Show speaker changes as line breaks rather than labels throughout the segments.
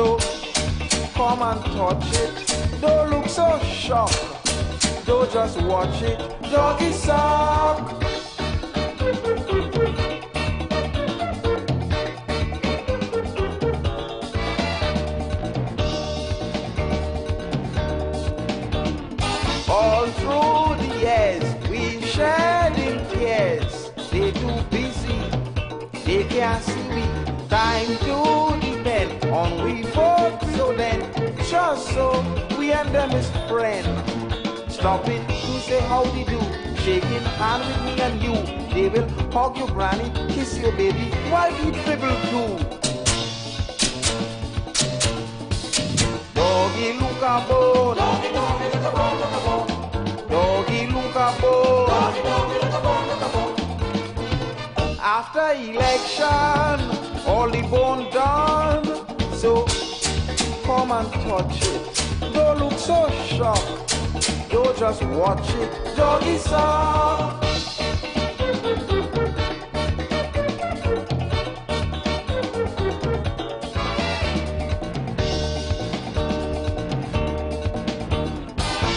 So come and touch it. Don't look so shocked. Don't just watch it. Doggy sock. All through the years we shared in cares. They too busy, they can't see me. Time to depend on we folks. So then, just so we and them is friends. Stopping to say howdy do, shaking hand with me and you. They will hug your granny, kiss your baby, while we dribble too. Doggy look a bone, doggy doggy look a bone, look a bone. Doggy look a bone, doggy doggy look a bone, look a bone. After election, all the bone done. So come and touch it. Don't look so shocked. Don't just watch it. Doggy sock.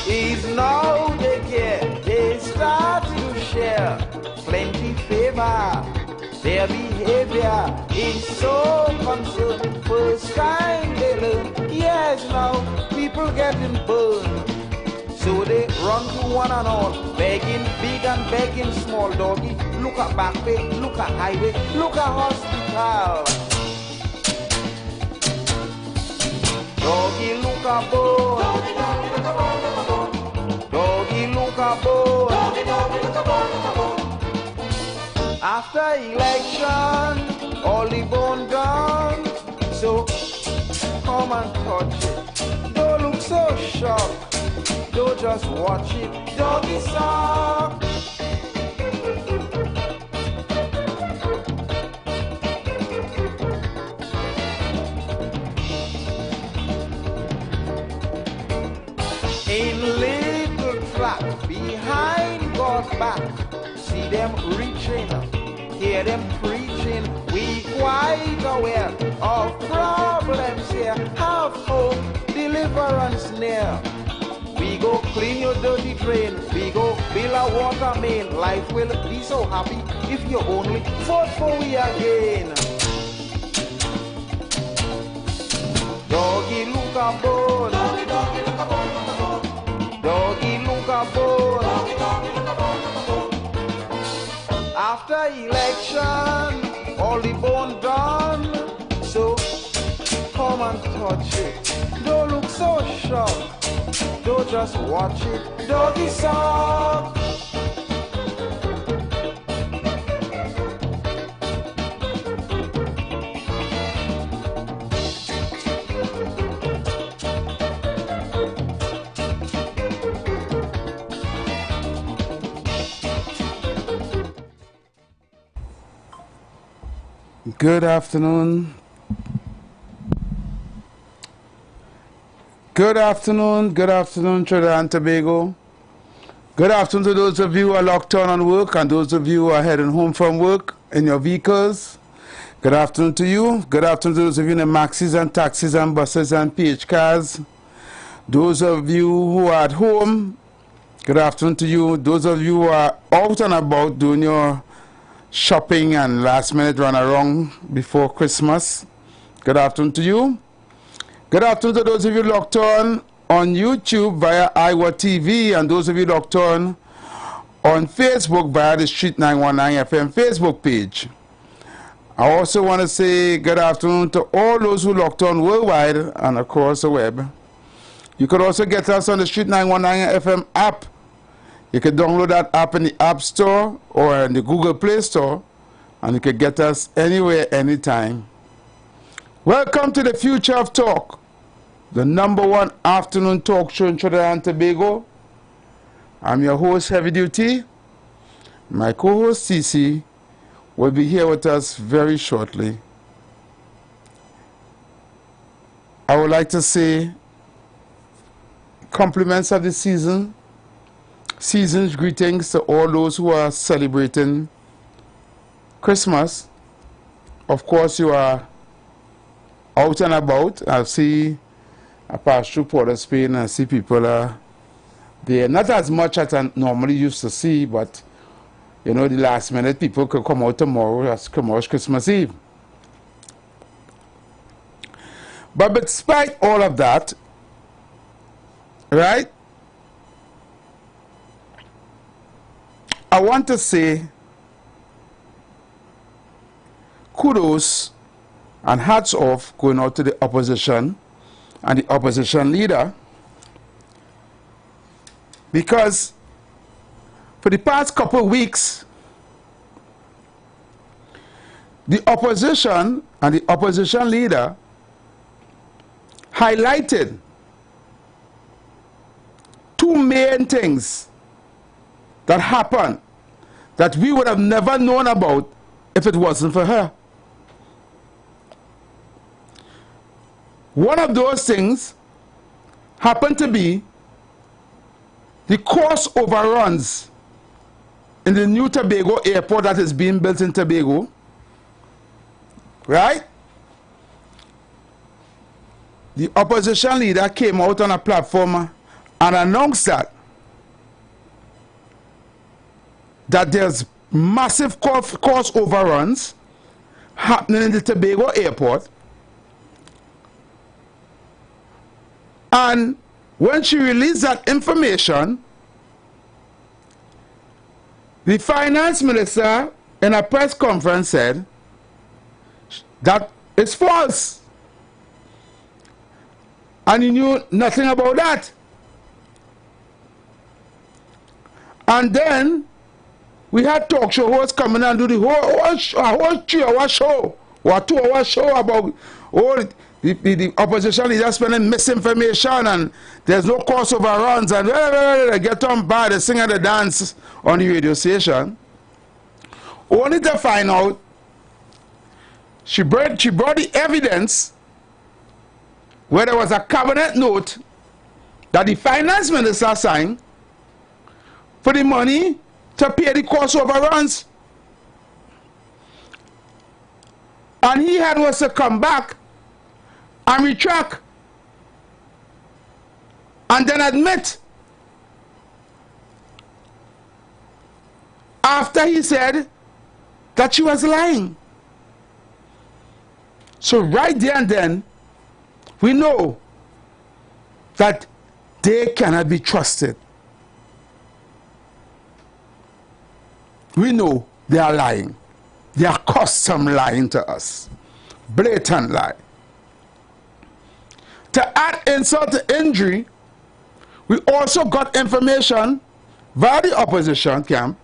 Is now they care. They start to share plenty favor. Their behavior is so concerned. First time they learn. Yes, now people getting burned. So they run to one and all, begging big and begging small. Doggy, look at back way, look at highway, look at hospital. Doggy, look at bone. Doggy, doggy, look at bone, look at bone. Doggy, look at bone. Doggy, doggy, look at bone, look at bone. After election, all the bone gone. So come and touch it. Don't look so shocked. Don't just watch it. Doggy sock. In little track behind God's back, see them reaching, hear them preaching. We quite aware of problems here. Have hope, deliverance near. We go clean your dirty drain. We go build a water main. Life will be so happy if you only vote for we again. Doggy look a bone. Doggy doggy look a bone, look a bone. Doggy look a bone. Doggy doggy look a bone, look a bone. After election, all the bone done. So come and touch it. Don't look so shocked. Don't just watch it. Doggy sock.
Good afternoon. Good afternoon, Trinidad and Tobago. Good afternoon to those of you who are locked on work and those of you who are heading home from work in your vehicles. Good afternoon to you. Good afternoon to those of you in the maxis and taxis and buses and PH cars. Those of you who are at home, good afternoon to you. Those of you who are out and about doing your shopping and last minute run around before Christmas, good afternoon to you. Good afternoon to those of you locked on YouTube via IWER TV and those of you locked on Facebook via the Street 919 FM Facebook page. I also want to say good afternoon to all those who locked on worldwide and across the web. You could also get us on the Street 919 FM app. You can download that app in the App Store or in the Google Play Store, and you can get us anywhere, anytime. Welcome to the Future of Talk, the #1 afternoon talk show in Trinidad and Tobago. I'm your host, Heavy Duty. My co-host, Cece, will be here with us very shortly. I would like to say compliments of the season's greetings to all those who are celebrating Christmas. Of course, you are out and about. I pass through Port of Spain and see people there. Not as much as I normally used to see, but you know, the last minute people could come out tomorrow's Christmas Eve. But despite all of that, right, I want to say kudos and hats off going out to the opposition and the opposition leader, because for the past couple of weeks, the opposition and the opposition leader highlighted two main things that happened that we would have never known about if it wasn't for her. One of those things happened to be the cost overruns in the new Tobago airport that is being built in Tobago, right? The opposition leader came out on a platform and announced that there's massive cost overruns happening in the Tobago airport. And when she released that information, the finance minister in a press conference said that it's false. And he knew nothing about that. And then we had talk show hosts coming and do the whole 3-hour show or 2-hour show about the opposition leader spending misinformation and there's no cost overruns and they get on by the sing and the dance on the radio station. Only to find out she brought the evidence where there was a cabinet note that the finance minister signed for the money to pay the cost overruns. And he was to come back and retract and then admit after he said that she was lying. So right there and then we know that they cannot be trusted. We know they are lying. They are custom lying to us. Blatant lie. To add insult to injury, we also got information via the opposition camp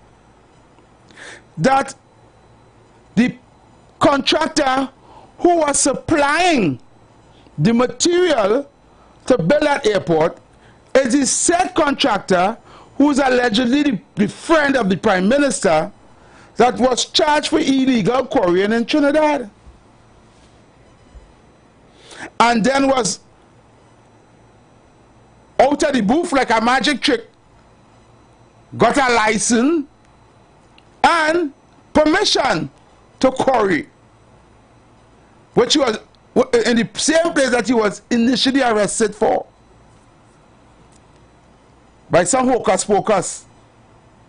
that the contractor who was supplying the material to build that airport is the said contractor who's allegedly the friend of the Prime Minister that was charged for illegal quarrying in Trinidad. And then was out of the booth like a magic trick, got a license and permission to quarry, which was in the same place that he was initially arrested for by some hocus pocus.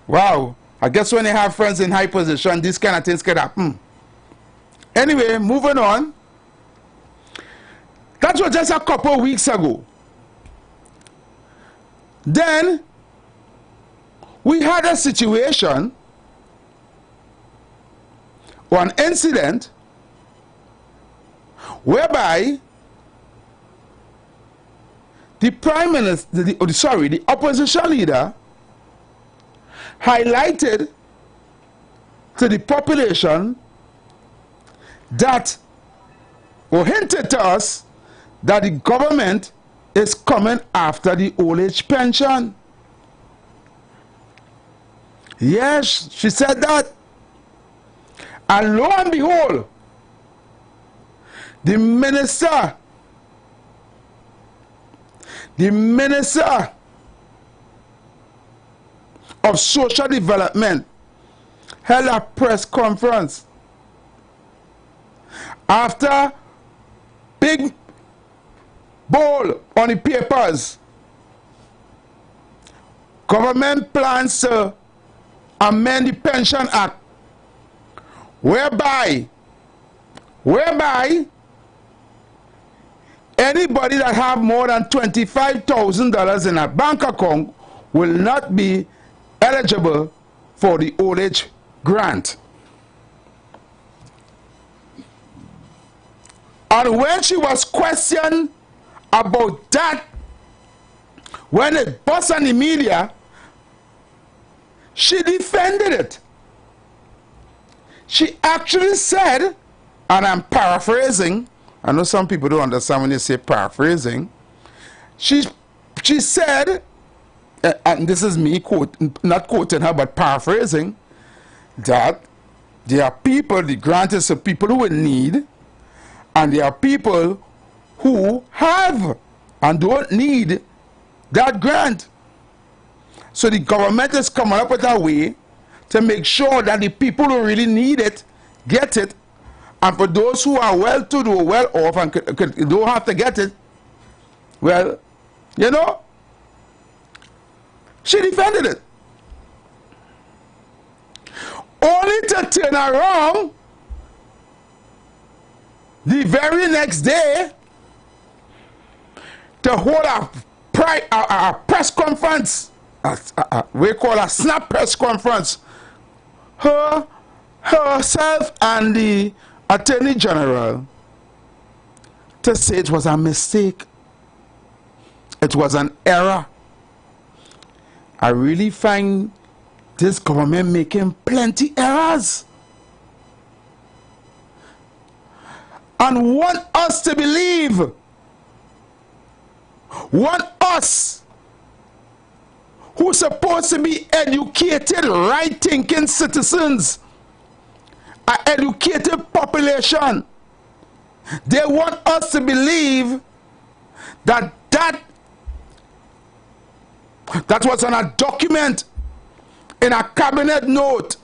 Wow, I guess when you have friends in high position, these kind of things can happen. Anyway, moving on. That was just a couple of weeks ago. Then we had a situation or an incident whereby the Prime Minister, the opposition leader highlighted to the population that, or hinted to us, that the government is coming after the old age pension. Yes, she said that. And lo and behold, the minister of social development held a press conference after big bold on the papers. Government plans to amend the Pension Act, whereby anybody that have more than $25,000 in a bank account will not be eligible for the old age grant. And when she was questioned about that, when it burst on the media, she defended it. She actually said, and I'm paraphrasing, I know some people don't understand when they say paraphrasing, she said, and this is me not quoting her but paraphrasing, that there are people, the grant is for people who in need, and there are people who have and don't need that grant. So the government is coming up with a way to make sure that the people who really need it get it, and for those who are well-to-do, well-off, and don't have to get it, well, you know, she defended it. Only to turn around the very next day to hold a press conference, we call a snap press conference, herself and the Attorney General, to say it was a mistake, it was an error. I really find this government making plenty errors and want us to believe, want us who are supposed to be educated, right-thinking citizens, an educated population, they want us to believe that that was on a document in a cabinet note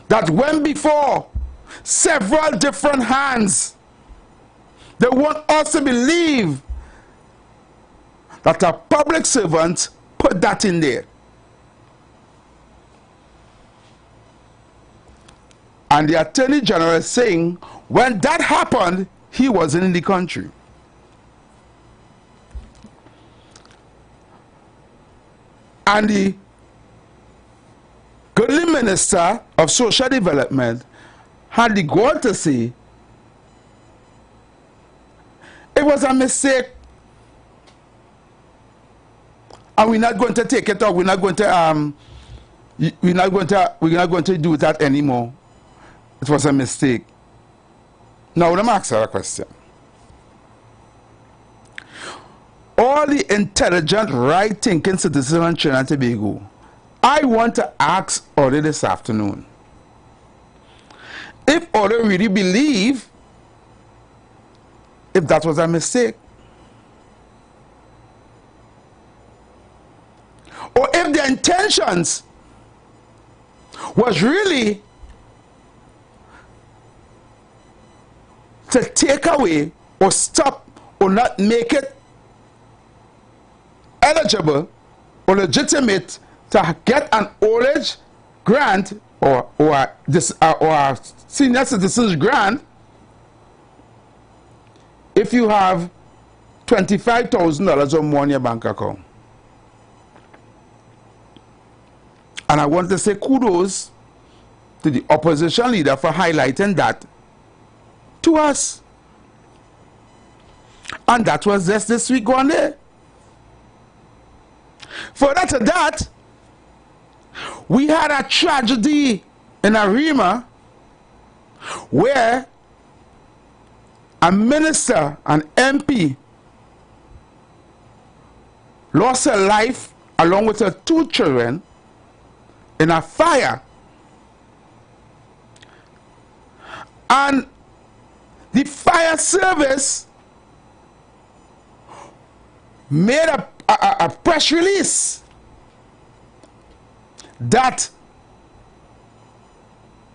that went before several different hands. They want us to believe that a public servant put that in there. And the Attorney General is saying when that happened, he wasn't in the country. And the goodly Minister of Social Development had the gall to say it was a mistake, and we're not going to take it up. We're not going to do that anymore. It was a mistake. Now let me ask her a question. All the intelligent, right-thinking citizens of Trinidad and Tobago, I want to ask Ode this afternoon if Ode really believe if that was a mistake, or if the intentions was really to take away or stop or not make it eligible or legitimate to get an old age grant or a senior citizens grant if you have $25,000 or more in your bank account. And I want to say kudos to the opposition leader for highlighting that to us. And that was just this week on there. Further to that, we had a tragedy in Arima where a minister, an MP, lost her life along with her 2 children in a fire. And the fire service made a press release that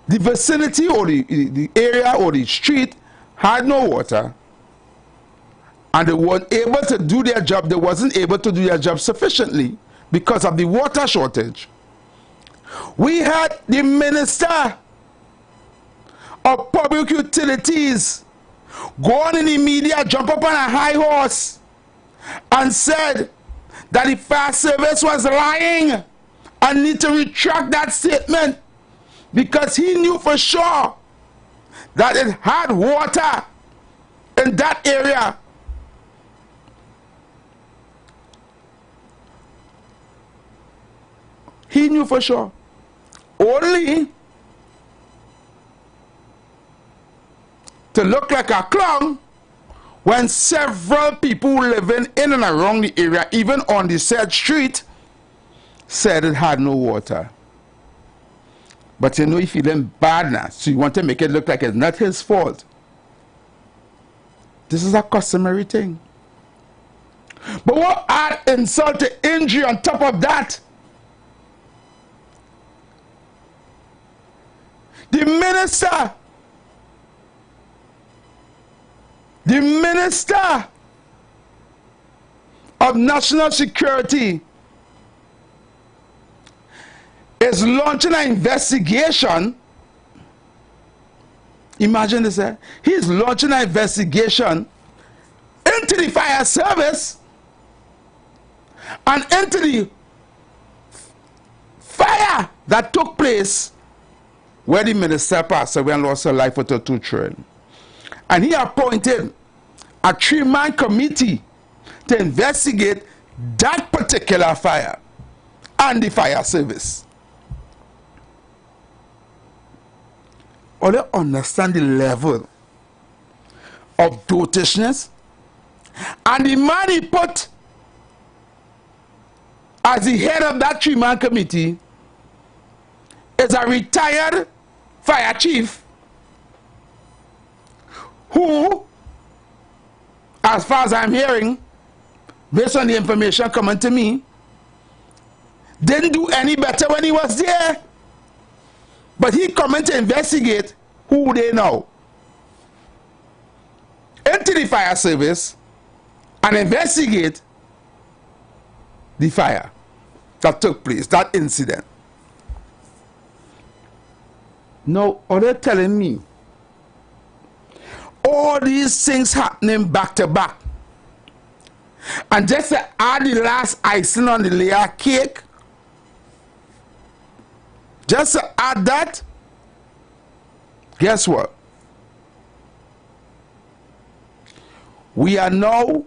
the vicinity or the area or the street had no water and they weren't able to do their job. They wasn't able to do their job sufficiently because of the water shortage. We had the Minister of Public Utilities go on in the media, jump up on a high horse and said that the fire service was lying and need to retract that statement because he knew for sure that it had water in that area. He knew for sure. Only to look like a clown when several people living in and around the area, even on the said street, said it had no water. But you know, he's feeling bad now, so you want to make it look like it's not his fault. This is a customary thing. But what add insult to injury on top of that? The Minister of National Security is launching an investigation. Imagine this, eh? He's launching an investigation into the fire service and into the fire that took place where the minister passed away and lost her life with her 2 children. And he appointed a 3-man committee to investigate that particular fire and the fire service. Or they understand the level of dotishness, and the man he put as the head of that 3-man committee is a retired fire chief who, as far as I'm hearing, based on the information coming to me, didn't do any better when he was there. But he coming to investigate who they know into the fire service and investigate the fire that took place, that incident. Now, are they telling me all these things happening back to back, and just to add the last icing on the layer cake, just to add that, guess what? We are now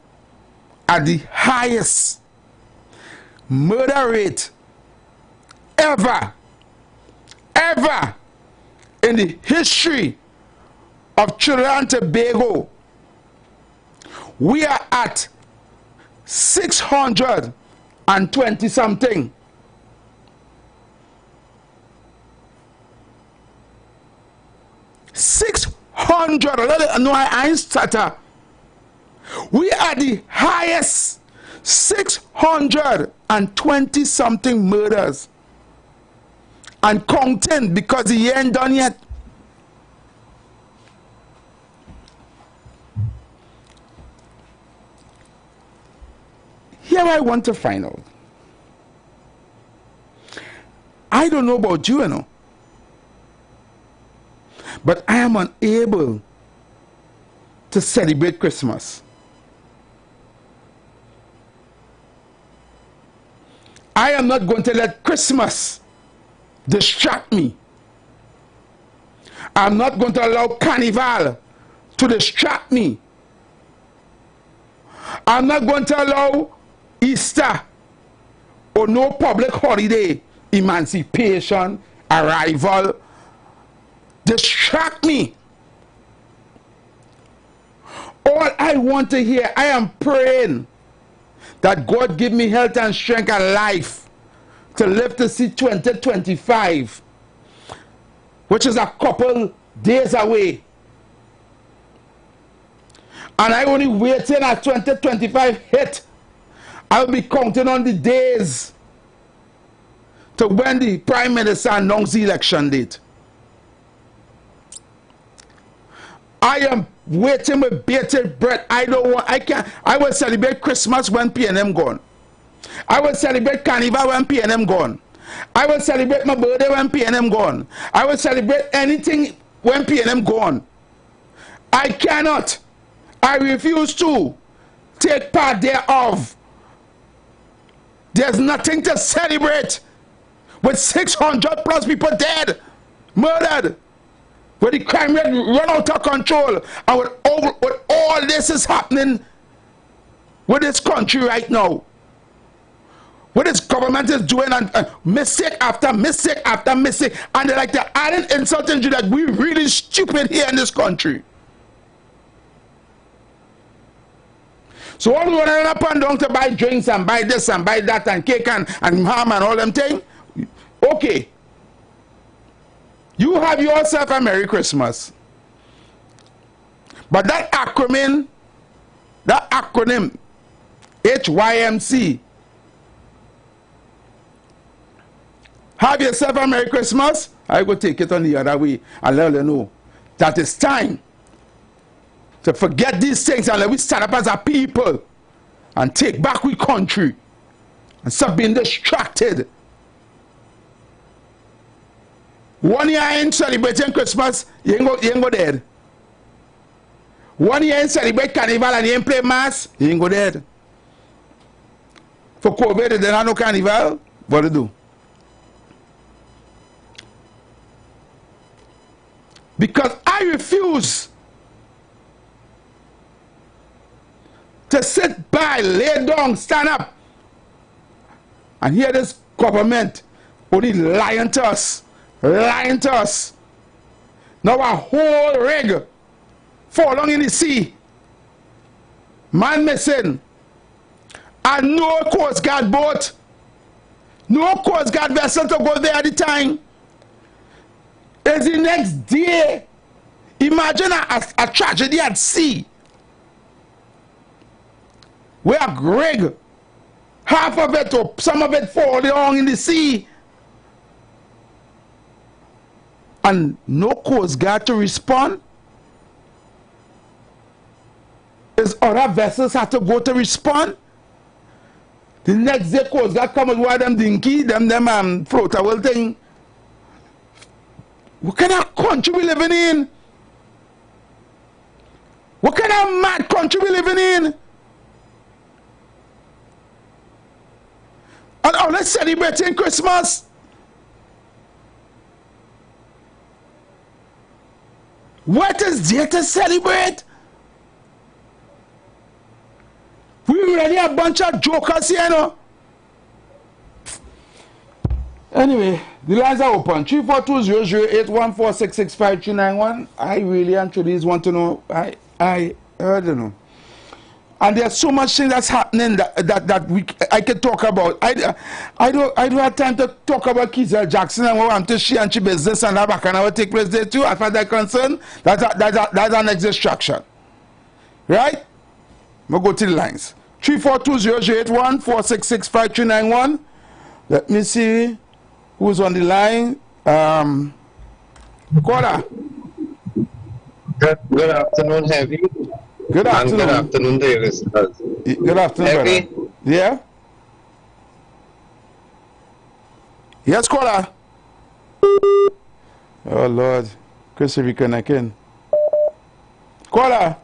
at the highest murder rate ever in the history of Trinidad and Tobago. We are at 620 something. I ain't stutter. We are the highest 620 something murders and counting, because the year ain't done yet. Here I want to find out. I don't know about you, you know, but I am unable to celebrate Christmas. I am not going to let Christmas distract me. I'm not going to allow Carnival to distract me. I'm not going to allow Easter or no public holiday, emancipation, arrival, distract me. All I want to hear, I am praying that God give me health and strength and life to live to see 2025, which is a couple days away. And I only waiting at 2025 hit. I'll be counting on the days to when the Prime Minister announced the election date. I am waiting with bated breath. I will celebrate Christmas when P&M gone. I will celebrate Carnival when P&M gone. I will celebrate my birthday when P&M gone. I will celebrate anything when P&M gone. I cannot. I refuse to take part thereof. There's nothing to celebrate with 600 plus people dead, murdered, where the crime rate run out of control, and with all this is happening with this country right now. What this government is doing, and mistake after mistake after mistake, and they're like they're adding insult into that we really stupid here in this country. So all we want to run up and down to buy drinks and buy this and buy that and cake and ham and all them things. Okay. You have yourself a Merry Christmas. But that acronym, HYMC, have yourself a Merry Christmas. I go take it on the other way and let you know that it's time to forget these things and let we stand up as a people and take back we country and stop being distracted. 1 year ain't celebrating Christmas, you ain't go dead. 1 year ain't celebrate Carnival and you ain't play mass, you ain't go dead. For COVID, they don't have no Carnival, what to do? Because I refuse to sit by, lay down, stand up, and hear this government only lying to us, lying to us. Now a whole rig falling in the sea, man missing, and no Coast Guard boat, no Coast Guard vessel to go there at the time. It's the next day. Imagine a tragedy at sea, where a rig, half of it or some of it fall down in the sea, and no Coast Guard to respond. Is other vessels have to go to respond. The next day Coast Guard come with one of them dinky, them floatable thing. What kind of country we living in? What kind of mad country we living in? And all let's celebrating Christmas. What is there to celebrate? We really a bunch of jokers here, no? Anyway, the lines are open. 342-008-14665-391. I really and truly want to know. I don't know. And there's so much thing that's happening that I can talk about. I don't have time to talk about Kizel Jackson and what I'm to she and she business and that back and I will take place there too. As far as I'm concerned, that's an next distraction. Right? We'll go to the lines. 342-008-14665-391. Let me see who's on the line. Caller.
Good afternoon, Heavy.
Good afternoon.
And good afternoon, dear listeners.
Good afternoon,
Heavy.
brother. Yeah? Yes, caller. Oh, Lord. Chris, if you connect in. Caller.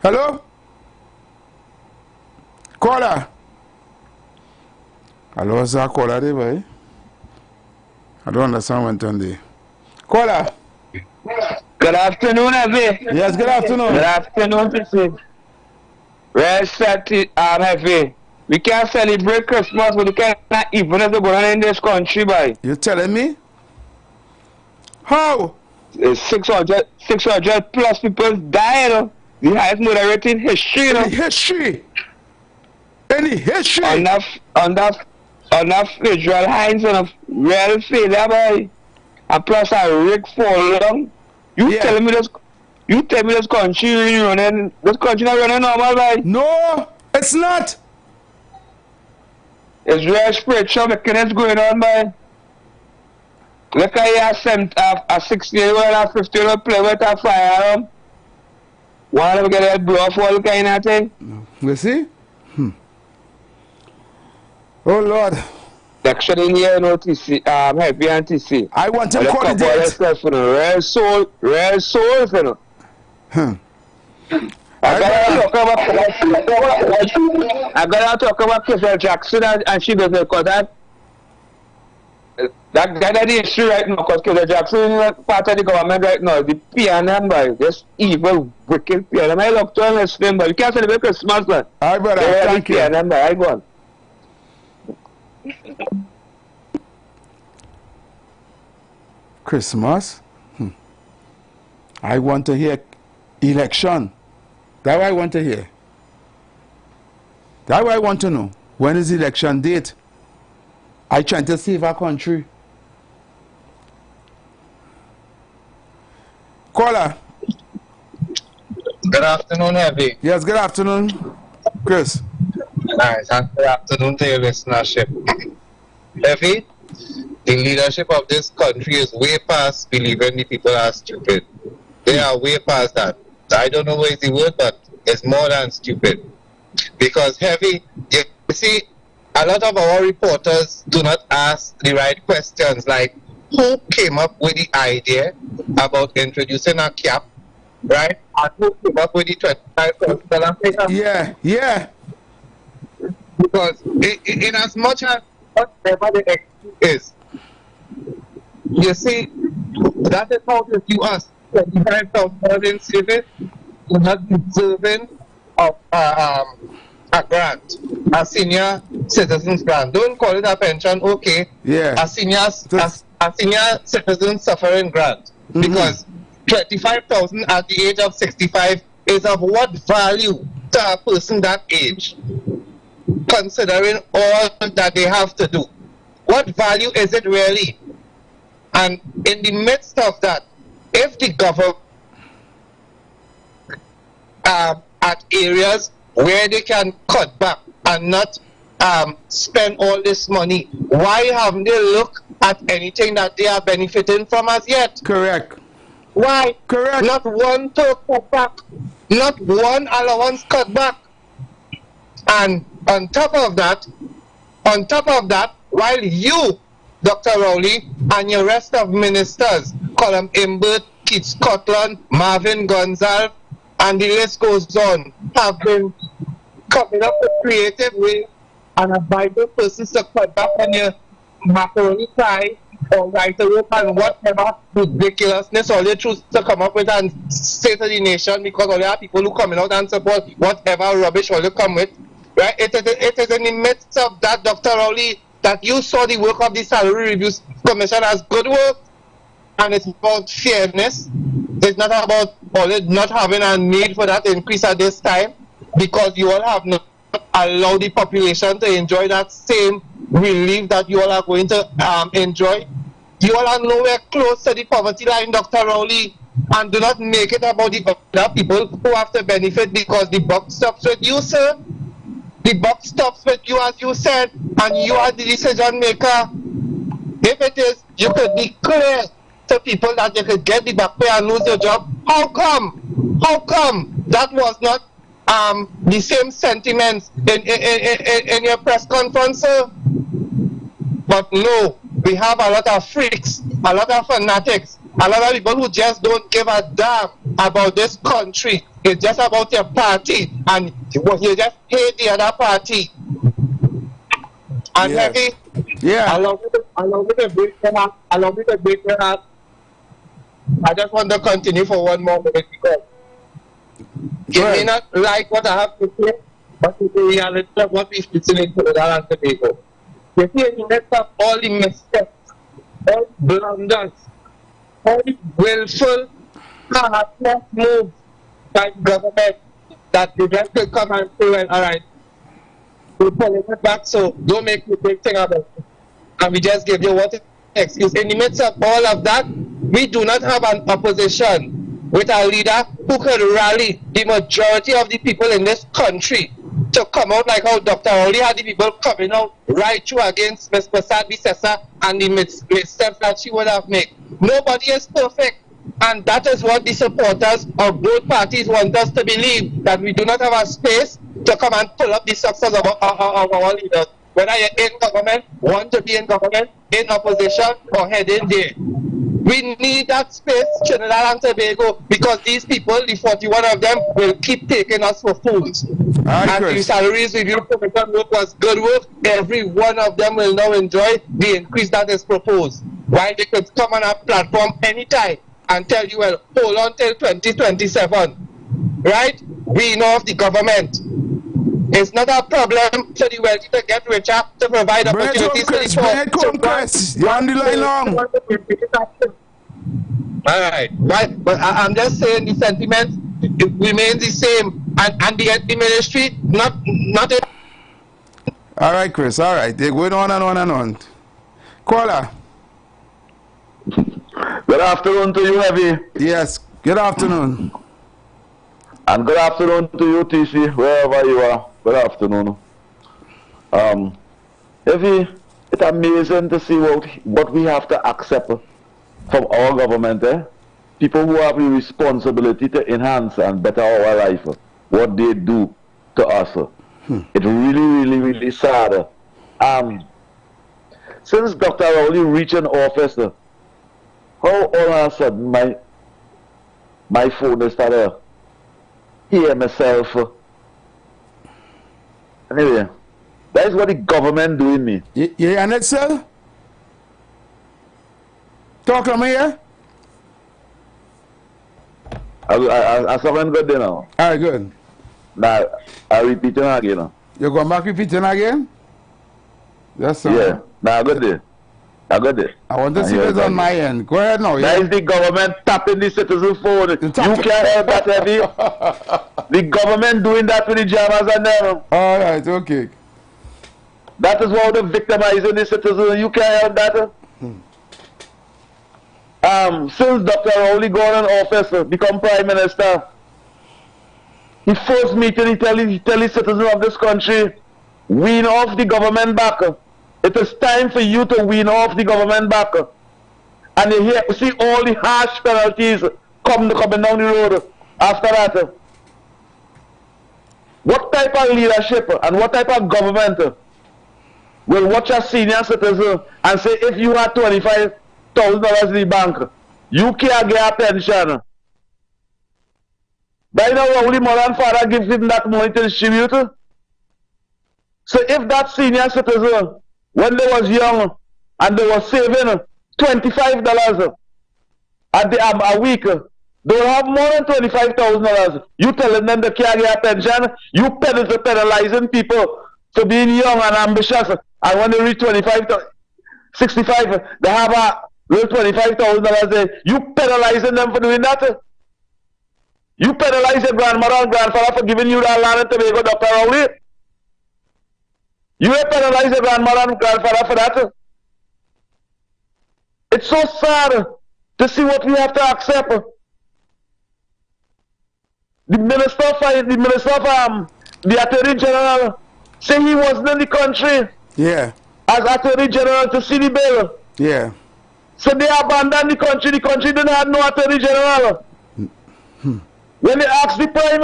Hello? Caller. Hello, sir. Caller, there, boy. I don't understand what on there. Caller.
Good afternoon, Heavy.
Yes, good afternoon.
Good afternoon, Heavy. Respect it, Heavy. We can't celebrate Christmas, but we cannot even if going on in this country, boy.
You telling me? How?
600 plus people died. The highest murder rate in history,
In history. Any history.
On that visual hinds on a real failure, boy. And plus a rig fall down. You tell me this country running, this country not running normal, boy.
No, it's not.
It's real spiritual mechanism going on, boy. Look at a 16-year-old and a 15-year-old play with a firearm. One of them get a blow off all kind of thing.
You see? Oh Lord.
Election in here, no TC, happy and TC.
I want to call it date.
Rare soul, you know. I gotta talk about Kissel Jackson and she doesn't because that's the issue right now, because Kissel Jackson is part of the government right now. The PNM, boy, this evil, wicked PNM. I look to him as him, but you can't celebrate Christmas, man.
All right, brother, thank you.
PNM, boy, I go on.
Christmas? I want to hear election. That's what I want to hear. That's what I want to know. When is election date? I trying to save our country. Caller.
Good afternoon, Heavy.
Yes, good afternoon, Chris.
Nice, and good afternoon to your listenership. Heavy, the leadership of this country is way past believing the people are stupid. They are way past that. I don't know what is the word, but it's more than stupid. Because Heavy, you see, a lot of our reporters do not ask the right questions, like who came up with the idea about introducing a cap, right? And who came up with the $25,000
Yeah, yeah.
Because in as much as whatever the excuse is, you see, that is how if you ask $25,000 in savings, you're not deserving of a grant, a senior citizens grant. Don't call it a pension, okay?
Yeah.
A senior citizen suffering grant. Because 25,000 at the age of 65 is of what value to a person that age, considering all that they have to do? What value is it really? And in the midst of that, if the government at areas where they can cut back and not spend all this money, why haven't they looked at anything that they are benefiting from as yet?
Correct.
Why?
Correct.
Not one to cut back, not one allowance cut back. And on top of that, while you, Dr. Rowley, and your rest of ministers, Colum Imbert, Keith Scotland, Marvin Gonzalez, and the list goes on, have been coming up with creative ways and advising persons to cut back on your macaroni pie or write a rope and whatever ridiculousness all they choose to come up with and say to the nation, because all there are people who coming out and support whatever rubbish all they come with. Right? It is in the midst of that, Dr. Rowley, that you saw the work of the Salary Reviews Commission as good work, and it's about fairness. It's not about not having a need for that increase at this time, because you all have not allowed the population to enjoy that same relief that you all are going to enjoy. You all are nowhere close to the poverty line, Dr. Rowley, and do not make it about the other people who have to benefit, because the buck stops with you, sir. The buck stops with you, as you said, and you are the decision maker. If it is, you could be clear to people that you could get the back pay and lose your job. How come? How come that was not the same sentiments in your press conference, sir? But no, we have a lot of freaks, a lot of fanatics, a lot of people who just don't give a damn about this country. It's just about your party, and you just hate the other party. And
Yeah.
Heavy,
Yeah.
allow me to break your heart. I just want to continue for one more minute, because you may not like what I have to say, but it's the reality of what we feel in Trinidad and Tobago. You see, in the midst of all the mistakes, all the blunders, all the willful, heartless moves by the government, that they just could come and say, well, all right, we're pulling it back, so don't make a big thing about it. And we just give you what excuse. In the midst of all of that, we do not have an opposition with a leader who could rally the majority of the people in this country to come out like how Dr. Rowley had the people coming out right through against Ms. Prasad Bisesa and the missteps that she would have made. Nobody is perfect. And that is what the supporters of both parties want us to believe, that we do not have a space to come and pull up the success of our leaders. Whether you're in government, want to be in government, in opposition, or heading there. We need that space, Trinidad and Tobago, because these people, the 41 of them, will keep taking us for fools. And the salaries review commission work was good work. Every one of them will now enjoy the increase that is proposed. While they could come on a platform anytime and tell you, well, hold on till 2027. Right? We know of the government. It's not a problem to the wealthy to get richer, to provide opportunities for the poor.
You're on the line long.
All right. Right. But I'm just saying the sentiment remains the same. And the ministry, not it.
All right, Chris. All right. They're going on and on and on. Caller.
Good afternoon to you, Heavy.
Yes. Good afternoon.
And good afternoon to you, TC, wherever you are. Good afternoon. Heavy, it's amazing to see what we have to accept from our government. People who have the responsibility to enhance and better our life, what they do to us. It's really, really, really sad. Since Dr. Rowley reached in office, how all of a sudden my phone is started hear myself. Anyway, that is what the government doing me.
Yeah, and it's sir? Talk to me here.
I something good there now.
All right, good.
Now, I repeat it again.
You're going back repeating again? That's all.
Yeah, now I got there. I got it.
I want to see this on my end. Go ahead now.
That is the government tapping the citizen phone. You can't help that, Heavy. The government doing that with the jammers and them.
All right, okay.
That is why they're victimizing the citizen. You can't help that. Since Dr. Rowley gone in office, become Prime Minister, his first meeting, he tell the citizens of this country, wean off the government back. It is time for you to wean off the government back. And you see all the harsh penalties coming down the road after that. What type of leadership and what type of government will watch a senior citizen and say, if you had $25,000 in the bank, you can't get a pension? By now, only mother and father gives him that money to distribute. So if that senior citizen, when they was young and they were saving $25 a week, they will have more than $25,000. You telling them they can't get a pension? You penalizing people for being young and ambitious. And when they reach 65, they have a little $25,000 there. You penalizing them for doing that? You penalize your grandmother and grandfather for giving you that land in Tobago, Dr. Rowley? You penalize your grandmother and grandfather for that? It's so sad to see what we have to accept. The Minister of the Attorney General say he wasn't in the country.
Yeah.
As Attorney General to see the bill.
Yeah.
So they abandoned the country didn't have no Attorney General. When they asked the Prime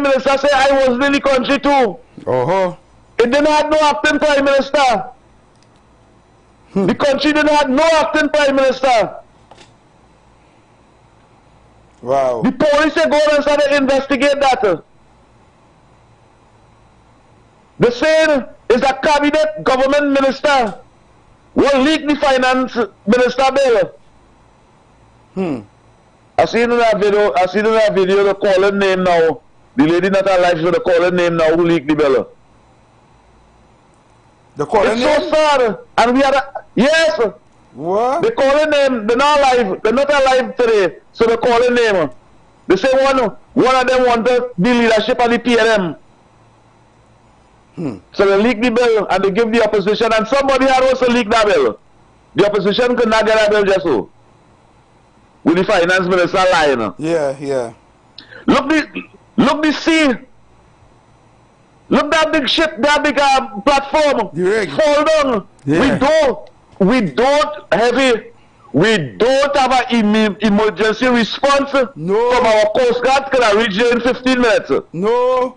Minister said, I wasn't in the country too. It didn't have no acting Prime Minister. The country didn't have no acting Prime Minister.
Wow.
The police go and start to investigate that. The saying is a cabinet government minister will leak the finance minister bill. I seen in that video the calling name now. The lady not alive, so the calling name now who leaked the bill.
The calling name?
It's so sad. And we are yes.
What?
The calling name, they're not alive. They're not alive today. So the calling name. They say one of them wanted the leadership of the PLM. So they leak the bill and they give the opposition, and somebody had also leaked that bill. The opposition could not get that bill just so. With the finance minister lying.
Yeah.
Look the scene. Look that big ship, that big platform. Fall down.
Yeah.
We don't have an emergency response from our Coast Guard can reach here in 15 minutes.
No.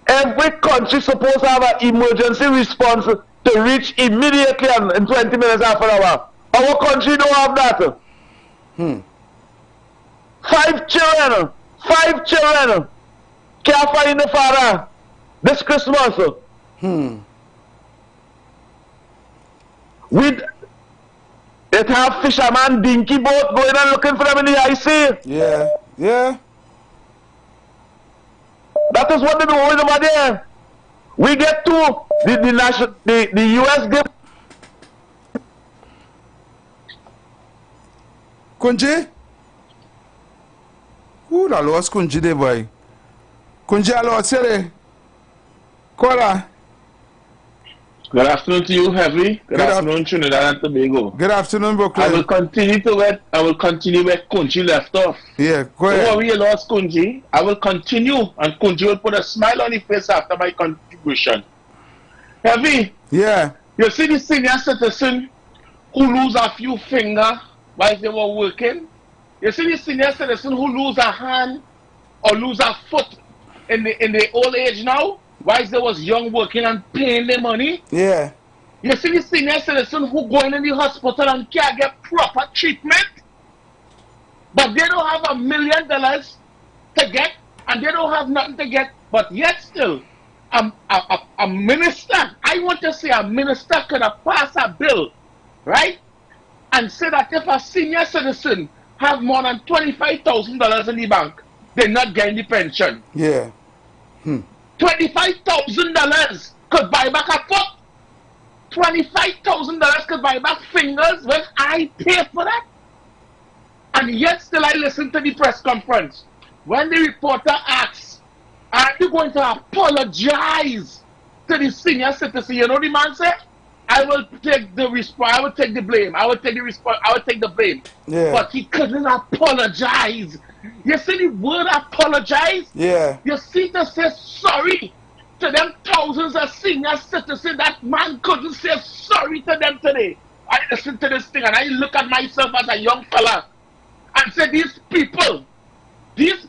Every country supposed to have an emergency response to reach immediately and in 20 minutes, half an hour. Our country don't have that. 5 children can't find the father this Christmas. It have fisherman dinky boat going and looking for them in the ice.
Yeah.
That is what they do over there. We get to the US give.
Kunji? Ooh, I lost Kunji there, boy. Kunji, I lost it. Kola.
Good afternoon to you, Heavy. Good afternoon, Trinidad and Tobago.
Good afternoon, Brooklyn.
I will continue where Kunji left off.
Yeah, go ahead.
Don't worry, you lost Kunji. I will continue, and Kunji will put a smile on his face after my contribution. Heavy.
Yeah.
You see the senior citizen who lose a few fingers while they were working? You see the senior citizen who lose a hand or lose a foot in the old age now? While they was young working and paying their money?
Yeah.
You see the senior citizen who going in the hospital and can't get proper treatment? But they don't have $1 million to get, and they don't have nothing to get, but yet still, a minister, I want to say a minister could have passed a bill, right? And say that if a senior citizen have more than $25,000 in the bank, they're not getting the pension.
Yeah.
$25,000 could buy back a foot. $25,000 could buy back fingers when I pay for that. And yet still I listen to the press conference. When the reporter asks, are you going to apologize to the senior citizen? You know the man said? I will take the response. I will take the blame. I will take the response. I will take the blame.
Yeah.
But he couldn't apologize. You see the word apologize?
Yeah.
You see to say sorry to them thousands of senior citizens. That man couldn't say sorry to them today. I listen to this thing and I look at myself as a young fella and say these people is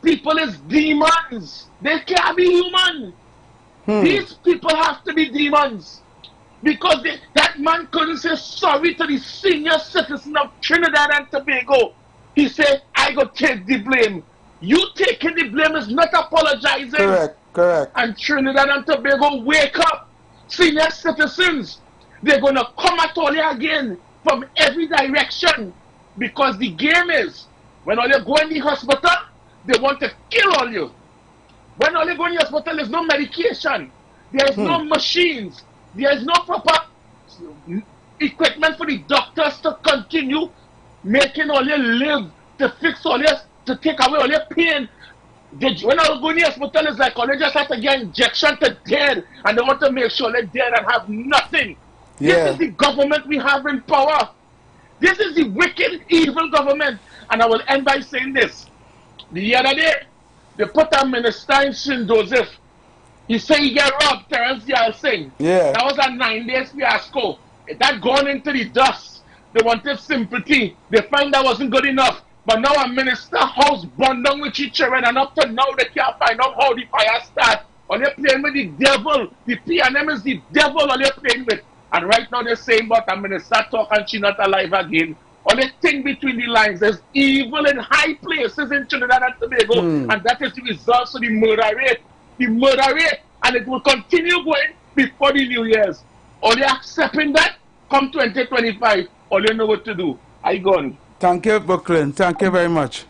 demons. They can't be human. These people have to be demons. Because that man couldn't say sorry to the senior citizen of Trinidad and Tobago. He said, I go take the blame. You taking the blame is not apologizing.
Correct.
And Trinidad and Tobago, wake up. Senior citizens, they're going to come at all you again from every direction. Because the game is, when all you go in the hospital, they want to kill all you. When all you go in the hospital, there's no medication. There's no machines. There is no proper equipment for the doctors to continue making all you live, to fix all your, to take away all your pain. When I go in the hospital, it's like all they just have to get injection to dead, and they want to make sure they're dead and have nothing.
Yeah.
This is the government we have in power. This is the wicked, evil government. And I will end by saying this. The other day, they put a minister in St. Joseph. He said he get robbed, Terence Yal Singh.
Yeah.
That was a 9-day fiasco. That gone into the dust. They wanted sympathy. They find that wasn't good enough. But now a minister house burned down with each other, and up to now they can't find out how the fire start. Or they're playing with the devil. The PNM is the devil or they're playing with. And right now they're saying about a minister talk and she not alive again. Or they think between the lines. There's evil in high places in Trinidad and Tobago. And that is the result of the murder rate. The murder rate. And it will continue going before the New Year's. Or they're accepting that come 2025. All you know what to do. I gone.
Thank you, Brooklyn. Thank you very much.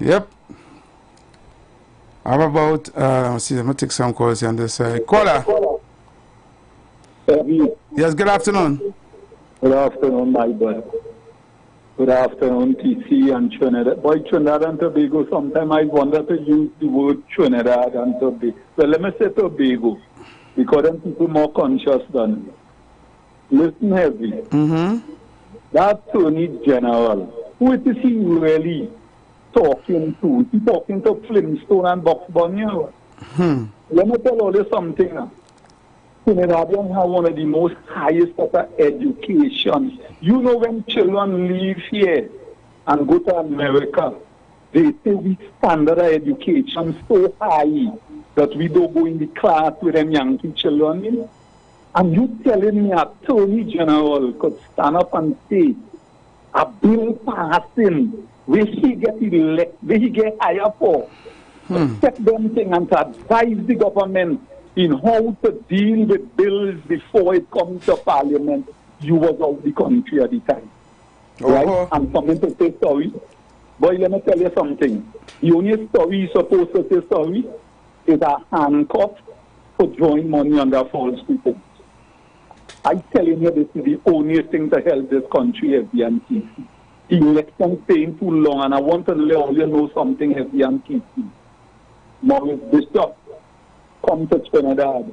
Yep. How about, let's see, I'm going to take some calls on this side. Caller. Yes, good afternoon.
Good afternoon, my boy. Good afternoon, TC and Trinidad. Boy, Trinidad and Tobago, sometimes I wonder to use the word Trinidad and Tobago. Well, let me say Tobago, because them people more conscious than me. Listen heavy. That Attorney General who it is he really talking to? He talking to Flintstone and Bugs Bunny. Let me tell you something now. Trinidadians have one of the most highest of education. You know, when children leave here and go to America, they say we standard of education so high that we don't go in the class with them Yankee children. You know? And you telling me Attorney General could stand up and say a bill passing where he get elected, where he get higher for, set them thing and to advise the government in how to deal with bills before it comes to Parliament. You was out of the country at the time. Right? And coming to say sorry. Boy, let me tell you something. The only story you're supposed to say sorry is a handcuff for drawing money under false pretense. I'm telling you, this is the only thing to help this country, FDNTC. The election's staying too long, and I want to let you know something, FDNTC. Maurice Bishop come to Trinidad,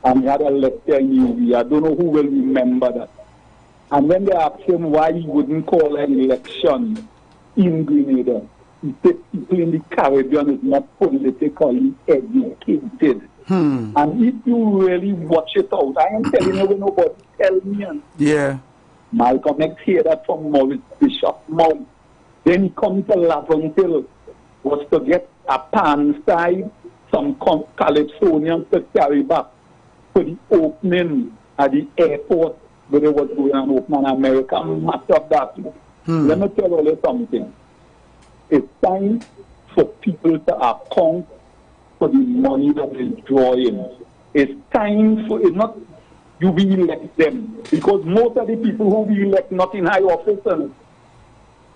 and he had a lecture in UV. I don't know who will remember that. And when they asked him why he wouldn't call an election in Grenada, he said people in the Caribbean is not politically educated. And if you really watch it out, I am telling you, nobody tell me.
Yeah.
Malcolm X hear that from Maurice Bishop's mouth. Then he comes to Laventille, was to get a pan side, some Calypsonians to carry back to the opening at the airport where they was going and open an American match of that. Let me tell you something. It's time for people to account for the money that they draw in. It's time for, it's not you we elect them, because most of the people who we elect not in high office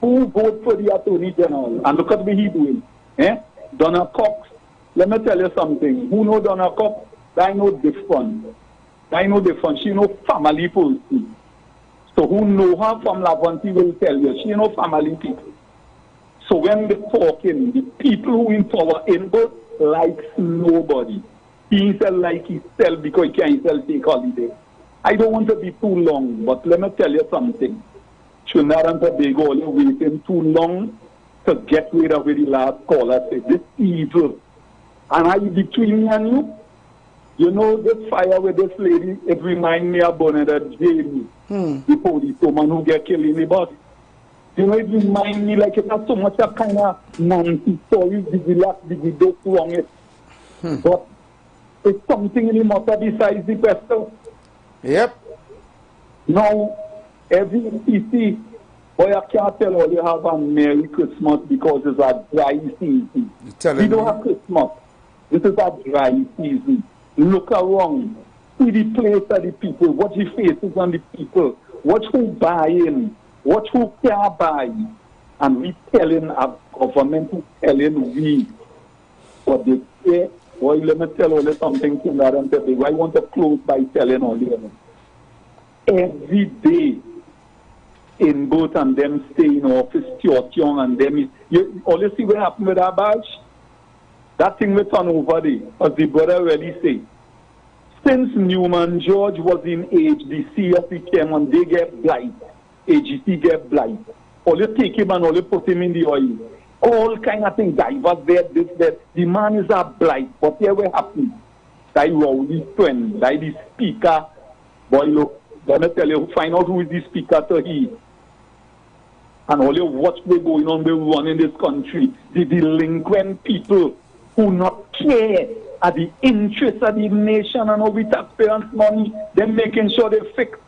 who vote for the Attorney General, and look at what he's doing. Donna Cox, let me tell you something. Who know Donna Cox? I know different. She know family person. So who know her from Lavanti will tell you. She know family people. So when they're talking, the people who in power input likes nobody. He said like himself because he can't himself take holiday. I don't want to be too long, but let me tell you something. Trinidad and Tobago only waiting too long to get rid of the last caller said. This evil. And I between me and you know this fire with this lady, it reminds me of Bernadette Jamie, the police woman who get killed in the body. You know, it reminds me like it has so much a kind of Nancy story, did we do wrong it. But it's something in the matter besides the pestle.
Yep.
Now, every PC, boy, I can't tell all you have a Merry Christmas because it's a dry season. We don't have Christmas. This is a dry season. Look around. See the place of the people. Watch the faces on the people. Watch who buying. Watch who can't buy. And we telling our government, who telling we what they say. Well, let me tell you something to that and I want to close by telling all you. Every day in both and them stay in office, Stuart Young and them. You always see what happened with our badge? That thing we turn over there, as the brother already say. Since Newman George was in age, the CFP came and they get blight. AGC get blight. All you take him and all you put him in the oil. All kind of things, divers there, this, that. The man is a blight. But here what happened? That Rowley's friend, that the speaker. Boy, look, let me tell you, find out who is the speaker to he. And all you watch what's going on, we run in this country. The delinquent people who not care at the interest of the nation and all the taxpayers' money, they're making sure they fix.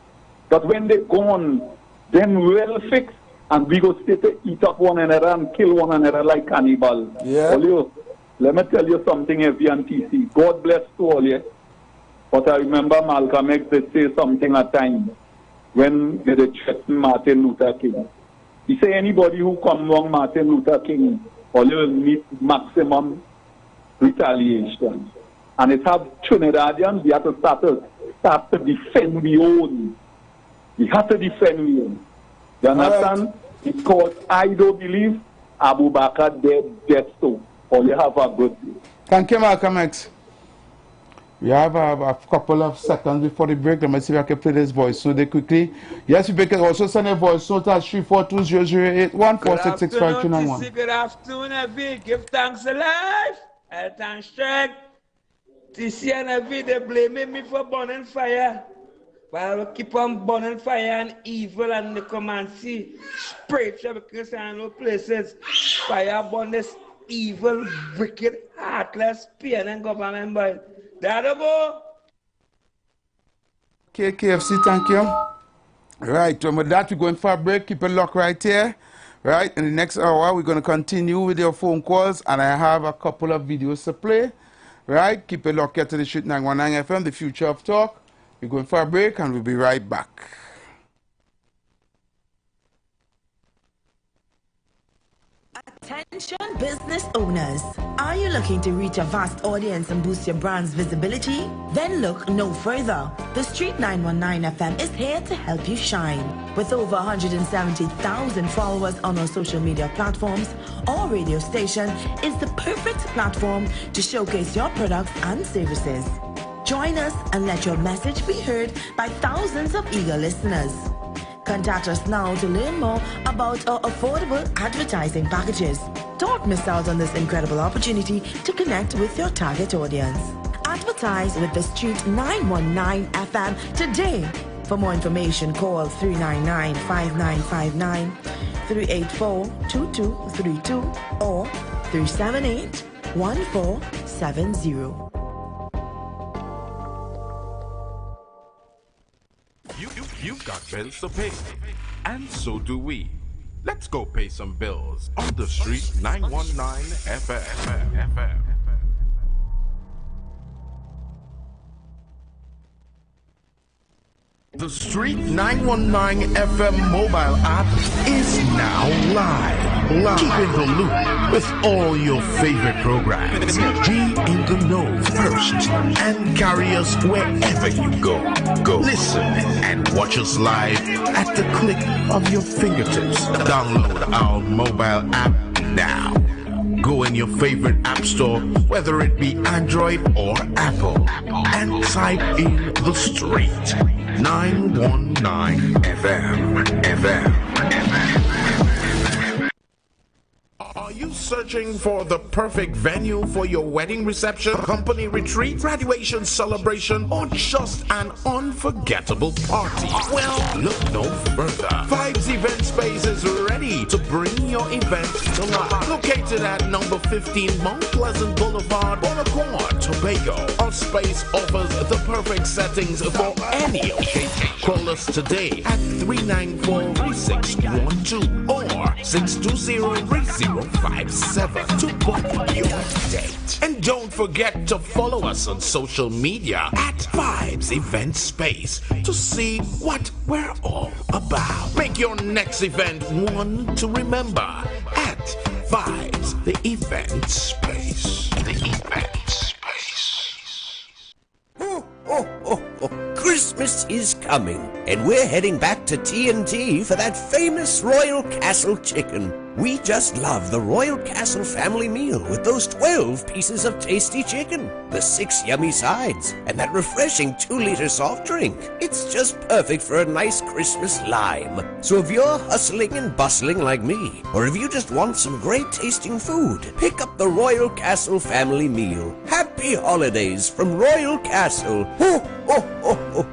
But when they're gone, then we'll fix. And we go stay to eat up one another and kill one another like cannibals.
Yeah.
Let me tell you something, FDNTC. God bless to all you. But I remember Malcolm X did say something at times when they threatened Martin Luther King. He said anybody who come wrong Martin Luther King will meet maximum retaliation. And it have Trinidadians, we have to start to defend we own. We have to defend we own. You understand? Right. Because I don't believe Abu Bakr dead so. Or you have a good day.
Thank you, Malcolm X. We have a couple of seconds before the break. Let me see if I can play this voice note quickly. Yes, you can also send a voice note at 342-0081-466-5291.
Good afternoon, every. Give thanks to life. Health and strength. TC and every, they blaming me for burning fire. But I will keep on burning fire and evil and the command see. Spiritual because I know places. Fire burn this evil, wicked, heartless, pain and government boy. That'll go.
Okay, KFC, thank you. Right, with that, we're going for a break. Keep a lock right here. Right, in the next hour, we're going to continue with your phone calls, and I have a couple of videos to play. Right, keep a lock here to the Street 919 FM, the future of talk. We're going for a break, and we'll be right back.
Attention business owners. Are you looking to reach a vast audience and boost your brand's visibility? Then look no further. The Street 919 FM is here to help you shine. With over 170,000 followers on our social media platforms, our radio station is the perfect platform to showcase your products and services. Join us and let your message be heard by thousands of eager listeners. Contact us now to learn more about our affordable advertising packages. Don't miss out on this incredible opportunity to connect with your target audience. Advertise with the Street 919 FM today. For more information, call 399-5959, 384-2232 or 378-1470.
You've got bills to pay, and so do we. Let's go pay some bills on the Street 919 FM. The Street 919 FM mobile app is now live. Keep in the loop with all your favorite programs. Be in the know first and carry us wherever you go. Listen and watch us live at the click of your fingertips. Download our mobile app now. Go in your favorite app store, whether it be Android or Apple, and type in The Street 919 FM. Are you searching for the perfect venue for your wedding reception, company retreat, graduation celebration, or just an unforgettable party? Well, look no further. Vibes Event Space is ready to bring your event to life. Located at number 15 Mount Pleasant Boulevard, Bonaccord, Tobago. Our space offers the perfect settings for any occasion. Call us today at 394-3612 or 620-3057 to book your date. And don't forget to follow us on social media at Vibes Event Space to see what we're all about. Make your next event one to remember at Vibes the Event Space. The Event Space.
Christmas is coming, and we're heading back to T&T for that famous Royal Castle chicken. We just love the Royal Castle family meal with those 12 pieces of tasty chicken, the 6 yummy sides, and that refreshing 2-liter soft drink. It's just perfect for a nice Christmas lime. So if you're hustling and bustling like me, or if you just want some great tasting food, pick up the Royal Castle family meal. Happy holidays from Royal Castle. Ho, ho, ho, ho.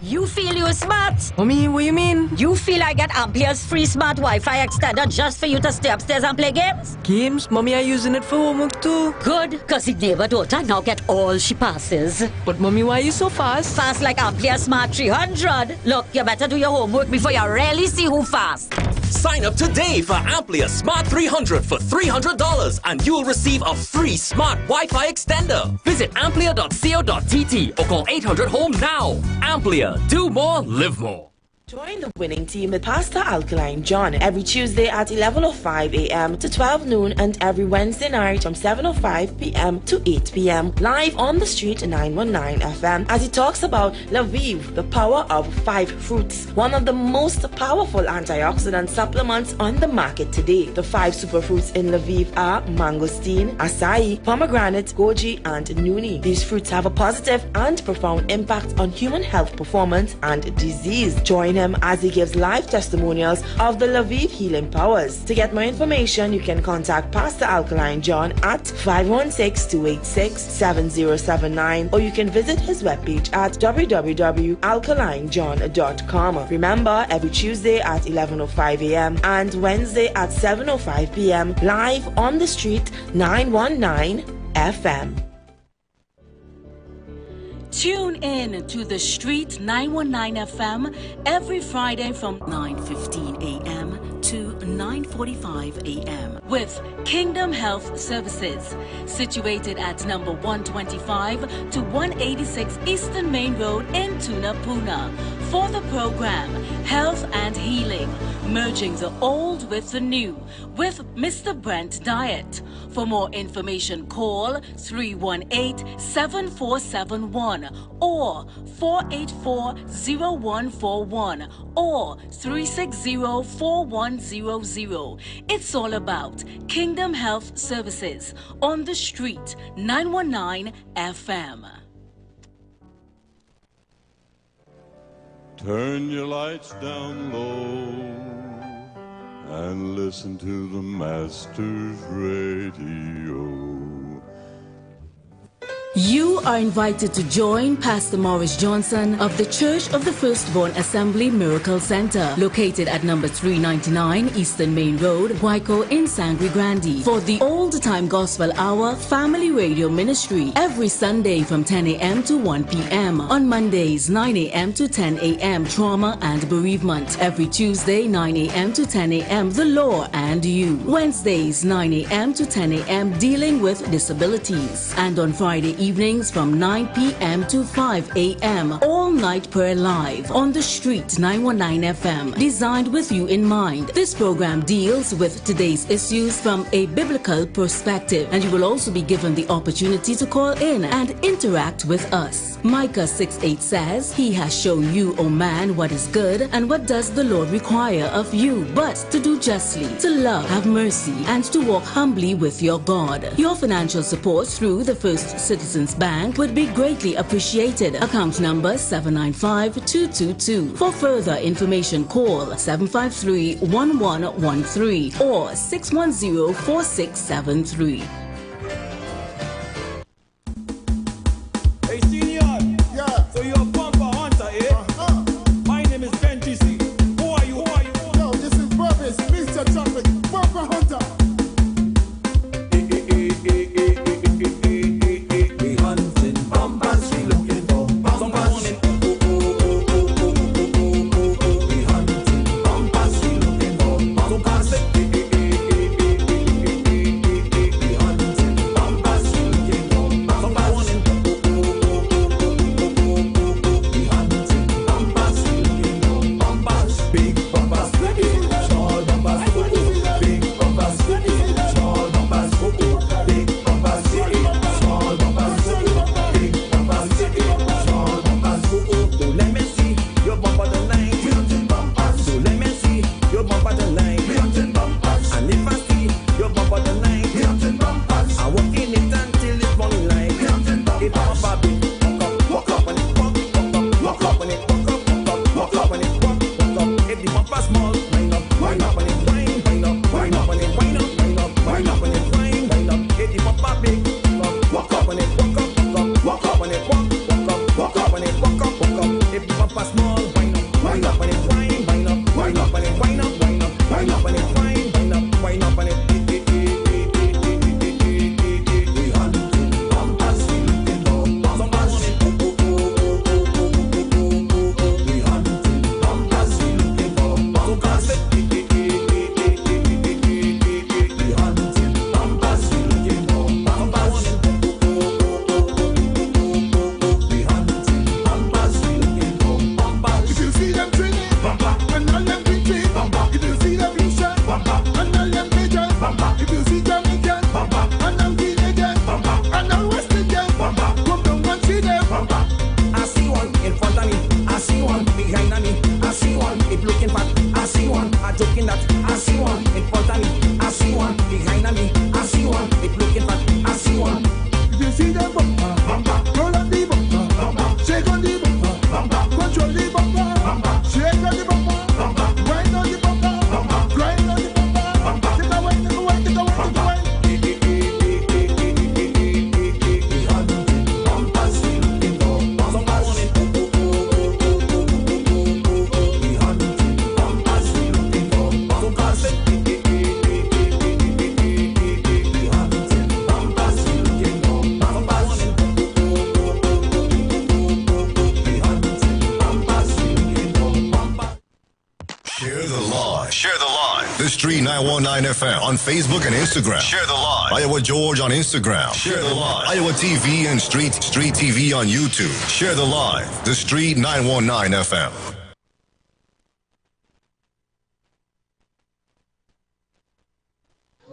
You feel you're smart?
Mommy, what you mean?
You feel I get Ampere's free smart Wi-Fi extender just for you to stay upstairs and play games?
Games? Mommy, I'm using it for homework too.
Good, because the neighbor daughter now get all she passes.
But Mommy, why are you so fast?
Fast like Ampere Smart 300. Look, you better do your homework before you really see who fast.
Sign up today for Amplia Smart 300 for $300 and you'll receive a free smart Wi-Fi extender. Visit amplia.co.tt or call 800-HOME now. Amplia, do more, live more.
Join the winning team with Pastor Alkaline John every Tuesday at 11:05 a.m. to 12 noon and every Wednesday night from 7:05 p.m. to 8 p.m. live on the street 919 FM as he talks about Lviv, the power of 5 fruits, one of the most powerful antioxidant supplements on the market today. The 5 superfruits in Lviv are mangosteen, acai, pomegranate, goji, and nuni. These fruits have a positive and profound impact on human health performance and disease. Join him as he gives live testimonials of the Lviv healing powers. To get more information, you can contact Pastor Alkaline John at 516-286-7079 or you can visit his webpage at www.alkalinejohn.com. Remember, every Tuesday at 11:05 a.m. and Wednesday at 7:05 p.m. live on the street 919 FM.
Tune in to The Street 919 FM every Friday from 9:15 a.m. to 9:45 a.m. with Kingdom Health Services, situated at number 125 to 186 Eastern Main Road in Tunapuna. For the program, Health and Healing, merging the old with the new, with Mr. Brent Diet. For more information, call 318-7471 or 484-0141 or 360-4100. It's all about Kingdom Health Services on the street 919 FM.
Turn your lights down low and listen to the Master's Radio.
You are invited to join Pastor Morris Johnson of the Church of the Firstborn Assembly Miracle Center, located at number 399 Eastern Main Road, Waiko in Sangre Grande, for the Old Time Gospel Hour Family Radio Ministry every Sunday from 10 a.m. to 1 p.m. On Mondays, 9 a.m. to 10 a.m. Trauma and Bereavement. Every Tuesday, 9 a.m. to 10 a.m. The Law and You. Wednesdays, 9 a.m. to 10 a.m. Dealing with Disabilities. And on Friday evenings from 9 p.m. to 5 a.m. All Night Prayer Live on the street 919 FM, designed with you in mind. This program deals with today's issues from a biblical perspective, and you will also be given the opportunity to call in and interact with us. Micah 6:8 says, He has shown you, O man, what is good, and what does the Lord require of you, but to do justly, to love, have mercy, and to walk humbly with your God. Your financial support through the First Citizens Bank would be greatly appreciated. Account number 795-222. For further information, call 753-1113 or 610-4673.
Hey, senior. Yeah. So you're a bumper hunter, eh? My name is Ben TC. Who are you?
Yo, this is Purpose, Mr. Trumpet, bumper hunter.
Street 919 FM on Facebook and Instagram. Share the live. Iowa George on Instagram. Share the live. Iowa TV and Street TV on YouTube. Share the live. The Street 919 FM.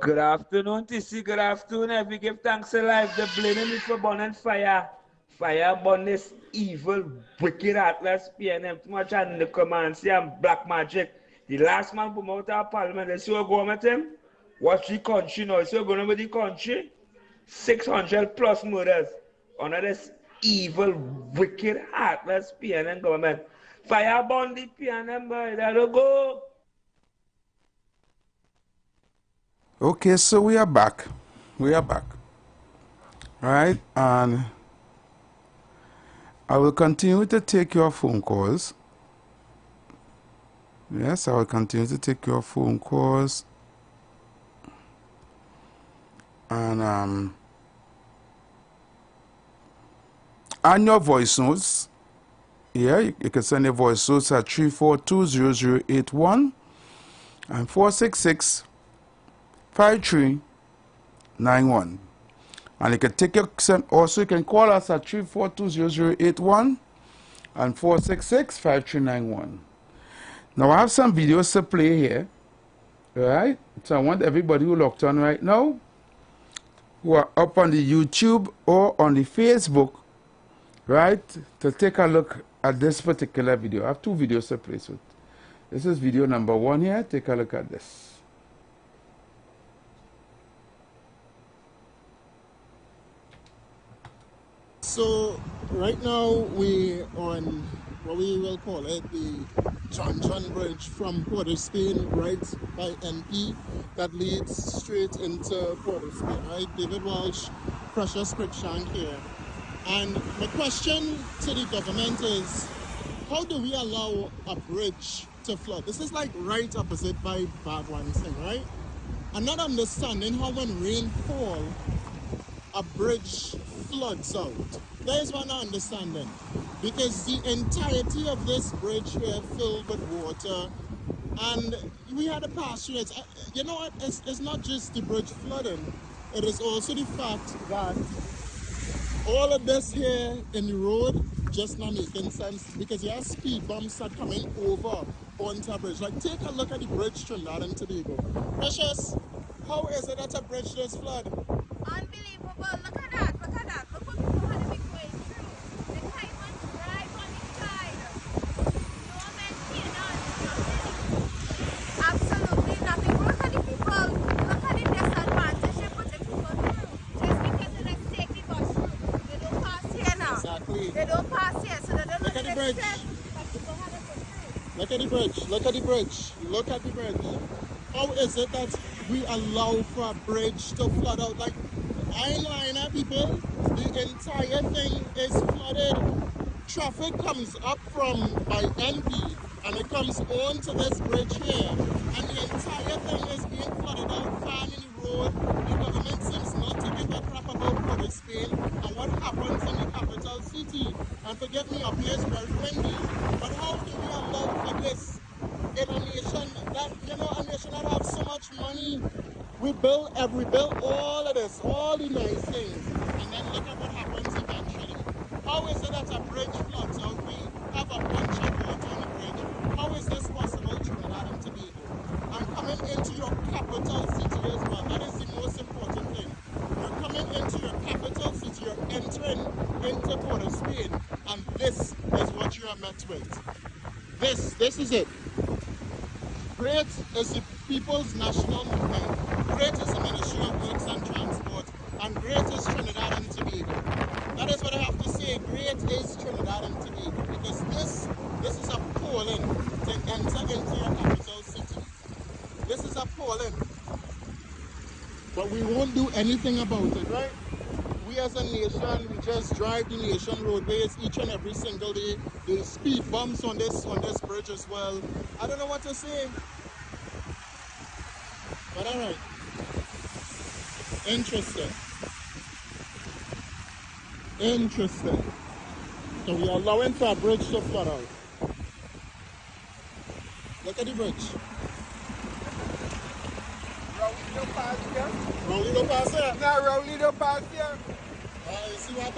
Good afternoon, TC. Good afternoon. Every give thanks alive. They're blaming me for burning fire. Fire burn this evil, wicked, heartless PNM. Too much on the command. See, I'm black magic. The last man from out of parliament. They see what go with him. Watch the country now. See what going with the country. 600 plus murders under this evil, wicked, heartless PNM government. Fire burn the PNM, boy. That'll go.
Okay, so we are back. We are back. Right? And I will continue to take your phone calls. Yes, I will continue to take your phone calls. And your voice notes. Yeah, you can send your voice notes at 342-0081 and 466-5391. And you can take your also you can call us at 342-0081 and 466-5391. Now I have some videos to play here. Right? So I want everybody who locked on right now, who are up on the YouTube or on the Facebook, right, to take a look at this particular video. I have two videos to play with. This is video number 1 here. Take a look at this.
So right now we on what we will call it the John Bridge from Port of Spain, right by NP, that leads straight into Port of Spain, right? David Walsh, Precious Cruikshank here. And my question to the government is, how do we allow a bridge to flood? This is like right opposite by Bad One's thing, right? I'm not understanding how when rain fall, a bridge floods out. That is what I'm not understanding. Because the entirety of this bridge here filled with water, and we had to pass through it. You know what? It's not just the bridge flooding. It is also the fact that all of this here in the road just not making sense, because you have speed bumps that coming over onto a bridge. Like, take a look at the bridge Trinidad and Tobago. Precious, how is it that a bridge does flood?
Unbelievable. Look at that. Look at that. Look what people had to be going through. The diamonds right on the side. No maintenance, nothing. Absolutely nothing. Look at the people. Look at the disadvantage they put the people through. Just because they like take the bus route. They don't pass here now. Exactly. They don't pass here, so they don't look at the bridge.
Look at the bridge. Look at the bridge. Look at the bridge. How is it that we allow for a bridge to flood out? Like, I ain't lying at people. The entire thing is flooded. Traffic comes up from by NP and it comes on to this bridge here. And the entire thing is being flooded out, fan in the road. The government seems not to give a crap about Port of Spain and what happens in the capital city. And forgive me, up here is very windy. But how do we allow for this in a nation that, you know, a nation that has so much money? We build all of this, all the nice things, and then look at what happens eventually. How is it that a bridge floods out? We have a bunch of water on the bridge. How is this possible, Trinidad and Tobago? I'm coming into your capital city as well. That is the most important thing. You're coming into your capital city, you're entering into Port of Spain, and this is what you are met with. This is it. Great is the People's National Movement. Great is the Ministry of Works and Transport. And great is Trinidad and Tobago. That is what I have to say. Great is Trinidad and Tobago. Because this is appalling to enter into your capital city. This is appalling. But we won't do anything about it, right? We as a nation, we just drive the nation roadways each and every single day. There's speed bumps on this bridge as well. I don't know what to say. But all right. Interesting. Interesting. So we are allowing for a bridge to flood out. Look at the bridge. don't pass here. Rowley don't pass here?
No, Rowley don't pass here.
You see what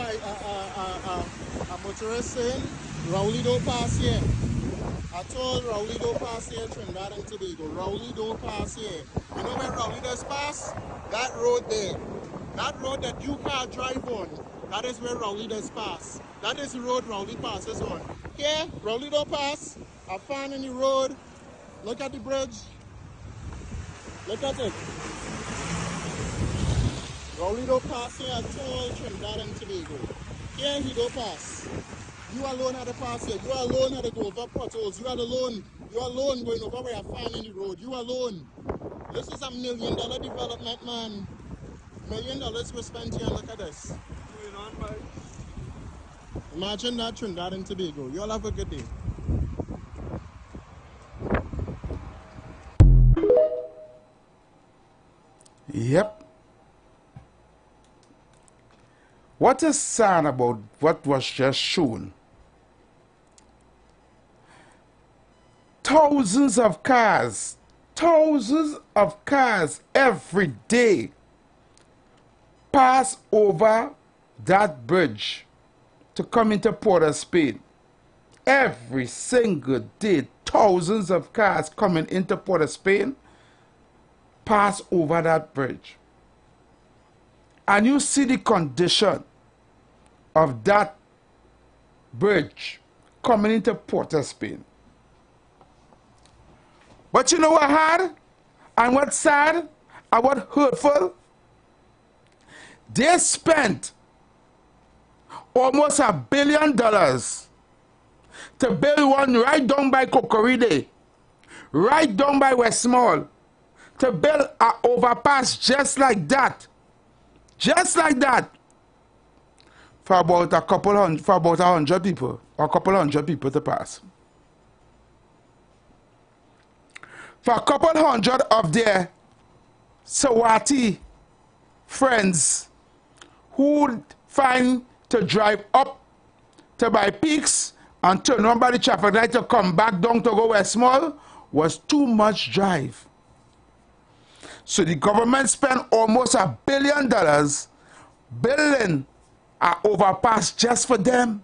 a motorist saying? Rowley don't pass here. I told Rowley don't pass here, Trinidad and Tobago. Rowley don't pass here. You know where Rowley does pass? That road there. That road that you can't drive on. That is where Rowley does pass. That is the road Rowley passes on. Here, Rowley don't pass. I found in the road. Look at the bridge. Look at it. Rowley don't pass here at all, Trinidad and Tobago. Here he don't pass. You alone had to pass here. You alone had to go over potholes. You alone going over where I found in the road. You alone. This is $1 million development, man. $1 million was spent here. Look at this.
Going on, man.
Imagine that, Trinidad and Tobago. You all have a good day.
Yep. What is sad about what was just shown? Thousands of cars every day pass over that bridge to come into Port of Spain. Every single day, thousands of cars coming into Port of Spain pass over that bridge. And you see the condition of that bridge coming into Port of Spain. But you know what hard? And what's sad? And what hurtful? They spent almost $1 billion to build one right down by Cocoride, right down by Westmall, to build an overpass just like that. Just like that. For about a couple hundred, for about 100 people, or a couple hundred people to pass. For a couple hundred of their Swati friends who would find to drive up to buy peaks and turn on by the traffic light to come back down to go Westmall was too much drive. So the government spent almost $1 billion building an overpass just for them.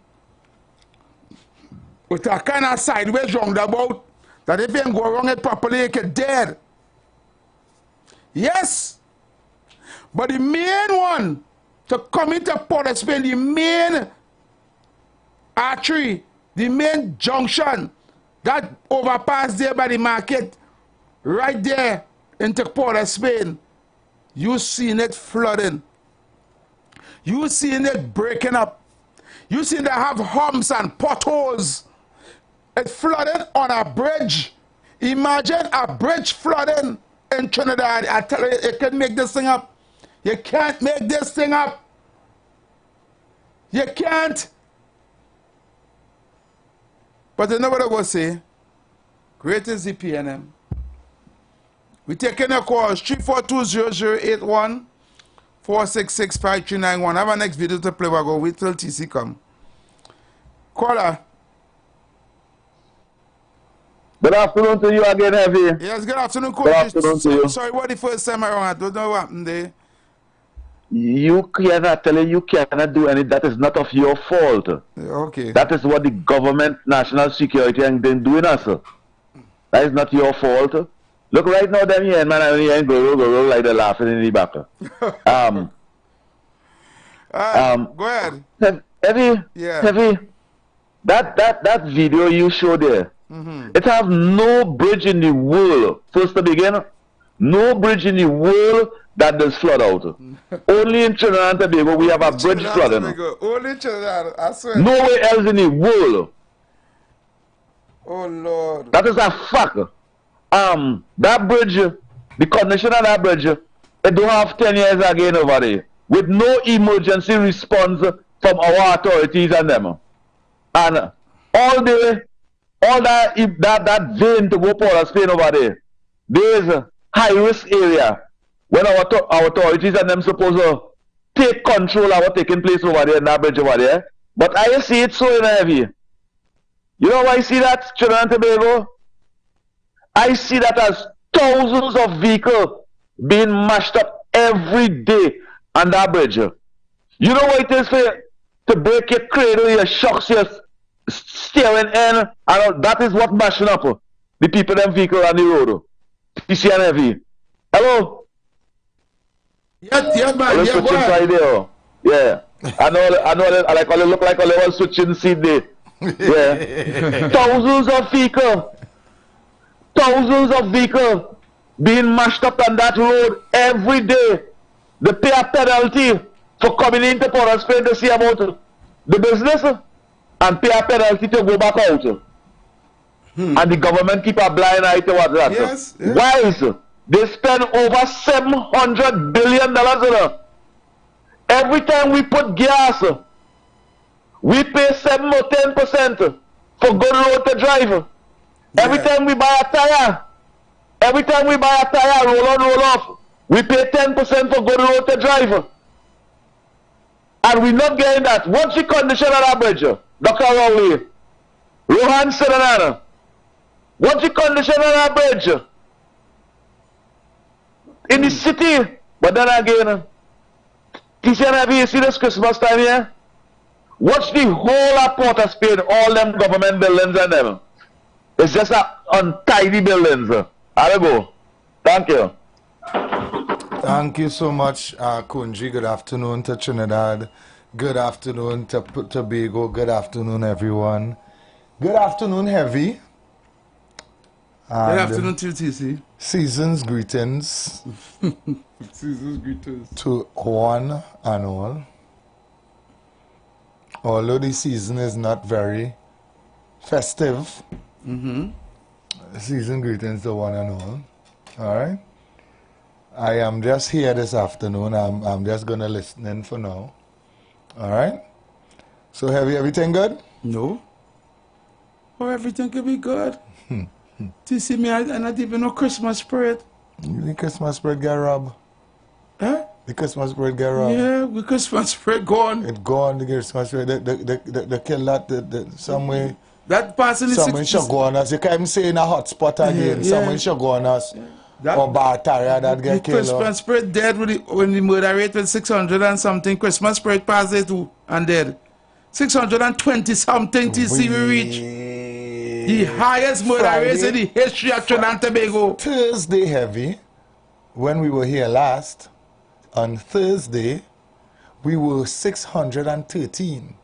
With a kind of sideways roundabout that if you ain't go wrong it properly, you get dead. Yes. But the main one to come into Port of Spain, the main artery, the main junction, that overpass there by the market, right there into Port of Spain, you seen it flooding. You seen it breaking up. You seen it have humps and potholes. It flooded on a bridge. Imagine a bridge flooding in Trinidad. I tell you, you can make this thing up. You can't make this thing up. You can't. But you know what I go say? Greatest the PNM. We taking your calls 342-0081 466-5391. I have a next video to play. We'll go wait till TC come. Caller.
Good afternoon to you again, Heavy.
Yes, good afternoon, Coach.
Good afternoon to you.
Sorry, what the first time around? I don't know what happened there.
You cannot tell you cannot do any. That is not of your fault.
Okay.
That is what the government, national security, and then doing us. That is not your fault. Look right now, them here, man, and here go like they're laughing in the back.
Go ahead.
Heavy,
yeah.
Heavy. That video you showed there. It have no bridge in the world. First to begin, no bridge in the world that does flood out. Only in Trinidad and Tobago we have a bridge flooding.
Only in Trinidad, I swear.
Nowhere else in the world.
Oh Lord.
That is a fact. That bridge, the condition of that bridge, it don't have 10 years again over there. With no emergency response from our authorities and them. And all that vein to go Port of Spain over there, there's a high risk area when our authorities and them supposed to take control of what's taking place over there in that bridge over there. But I see it so heavy. You know why I see that, Trinidad and Tobago? I see that as thousands of vehicles being mashed up every day on that bridge. You know what it is to break your cradle, your shocks, your steering end, and all, that is what mashing up the people them vehicle on the road. TC and heavy. Hello?
Yeah, man.
Yeah, switching side there. Yeah. I know, like I look like a level switching seat there. Yeah. Thousands of vehicles being mashed up on that road every day. They pay a penalty for coming into Port of Spain to see about the business and pay a penalty to go back out. And the government keep a blind eye towards that.
Yes.
Why is it? They spend over $700 billion. Every time we put gas, we pay 7 or 10% for good road to drive. Every time we buy a tire, roll on, roll off, we pay 10% for good road to drive. And we're not getting that. What's the condition of that bridge? Dr. Rowley, Rohan Siranana, what's the condition of that bridge? In the city, but then again, TCNF, you see this Christmas time here? Watch the whole of Port of Spain, all them government buildings and them. It's just untidy buildings. I'll go. Thank you.
Thank you so much, Kunji. Good afternoon to Trinidad. Good afternoon to Tobago. Good afternoon, everyone. Good afternoon, Heavy.
Good afternoon to you, TC.
Season's greetings.
Season's greetings.
To one and all. Although the season is not very festive, season greetings to one and all. All right? I am just here this afternoon. I'm just going to listen in for now. All right? So, Heavy, everything good?
No. Oh, everything could be good. Do you see me? I not even know Christmas spread.
The Christmas spread get robbed.
Huh?
The Christmas spread get robbed.
Yeah, the Christmas spread gone.
It gone, the Christmas spread. They kill that some way.
That person is
someone should go on us. You can't even say in a hot spot again. Someone should go on us. Or Bartaria that get killed.
Christmas spread dead when the murder rate was 600 and something. Christmas spread passed it too and dead. 620 something TC we reach. The highest murder rate in the history of Trinidad and Tobago.
Thursday, Heavy, when we were here last, on Thursday, we were 613.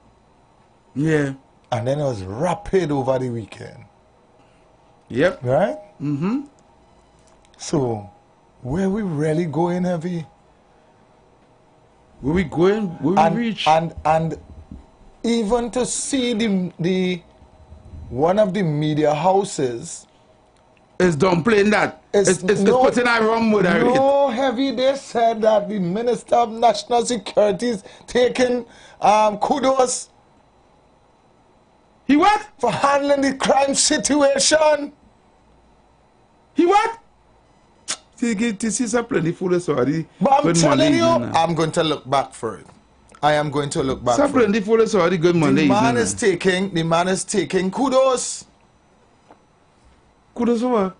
Yeah.
And then it was rapid over the weekend.
Yep.
Right?
Mm-hmm.
So, where we really going, Heavy?
Where we going? Where we reach?
And even to see the one of the media houses
is downplaying that. It's putting a wrong murder rate.
No, Heavy, they said that the Minister of National Security is taking kudos.
He what?
For handling the crime situation.
He what? This is a plenty full sorry.
But I'm telling you, I'm going to look back for it. I am going to look back for it.
Plenty full sorry, good Monday.
The man is taking kudos.
Kudos what?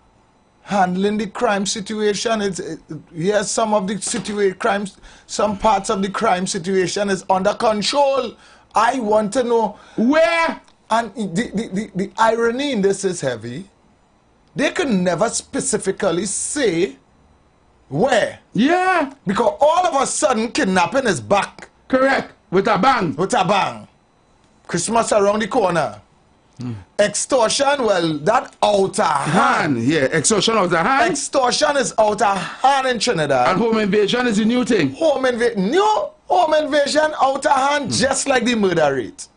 Handling the crime situation. Yes, some of the crimes, some parts of the crime situation is under control. I want to know
where.
And the irony in this is, Heavy. They can never specifically say where.
Yeah.
Because all of a sudden, kidnapping is back.
Correct. With a bang.
With a bang. Christmas around the corner. Extortion, well, that outer hand.
Yeah, extortion outer hand.
Extortion is outer hand in Trinidad.
And home invasion is a new thing.
Home invasion, outer hand, just like the murder rate.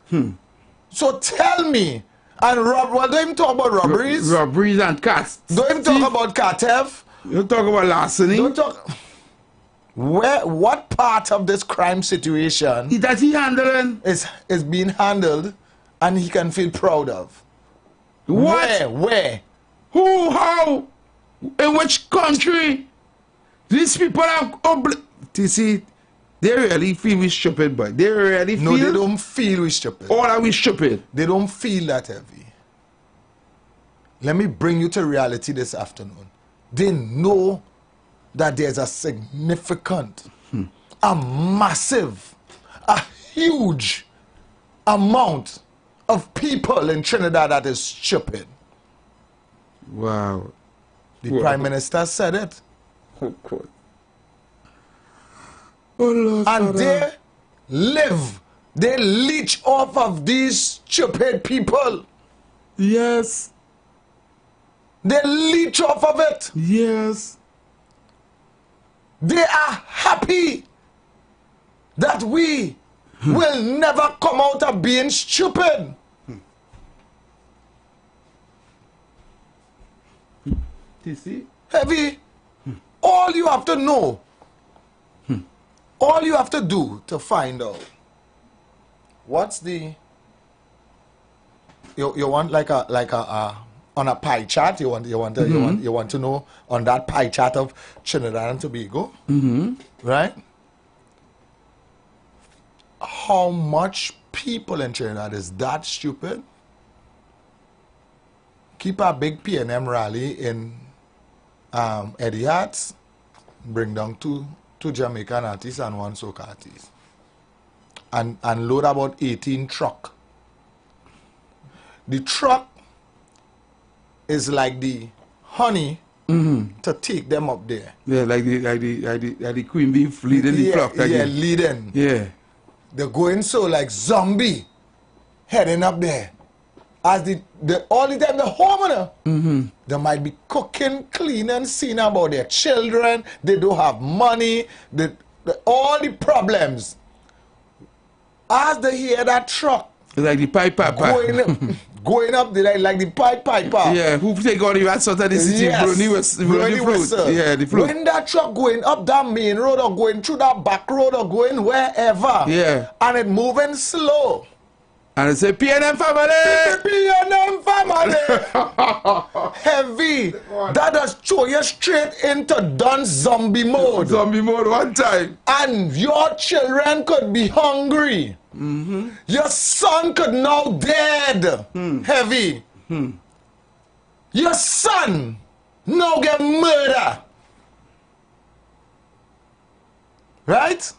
So tell me, and don't even talk about robberies.
Robberies and cats.
Don't even talk about car theft.
Don't talk about larceny.
Don't talk. What part of this crime situation
that he handling
is being handled and he can feel proud of?
What?
Where?
Who? How? In which country? These people are you see, they really feel we stupid, boy. They really feel.
No, they don't feel we stupid.
Or are we stupid?
They don't feel that heavy. Let me bring you to reality this afternoon. They know
that there's a significant, a massive, a huge amount of people in Trinidad that is stupid.
Wow.
The Prime Minister said it.
Oh, God. Oh, Lord,
and they live, they leech off of these stupid people.
Yes.
They leech off of it.
Yes.
They are happy that we will never come out of being stupid.
You see?
Heavy. All you have to know, all you have to do to find out what's the you want like a on a pie chart, you want to know on that pie chart of Trinidad and Tobago, right? How much people in Trinidad is that stupid? Keep a big P&M rally in Eddie Hart's, bring down two Jamaican artists and one soca artist, and load about 18 truck. The truck is like the honey to take them up there.
Yeah, like the queen bee leading the flock. Like
leading.
Yeah.
They're going so like zombie, heading up there. As the all the time the homeowner, they might be cooking, cleaning, seeing about their children. They don't have money. All the problems. As they hear that truck,
like the pipe
going up there like the pipe piper.
Yeah, who take all the rats out of the city?
Yes.
Brony fruit. Yeah, the fruit.
When that truck going up that main road or going through that back road or going wherever,
yeah,
and it moving slow.
And it say P&M family!
P&M family! Heavy. That does throw you straight into done zombie mode.
Zombie mode one time.
And your children could be hungry. Your son could now dead. Heavy. Your son now get murder. Right?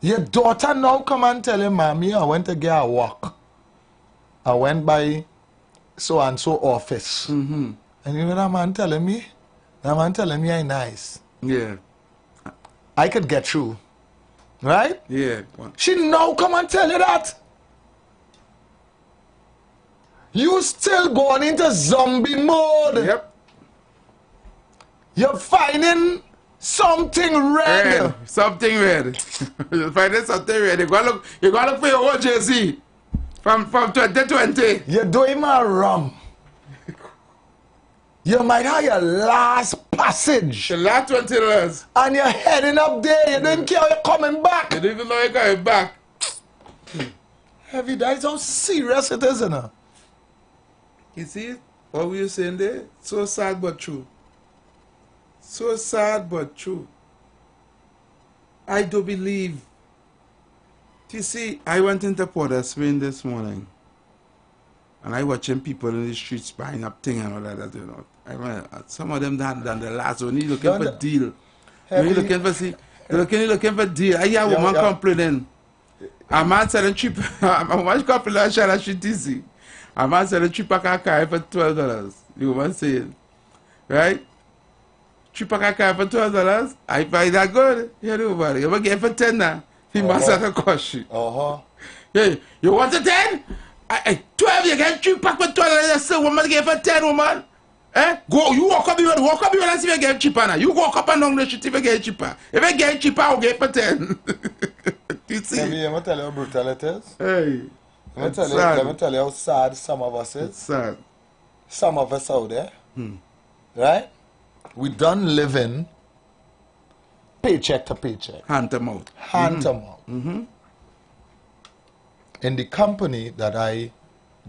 Your daughter now come and tell you, Mommy, I went to get a walk. I went by so-and-so office. And you know that man telling me? That man telling me I'm nice.
Yeah.
I could get through. Right?
Yeah.
She now come and tell you that. You still going into zombie mode.
Yep.
You're finding something red.
Something red. You're finding something red. You gotta look for your old JC from 2020.
You're doing my rum. You might have your last passage.
The last $20.
And you're heading up there. You didn't care you're coming back.
You didn't even know you're coming back.
Heavy, that is how serious it is, you know.
You see what were you saying there? So sad but true. So sad but true. I do believe. You see, I went into Port of Spain this morning. And I watching people in the streets buying up things and all that, you know. Some of them done the last one. You looking for deal. You looking for deal. I hear a woman complaining. A man selling cheap. A woman complaining that she dizzy. A man selling cheap pack of car for $12. The woman saying, right? Cheap pack of car for $12. I buy that good. You know about it. You get it for $10 now. He must have a caution. Hey, you want a 10? 12, you get cheap pack for $12. You say, woman, get for 10, woman. Eh? Go, you walk up here and see if you get cheaper now. You walk up and down the street if you get cheaper. If you get cheaper, I'll get for 10. You see?
Let me tell you how brutal it is.
Hey.
Let me tell you how sad some of us is.
It's sad.
Some of us out there. Right? We done living paycheck to paycheck.
Hand to mouth.
Hand to mouth. In the company that I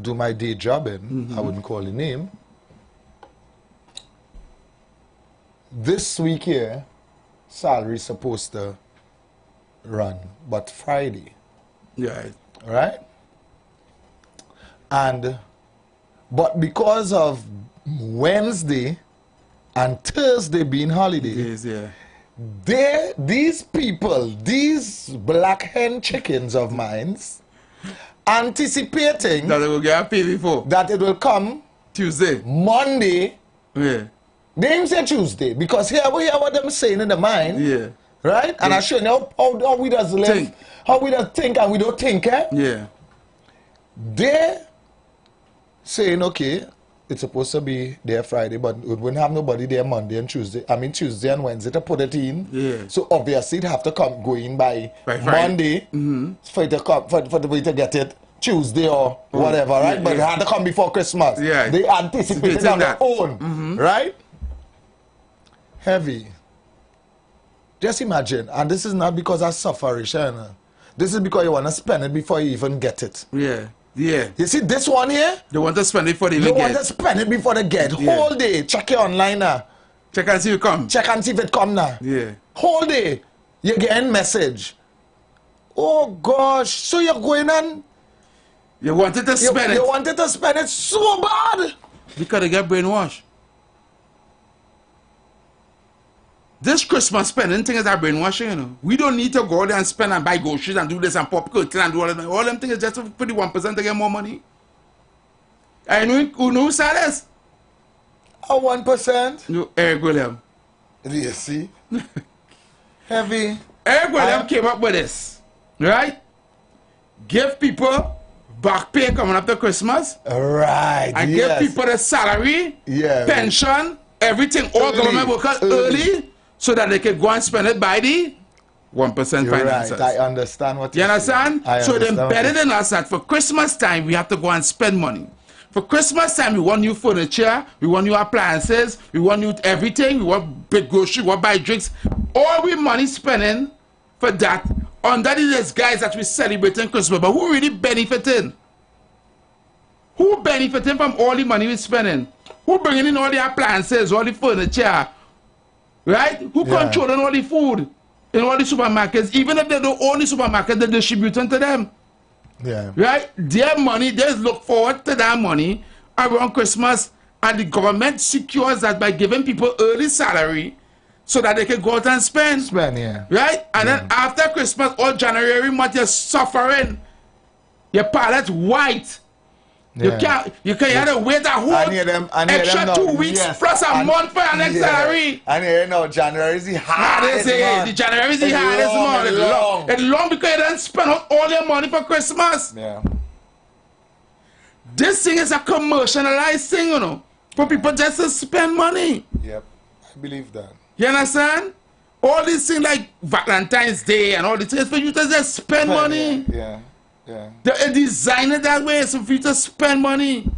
do my day job in, I wouldn't call the name. This week here, salary supposed to run, but Friday.
Yeah.
Right? But because of Wednesday and Thursday being holiday.
Yes, yeah.
These people, these black hen chickens of mine, anticipating
that they will get paid before.
That it will come
Tuesday.
Monday.
Yeah.
They didn't say Tuesday because here we hear what them saying in the mind.
Yeah.
Right? And I show you how we does live, how we does think and we don't think, eh?
Yeah.
They saying, okay, it's supposed to be there Friday, but we wouldn't have nobody there Monday and Tuesday. I mean Tuesday and Wednesday to put it in.
Yeah.
So obviously it have to come go in by Monday for it to come for the way to get it Tuesday or whatever, right? But it had to come before Christmas.
Yeah.
They anticipated on their own. Right? Heavy. Just imagine, and this is not because I suffer, Shana. This is because you want to spend it before you even get it.
Yeah. Yeah.
You see this one here?
They want to spend it before they even get it.
They want to spend it before they get. Whole day. Check it online now.
Check and see if it come.
Check and see if it come now.
Yeah.
Whole day. You're getting message. Oh gosh. So you're going on.
You wanted to spend it.
You wanted to spend it so bad.
Because they get brainwashed. This Christmas spending thing is our brainwashing, you know. We don't need to go there and spend and buy groceries and do this and pop curtain and do all of them. All them things is just for the 1% to get more money. And who knows this?
A 1%?
No, Eric William.
Do you see? Heavy.
Eric William came up with this, right? Give people back pay coming up to Christmas.
Right.
And give people the salary, pension, everything, all government workers early. So that they can go and spend it by the 1% finances.
Right, I understand what
you understand. So they embedded in us that for Christmas time we have to go and spend money. For Christmas time we want new furniture, we want new appliances, we want new everything, we want big grocery, we want buy drinks. All we money spending for that under these guys that we celebrating Christmas, but who really benefiting? Who benefiting from all the money we spending? Who bringing in all the appliances, all the furniture? Right? Who controlling all the food in all the supermarkets? Even if they don't own the supermarket, they distribute them to them.
Yeah.
Right? Their money, they look forward to that money around Christmas, and the government secures that by giving people early salary so that they can go out and spend. Right? And then after Christmas, all January month, you're suffering. Your palate white. You can't have to wait a whole extra 2 weeks plus a month for your next salary.
And you know, January is the hardest month.
The January is the hardest month. It's long because you don't spend out all your money for Christmas.
Yeah.
This thing is a commercialized thing, you know, for people just to spend money.
Yep, I believe that.
You understand? All these things like Valentine's Day and all these things for you to just spend money.
Yeah. Yeah.
They design it that way so for you to spend money.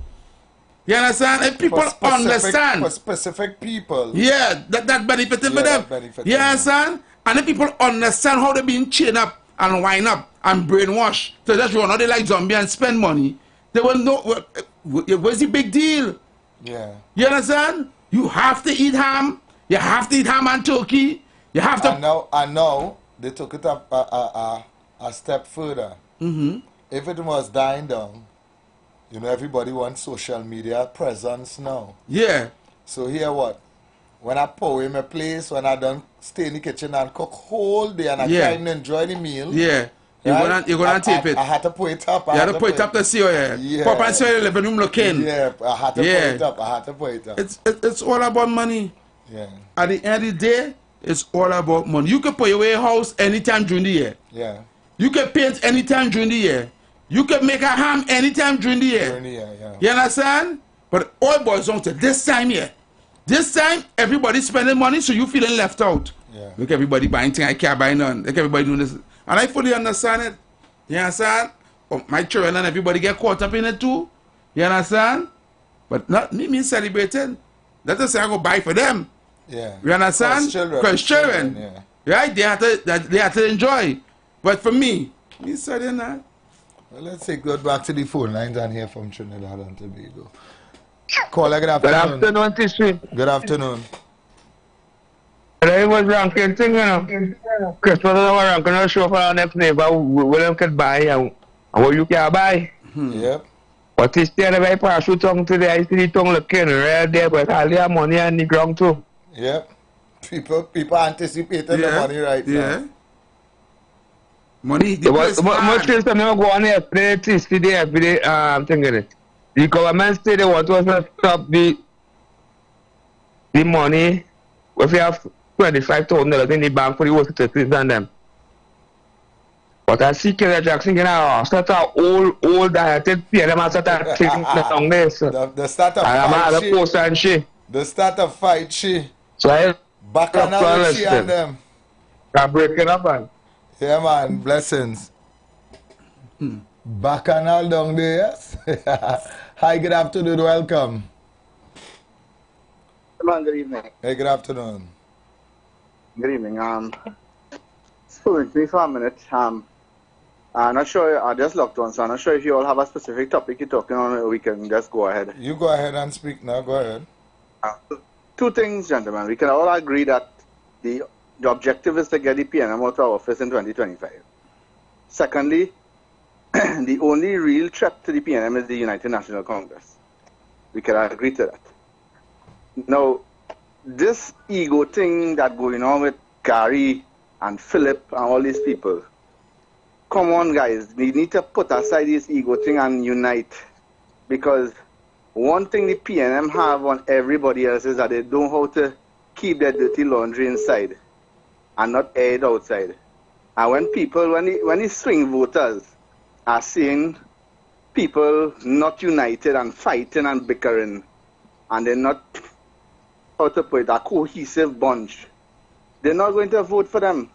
You understand? If people understand.
For specific people.
Yeah, that benefiting for them. You understand? And if people understand how they're being chained up and wind up and brainwashed, so just run out they like zombie and spend money, they will know what's the big deal.
Yeah.
You understand? You have to eat ham. You have to eat ham and turkey. You have to.
I know they took it up a step further. If it was dying down, you know, everybody wants social media presence now.
Yeah.
So here what? When I pour in my place, when I done stay in the kitchen and cook whole day and I can't enjoy the meal.
Yeah. You're gonna tape it.
I had to put it up.
You had to put it up to see you. Pop and see your living room looking.
Yeah, I had to put it up. I had to put it up.
It's all about money.
Yeah.
At the end of the day, it's all about money. You can put away a house anytime during the year.
Yeah.
You can paint anytime during the year. You can make a ham anytime during the year. You understand? But all boys don't say this time here. This time, everybody's spending money, so you feeling left out.
Yeah.
Look, everybody buying things I can't buy none. Look, everybody doing this. And I fully understand it. You understand? Oh, my children and everybody get caught up in it too. You understand? But not me celebrating. Let us say I go buy for them.
Yeah.
You understand? Because children. Right? They have to enjoy. But for me studying that.
Well, let's go back to the phone lines and hear from Trinidad and Tobago. Caller, good afternoon.
Good afternoon, TC.
Good afternoon.
I was ranking thing, you know. Christmas was ranking a show for our next neighbor. William could buy and what you can buy.
Yep.
But this day, I pass through tongue today. I see the tongue looking red there, but all their money on the ground too.
Yep. People anticipating the money right now.
Money,
But still some never go on here, play TCD every day, thinking it. The government say they want to stop the money. If you have $25,000 in the bank for the hospitals and them. But I see Kerry Jackson start a old dieted PLM and start taking down this.
The start of fight she. The start of fight she.
So I
Bacchanal she and them.
I'm breaking up, man.
Yeah, man. Blessings. Bacchanal down there, yes? Hi, good afternoon. Welcome.
Good evening.
Hey, good afternoon.
Good evening. With me for a minute. I'm not sure, I just logged on, so I'm not sure if you all have a specific topic you're talking on, or we can just go ahead.
You go ahead and speak now. Go ahead.
Two things, gentlemen. We can all agree that the objective is to get the PNM out of office in 2025. Secondly, the only real threat to the PNM is the United National Congress. We can agree to that. Now, this ego thing that going on with Gary and Philip and all these people, come on, guys. We need to put aside this ego thing and unite. Because one thing the PNM have on everybody else is that they know how to keep their dirty laundry inside and not air it outside. And when people, when the swing voters are seeing people not united and fighting and bickering, and they're not, how to put it, a cohesive bunch, they're not going to vote for them.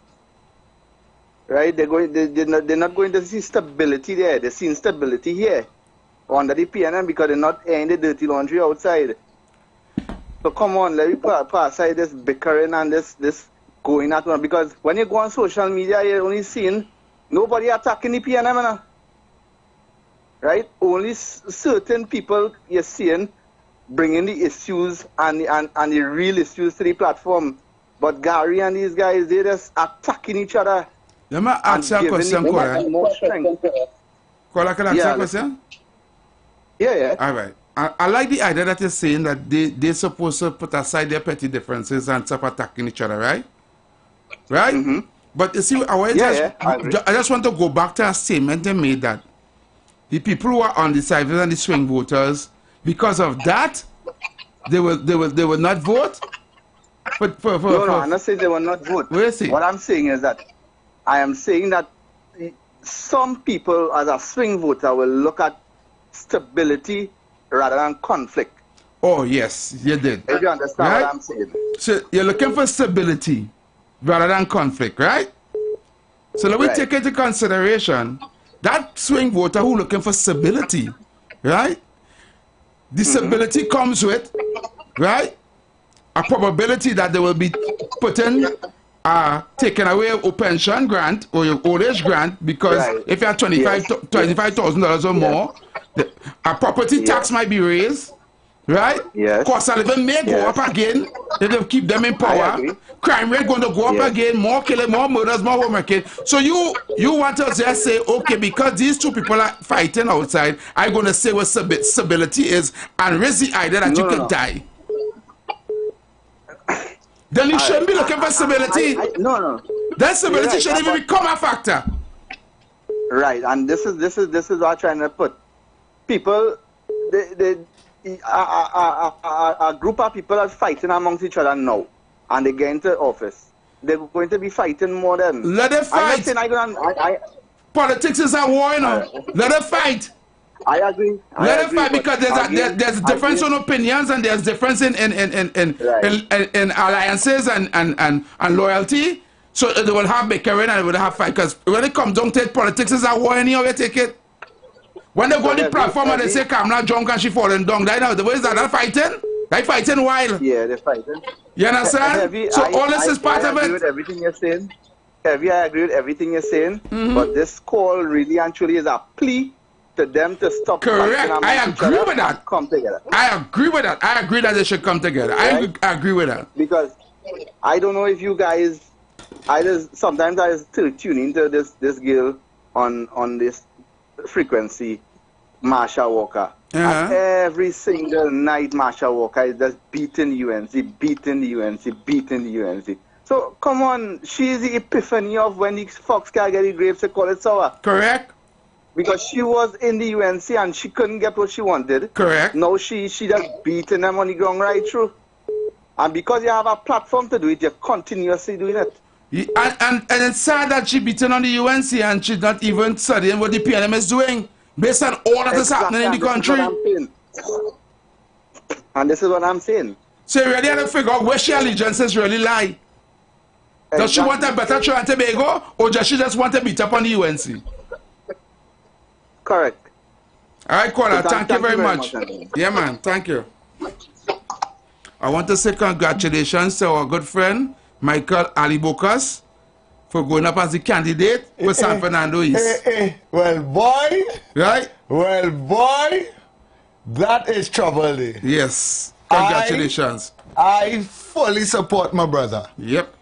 Right? They're not going to see stability there. They're seeing stability here under the PNM because they're not airing the dirty laundry outside. So come on, let me put aside this bickering and this going at one. Because when you go on social media, you're only seeing nobody attacking the PNM. Right? Only certain people you're seeing bringing the issues and the real issues to the platform. But Gary and these guys, they're just attacking each other.
Let me ask you a question, Cora. Cora, can I ask you a question?
Yeah.
All right. I like the idea that you're saying that they're supposed to put aside their petty differences and stop attacking each other, right? Right? Mm-hmm. But you see, I just want to go back to a statement they made that the people who are undecided and the swing voters, because of that, they will not vote.
No, I'm not saying they will not vote. What I'm saying is that I am saying that some people, as a swing voter, will look at stability rather than conflict.
Oh, yes, you did.
If you understand what I'm saying.
So you're looking for stability rather than conflict, right? So let me take into consideration that swing voter who looking for stability, right? The stability comes with, right, a probability that they will be taken away your pension grant or your old age grant because if you have $25,000 or more, a property tax might be raised, right?
Yes.
Cost of living may go up again if they keep them in power. Crime rate going to go up again, more killing, more murders, more homemaking. So you want to just say, okay, because these two people are fighting outside, I'm going to say what stability is and raise the idea that you could die. Then you shouldn't be looking for stability.
No.
That stability shouldn't even become a factor.
Right, and this is what I'm trying to put. People, a group of people are fighting amongst each other now, and they get into office. They're going to be fighting more than.
Let them fight. Politics is a war, you know. Let them fight.
I agree.
Let them fight because there's difference in opinions and there's difference in alliances and loyalty. So they will have bickering and they will have fight. Because when it comes down to it, politics is a war anyhow, you take it. When they go on the platform and they say Kamala drunk and she falling down, the way is that they're fighting? They're fighting wild.
Yeah, they're fighting.
You understand? So all this is part of it.
I agree with everything you're saying. Heavy, I agree with everything you're saying. But this call really and truly is a plea to them to stop.
Correct. I agree with that.
Come together.
I agree with that. I agree that they should come together. Right? I agree with that.
Because I don't know if you guys, sometimes I still tune into this girl on this frequency, Marsha Walker. And every single night, Marsha Walker is just beating UNC, beating the UNC, beating the UNC. So, come on, she's the epiphany of when the fox can't get the grapes, they call it sour.
Correct.
Because she was in the UNC and she couldn't get what she wanted.
Correct.
Now she just beating them on the ground right through. And because you have a platform to do it, you're continuously doing it.
And it's sad that she beaten on the UNC and she's not even studying what the PLM is doing based on all that is happening in the country.
And this is what I'm saying.
So you really have to figure out where she allegiances really lie. Does she want a better Trinidad and Tobago, or does she just want to beat up on the UNC?
Correct.
All right, caller,
So
thank you very much. Yeah, man, thank you. I want to say congratulations to our good friend, Michael Alibokas, for going up as the candidate with San Fernando East.
Well, boy.
Right?
Well, boy, that is trouble.
Yes. Congratulations.
I fully support my brother.
Yep.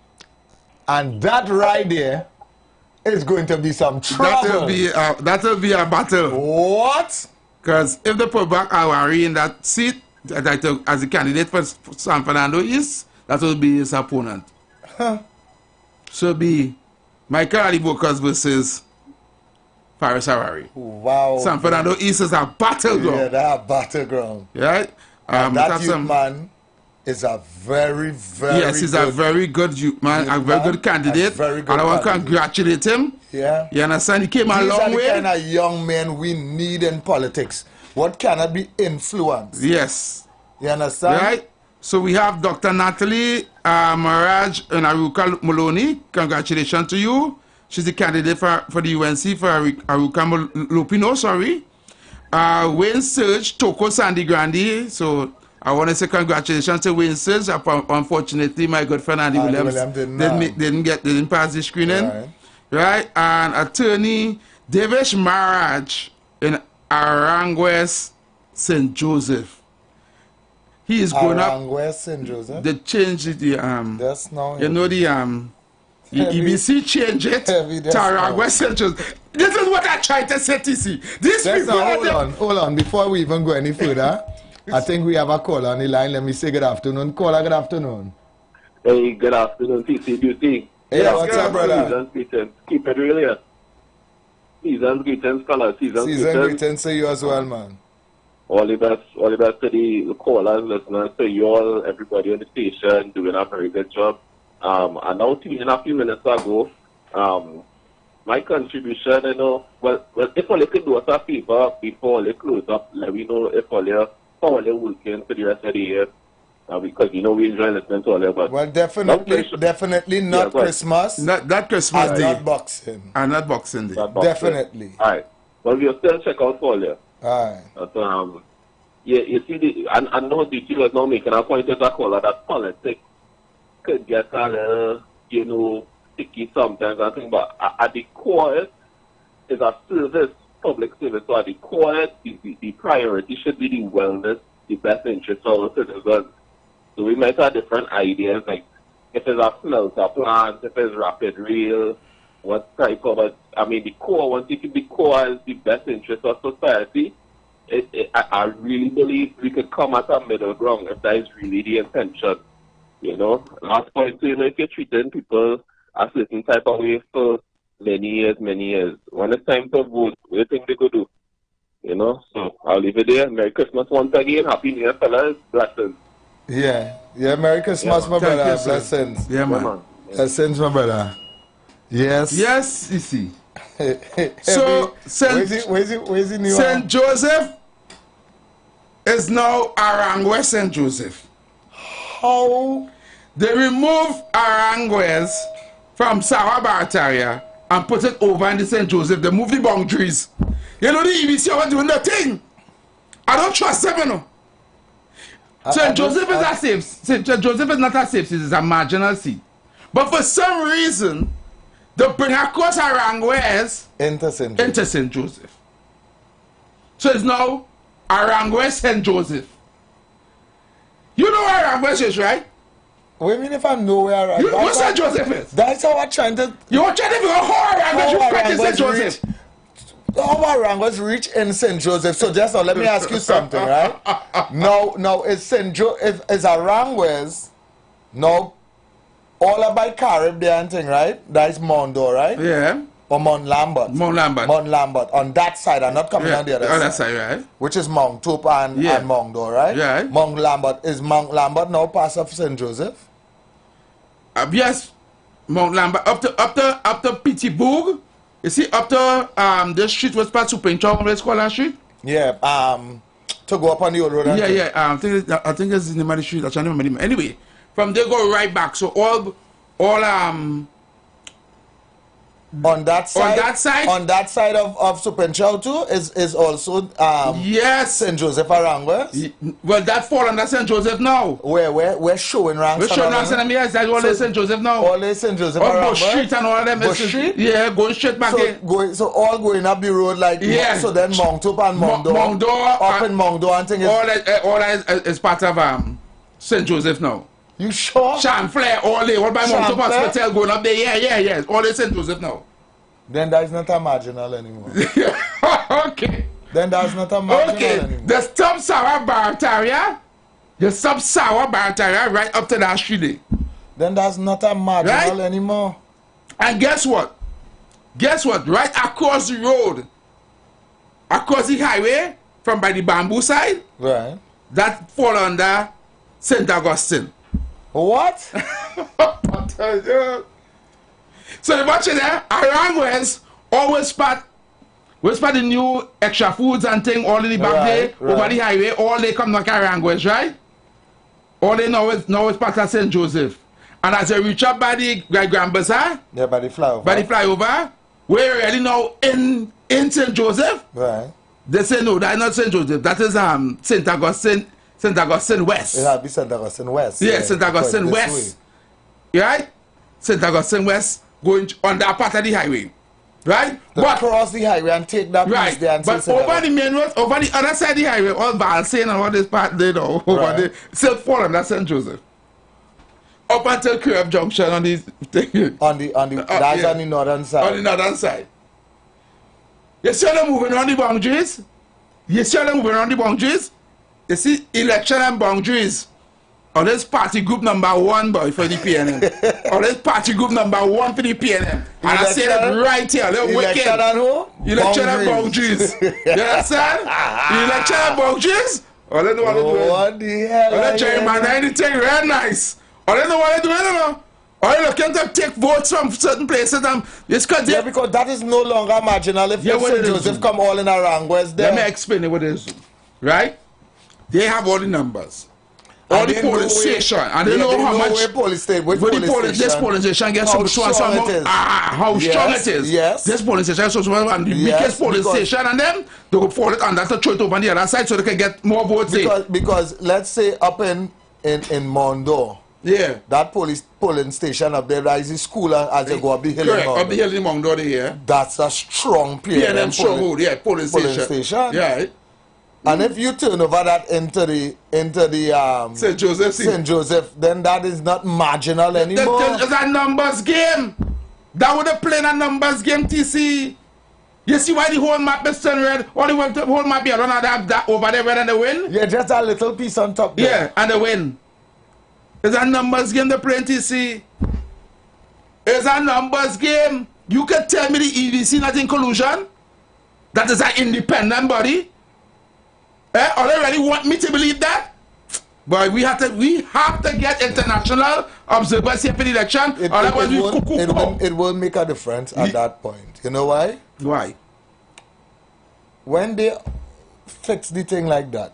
And that right there is going to be some trouble.
That'll be a battle.
What?
Because if they put back IWER in that seat as a candidate for San Fernando East, that will be his opponent.
Huh.
So it'll be Michael Alibokas versus Faris Harari.
Wow.
San Fernando East is a battleground.
Yeah, that's a battleground.
Right?
And that youth man is a very, very
yes, he's a very good youth man, a very good candidate. And I want to congratulate him.
Yeah.
You understand? He came a long way.
These are the kind of young men we need in politics. What cannot be influenced.
Yes.
You understand?
Right? So we have Dr. Natalie Maraj and Aruka Moloney. Congratulations to you. She's the candidate for the UNC for Aruka Lupino, sorry. Wayne Surge, Toko Sandy Grandi. So I want to say congratulations to Wayne Surge. Unfortunately, my good friend Andy Williams didn't pass the screening. Right? And attorney Devesh Maraj in Aranguez, St. Joseph. He is going up.
Aranguez, St. Joseph?
They changed the
that's now.
You know the EBC changed it to Aranguez, St. Joseph. This is what I tried to say, TC. This
hold on. Before we even go any further, I think we have a caller on the line. Let me say good afternoon. Caller, good afternoon.
Hey, good afternoon, TC Beauty.
Hey, what's up, brother?
Season's greetings. Keep it real here. Season's greetings, caller. Season's
greetings to you as well, man.
All the best to the callers, listeners, to you all, everybody on the station, doing a very good job. And now, a few minutes ago, my contribution, you know, well, if all you could do us a favor before you close up, let me know if all you're working for the rest of the year. Because, you know, we enjoy listening to all of us.
Well, definitely not Christmas.
Not Christmas
and
Day.
Not Boxing.
And not Boxing Day.
Definitely.
All right. Well, we'll still check out for you.
All
right. Yeah, you see, I know the team was now making a point as a caller that politics could get a little, you know, sticky sometimes, I think, but at the core is a service, public service. So at the core, the priority should be the wellness, the best interest of our citizens. So we might have different ideas, like if it's a smelter plant, if it's rapid rail, what type of, I mean, the core, once you keep the core as the best interest of society, I really believe we could come at a middle ground if that is really the intention. You know, last point, you know, if you're treating people a certain type of way for many years, when it's time to vote, what do you think they could do? You know, so I'll leave it there. Merry Christmas once again. Happy New Year, fellas. Blessings.
Yeah, Merry Christmas, my brother. Blessings.
Yeah, man.
Blessings, my brother. Yes.
Yes, you see. So,
where's the new
St. Joseph is now Aranguez St. Joseph.
How?
They remove Aranguez from Sawa Barataria and put it over in the St. Joseph. They move the boundaries. You know the EBC are doing the thing. I don't trust them, you know. St. Joseph is a safe. St. Joseph is not a safe seat, it's a marginal seat. But for some reason, they bring across Aranguez
into
St. Joseph. So it's now Aranguez St. Joseph. You know where Aranguez is, right?
What do you mean if I know where Aranguez is?
What St. Joseph is?
That's how I'm trying to...
You're trying to figure out how Aranguez is St. Joseph.
Our Rangers reach in St. Joseph. So just now, let me ask you something, right? Now is St. Joseph is Arangwes now all about Caribbean thing, right? That is Mondo, right?
Yeah.
Or Mount Lambert.
Mount Lambert.
Mount Lambert. On that side, I'm not coming on the other
side, right?
Which is Mount Tope and Mondo, right?
Yeah.
Mount Lambert. Is Mount Lambert now part of St. Joseph?
Yes. Mount Lambert up to Pittsburgh. You see, up to the street was part of Pinchong, let's call that street?
Yeah, to go up on the old road.
Yeah. I think it's the name of the street. I can't remember the name. Anyway, from there go right back. So all
on that side of Supenchau too is also
yes,
St. Joseph Arangwes.
Well, that fall under St. Joseph now.
We're showing ranks.
We're showing ranks and yes, that's all so, St. Joseph now.
All is St. Joseph
Arangwes. Bush Street and all of them.
Bush Street?
Yeah, going straight back in.
So all going up the road like so then Mount Tope and Mondo up in Mondo and things.
All that is part of St. Joseph now.
You sure?
Champlain all day. All by Mount Tope Hospital going up there. Yeah. All is St. Joseph now.
Then that is not a marginal anymore.
Okay.
Then that's not a marginal anymore.
The sub-Saharan Barataria, the sub-Saharan Barataria right up to that street.
Then that's not a marginal anymore.
And guess what? Right across the road, across the highway, from by the bamboo side,
right,
that fall under St. Augustine.
What?
So you watch it there, Arangwes always spot the new extra foods and thing all in the back there, over the highway, all they come to Arangwes, right? All they know is part of St. Joseph. And as you reach up by the Grand Bazaar,
yeah, by the
flyover, we're already now in St. Joseph.
Right.
They say no, that's not St. Joseph, that is St. Augustine West.
It have be St. Augustine West.
Yeah, St. Augustine West. Right? St. Augustine West. Going on that part of the highway, right?
But cross the highway and take that piece there and
but over the main road, over the other side of the highway, all Valsain and all this part they know, over there, still fall under St. Joseph. Up until Curve Junction on the
that's on the northern side.
On the northern side. You see them moving around the boundaries? You see election and boundaries. Or this party group number 1, boy, for the PNM. Or this party group number 1 for the PNM. And I say that right here. They're wicked. Election and boundaries. You understand? Election and boundaries? Or they know what they're doing.
What the hell?
Or they're trying to anything real nice. Or they know what they're doing, you know? Or they're looking to take votes from certain places. And it's because
that is no longer marginal. If St. Joseph come all in Arangwes there.
Let me explain what it is. Right? They have all the numbers. All the police station, and they know how much
this police
station gets how strong it is.
Yes.
This police station is so and the biggest police station, and then they will fall it and that's to throw it over on the other side so they can get more votes.
Because let's say up in Mondo, that polling station up there, there is a school as you go up the hill.
Correct, up the hill in Mondo there.
That's a strong
PNM police station. Yeah.
And if you turn over that into the St. Joseph, then that is not marginal anymore.
It's a numbers game. That would have played a numbers game, TC. You see why the whole map is turned red? Or the whole map here, don't have that over there red and the win?
Yeah, just a little piece on top there.
Yeah, and the win. It's a numbers game, the playing, TC. It's a numbers game. You can tell me the EDC not in collusion? That is an independent body? Or they really want me to believe that? But we have to get international observers here for the election.
It will make a difference at that point. You know why?
Why?
When they fix the thing like that,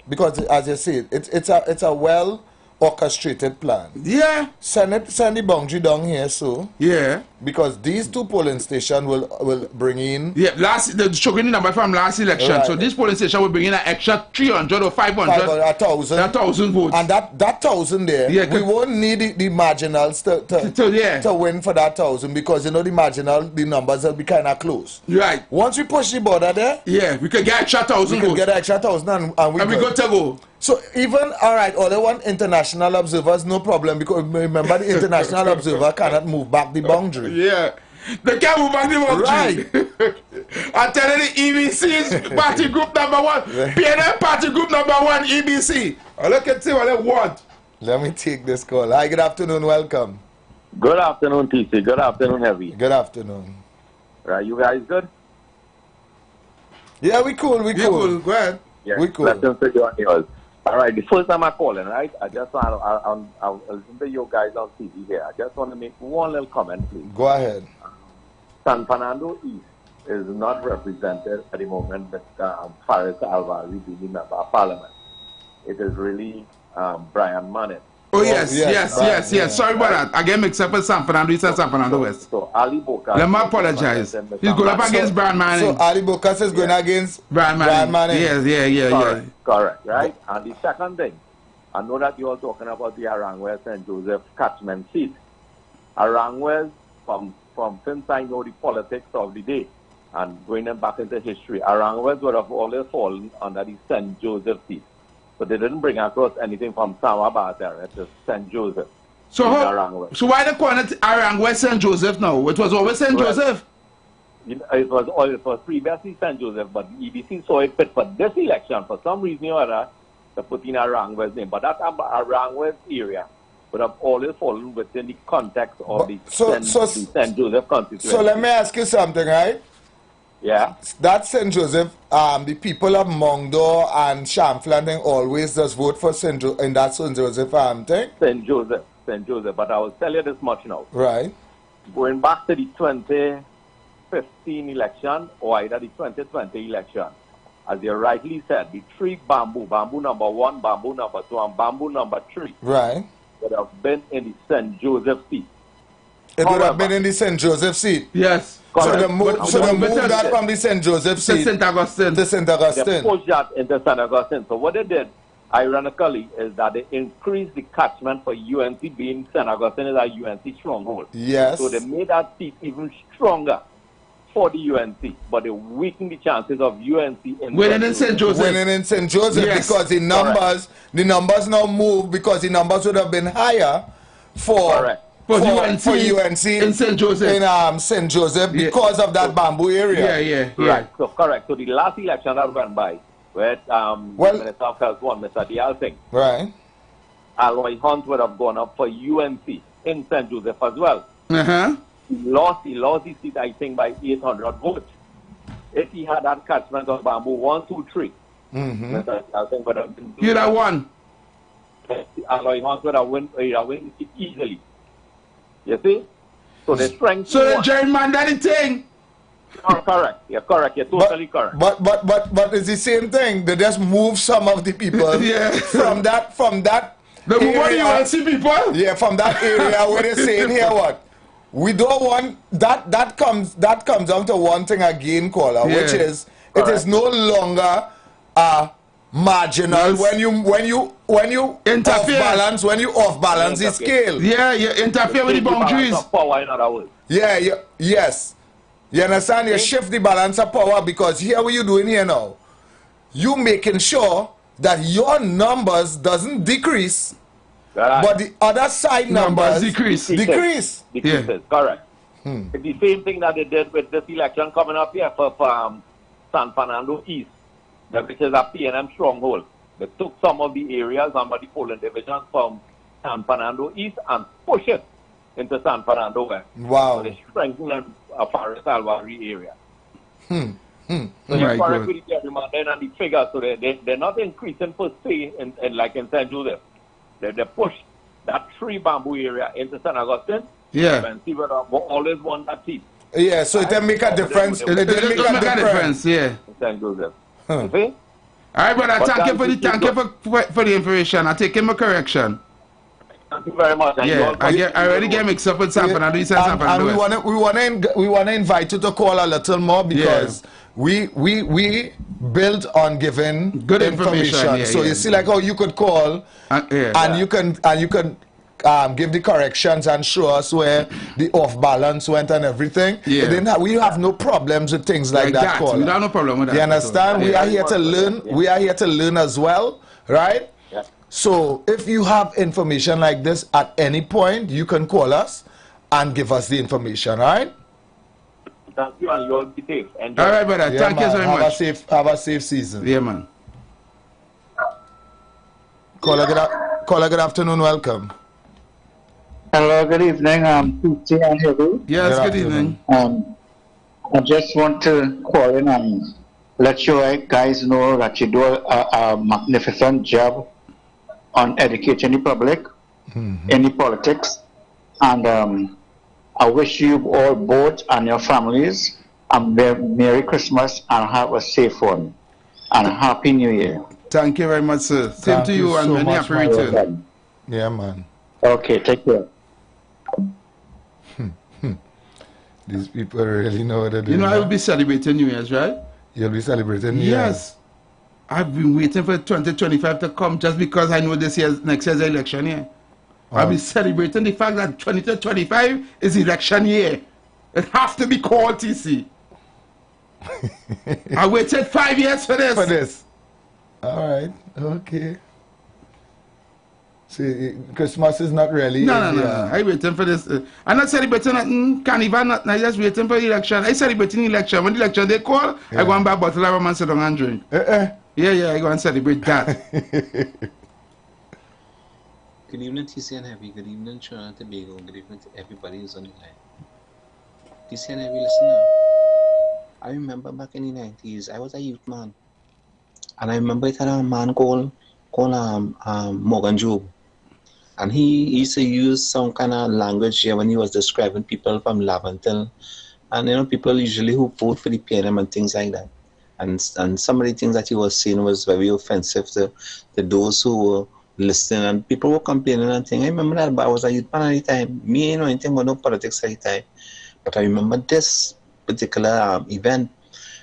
because as you say, it's a well orchestrated plan.
Yeah.
Send the boundary down here, so.
Yeah.
Because these two polling stations will bring in.
Yeah, the showing number from last election. Right. So this polling station will bring in an extra 300 or 500. 1,000 votes.
And that 1,000 there, we won't need the marginals to win for that 1,000 because you know the numbers will be kind of close.
Right.
Once we push the border there.
Yeah, we can get extra 1,000 votes.
We can get extra 1,000 and we
good to go.
So even, alright, other one international observers, no problem, because remember the international observer cannot move back the boundary.
Yeah. They can't move back the boundary. Right. I'm telling you, EBC is party group number 1. PNM party group number 1, EBC. Look at see what they want.
Let me take this call. Hi, good afternoon, welcome.
Good afternoon, TC. Good afternoon, Heavy.
Good afternoon.
Right, you guys good?
Yeah, we cool, we cool.
Go ahead.
Yeah,
we cool.
Listen to you on yours. All right, the first time I'm calling, right, I just want to, I'll listen to you guys on TV here. I just want to make one little comment, please.
Go ahead.
San Fernando East is not represented at the moment with Faris Alvari being the member of Parliament. It is really Brian Manning.
Oh, yes. Sorry about that. I get mixed up with San Fernando East and San Fernando West.
So Ali Bokas.
Let me apologize. He's going up against Brian Manning.
So Ali Bokas is going against Brian Manning.
Yes,
Correct, right? And the second thing, I know that you're talking about the Arangwes and Joseph catchment seat. Arangwes, since I know the politics of the day and going them back into history, Arangwes would have always fallen under the St. Joseph seat. So they didn't bring across anything from Samabata area to St. Joseph.
So why they call it Arangwes St. Joseph now? It was always St. Joseph?
It was previously St. Joseph, but the EBC saw it fit for this election. For some reason or other, to put in Arangwes name. But that Arangwes area would have always fallen within the context of the St. Joseph constituency.
So let me ask you something, right?
Yeah.
That St. Joseph, the people of Mongdo and Champlain always just vote for in that St. Joseph thing?
St. Joseph. But I will tell you this much now.
Right.
Going back to the 2015 election or either the 2020 election, as you rightly said, the three bamboo number 1, bamboo number 2, and bamboo number 3
right.
would have been in the St. Joseph seat.
It would have been in the St. Joseph seat?
Yes.
So they moved that from the St. Joseph seat
to St. Augustine.
To St. Augustine.
They pushed that into St. Augustine. So what they did, ironically, is that they increased the catchment for UNC, being St. Augustine is a UNC stronghold.
Yes.
So they made that seat even stronger for the UNC, but they weakened the chances of UNC
winning in St. Joseph.
Winning in St. Joseph, yes. Because the numbers now move because the numbers would have been higher for UNC
in St. Joseph.
In St. Joseph because of that bamboo area.
Yeah.
Right. So correct. So the last election that went by, where Minister of Health won, Mr. Dial Singh.
Right.
Aloy Hunt would have gone up for UNC in St. Joseph as well. He lost the seat, I think, by 800 votes. If he had that catchment of bamboo 1, 2, 3, Mr. Dial Singh would have been.
You'd have won.
Aloy Hunt would have won it easily. You see? So the strength.
So the gerrymandered thing.
Oh, correct. You're correct. You're totally correct.
But it's the same thing. They just move some of the people from that.
The area, UNC people?
Yeah, from that area where they're saying here what? We don't want that comes down to one thing again, caller, which is it is no longer marginal when you interfere, when you off balance the scale.
Yeah, you interfere with the boundaries.
Power, in other words.
Yes. You understand? You shift the balance of power because here what you doing here now, you making sure that your numbers doesn't decrease, but the other side numbers decrease.
Decreases, correct. It's the same thing that they did with this election coming up here for San Fernando East, which is a PNM stronghold. They took some of the areas under the polling divisions from San Fernando East and pushed it into San Fernando West.
Wow.
So they strengthened a Faris Alvari area. So
you're
correct with the gerrymandering and the figures. So they're not increasing per se in like in St. Joseph. They push that 3 bamboo area into St. Augustine.
Yeah.
And see whether always won that seat.
Yeah, so it didn't make a difference. It didn't make a difference.
Yeah.
St. Joseph.
You
see?
All right, brother. Thank you for the information. I take him a correction.
Thank you very much.
Yeah, I already get mixed up with San Fernando.
And we want to invite you to call a little more because we build on giving good information. So you see, like how you could call and you can give the corrections and show us where the off balance went and everything. We have no problems with things like that.
We don't have no problem with that.
You understand? We are here to learn. We are here to learn as well, right? So if you have information like this at any point, you can call us and give us the information, all right?
Thank you, and you all be safe. Enjoy.
All right, brother.
Yeah,
Thank you
man.
so much.
Have a safe season.
Yeah, man.
Caller, good afternoon. Welcome.
Hello, good evening. Tuesday and Heavy.
Yes, good evening.
I just want to call in and let you guys know that you do a magnificent job on educating the public in the politics. And I wish you all both and your families a Merry Christmas and have a safe one. And a Happy New Year.
Thank you very much, sir. Same to you, and many happy return.
Yeah, man.
Okay, take care.
These people really know what to do.
You know, I will be celebrating New Year's, right?
You'll be celebrating New Year's?
Yes. I've been waiting for 2025 to come just because I know next year's election year. I'll be celebrating the fact that 2025 is election year. It has to be called TC. I waited 5 years for this.
All right. Okay. See, Christmas is not really.
No. I'm waiting for this. I'm not celebrating Carnival. I'm just waiting for the election. I celebrating the election. When the election they call, I go and buy a bottle of rum and sit down and drink. Yeah, I go and celebrate that.
Good evening, TC and Heavy. Good evening, Trinidad and Tobago. Good evening to everybody who's on the line. TC and Heavy, listen now. I remember back in the 90s, I was a youth man. And I remember it had a man called Morgan Job. And he used to use some kind of language here when he was describing people from Laventil. And, you know, people usually who vote for the PNM and things like that. And some of the things that he was saying was very offensive to those who were listening. And people were complaining and things. I remember that, but I was a youth man at the time. Me, you know, anything about no politics at the time. But I remember this particular event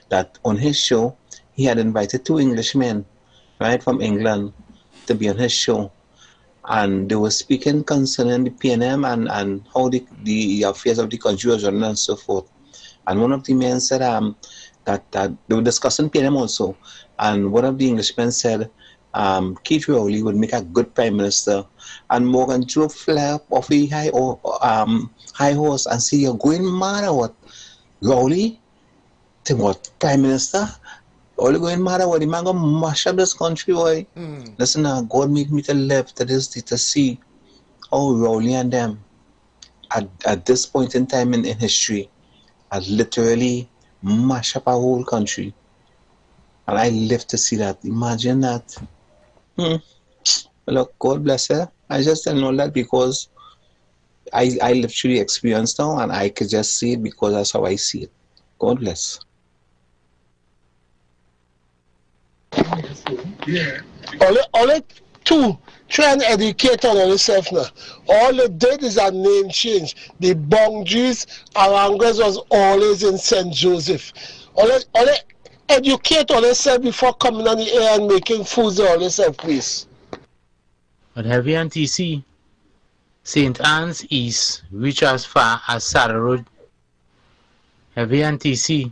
that on his show, he had invited 2 Englishmen, right, from England to be on his show. And they were speaking concerning the PNM and how the affairs of the country was running and so forth. And one of the men said that they were discussing PNM also. And one of the Englishmen said Keith Rowley would make a good prime minister. And Morgan Joe fly up off a high horse and say, "You're going mad or what? Rowley? To what? Prime minister? All you going mad or what? The man gonna mash up this country, boy." Listen now, God made me to live to this day to see how Rowley and them at this point in time in history had literally mash up our whole country. And I live to see that. Imagine that. Look, God bless her. I just don't know that because I literally experienced now and I could just see it because that's how I see it. God bless.
Yeah. Only two try and educate on yourself now. All they did is a name change. The boundaries around us was always in St. Joseph. Only educate on yourself before coming on the air and making fools on yourself, please.
But Heavy and TC, St. Anne's East reach as far as Saddle Road. Heavy and TC,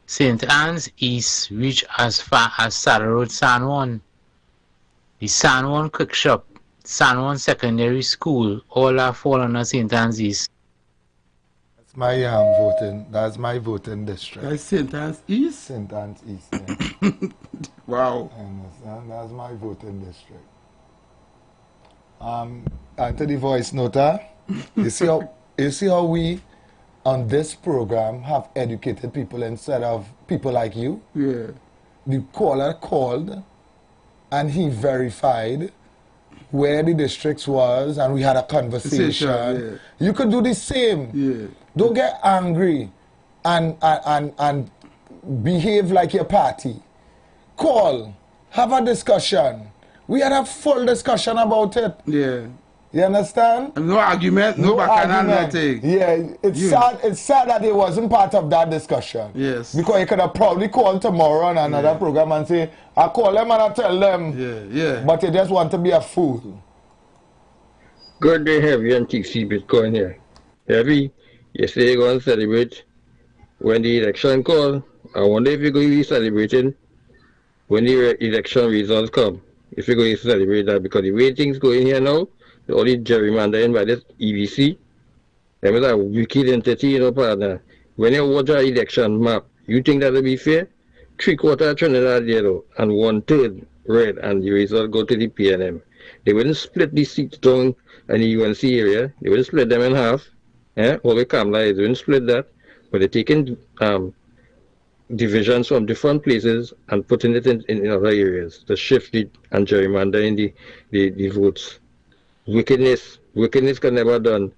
St. Anne's East reach as far as Saddle Road, San Juan. The San Juan Quick Shop, San Juan Secondary School, all are fall under St. Anne's East.
That's my voting. That's my voting district.
That's St. Anne's East?
St. Anne's East, yeah.
Wow.
And that's my voting district. Enter the voice noter. You see how we on this program have educated people instead of people like you?
Yeah.
The caller called and he verified where the districts was and we had a conversation.
Yeah.
You could do the same.
Yeah.
Don't get angry and behave like your party. Call, have a discussion. We had a full discussion about it.
Yeah.
You understand?
No argument, no bacchanal, nothing.
Yeah, it's sad that it wasn't part of that discussion.
Yes.
Because you could have probably called tomorrow on another program and say, I call them and I tell them.
Yeah.
But you just want to be a fool.
Good day, Heavy and TC Bitcoin here. Heavy, you say you're going to celebrate when the election call. I wonder if you're going to be celebrating when the election results come. If you're going to celebrate that, because the way things going here now, the only gerrymandering by this EVC, that was a wicked entity, you know, partner. when you watch our election map, you think that will be fair? 3/4 Trinidad yellow and 1/3 red, and the result go to the PNM. They wouldn't split the seats down in the UNC area. They wouldn't split them in half. All the Kamla is wouldn't split that, but they're taking divisions from different places and putting it in other areas to shift it and gerrymander in the votes. Wickedness can never done.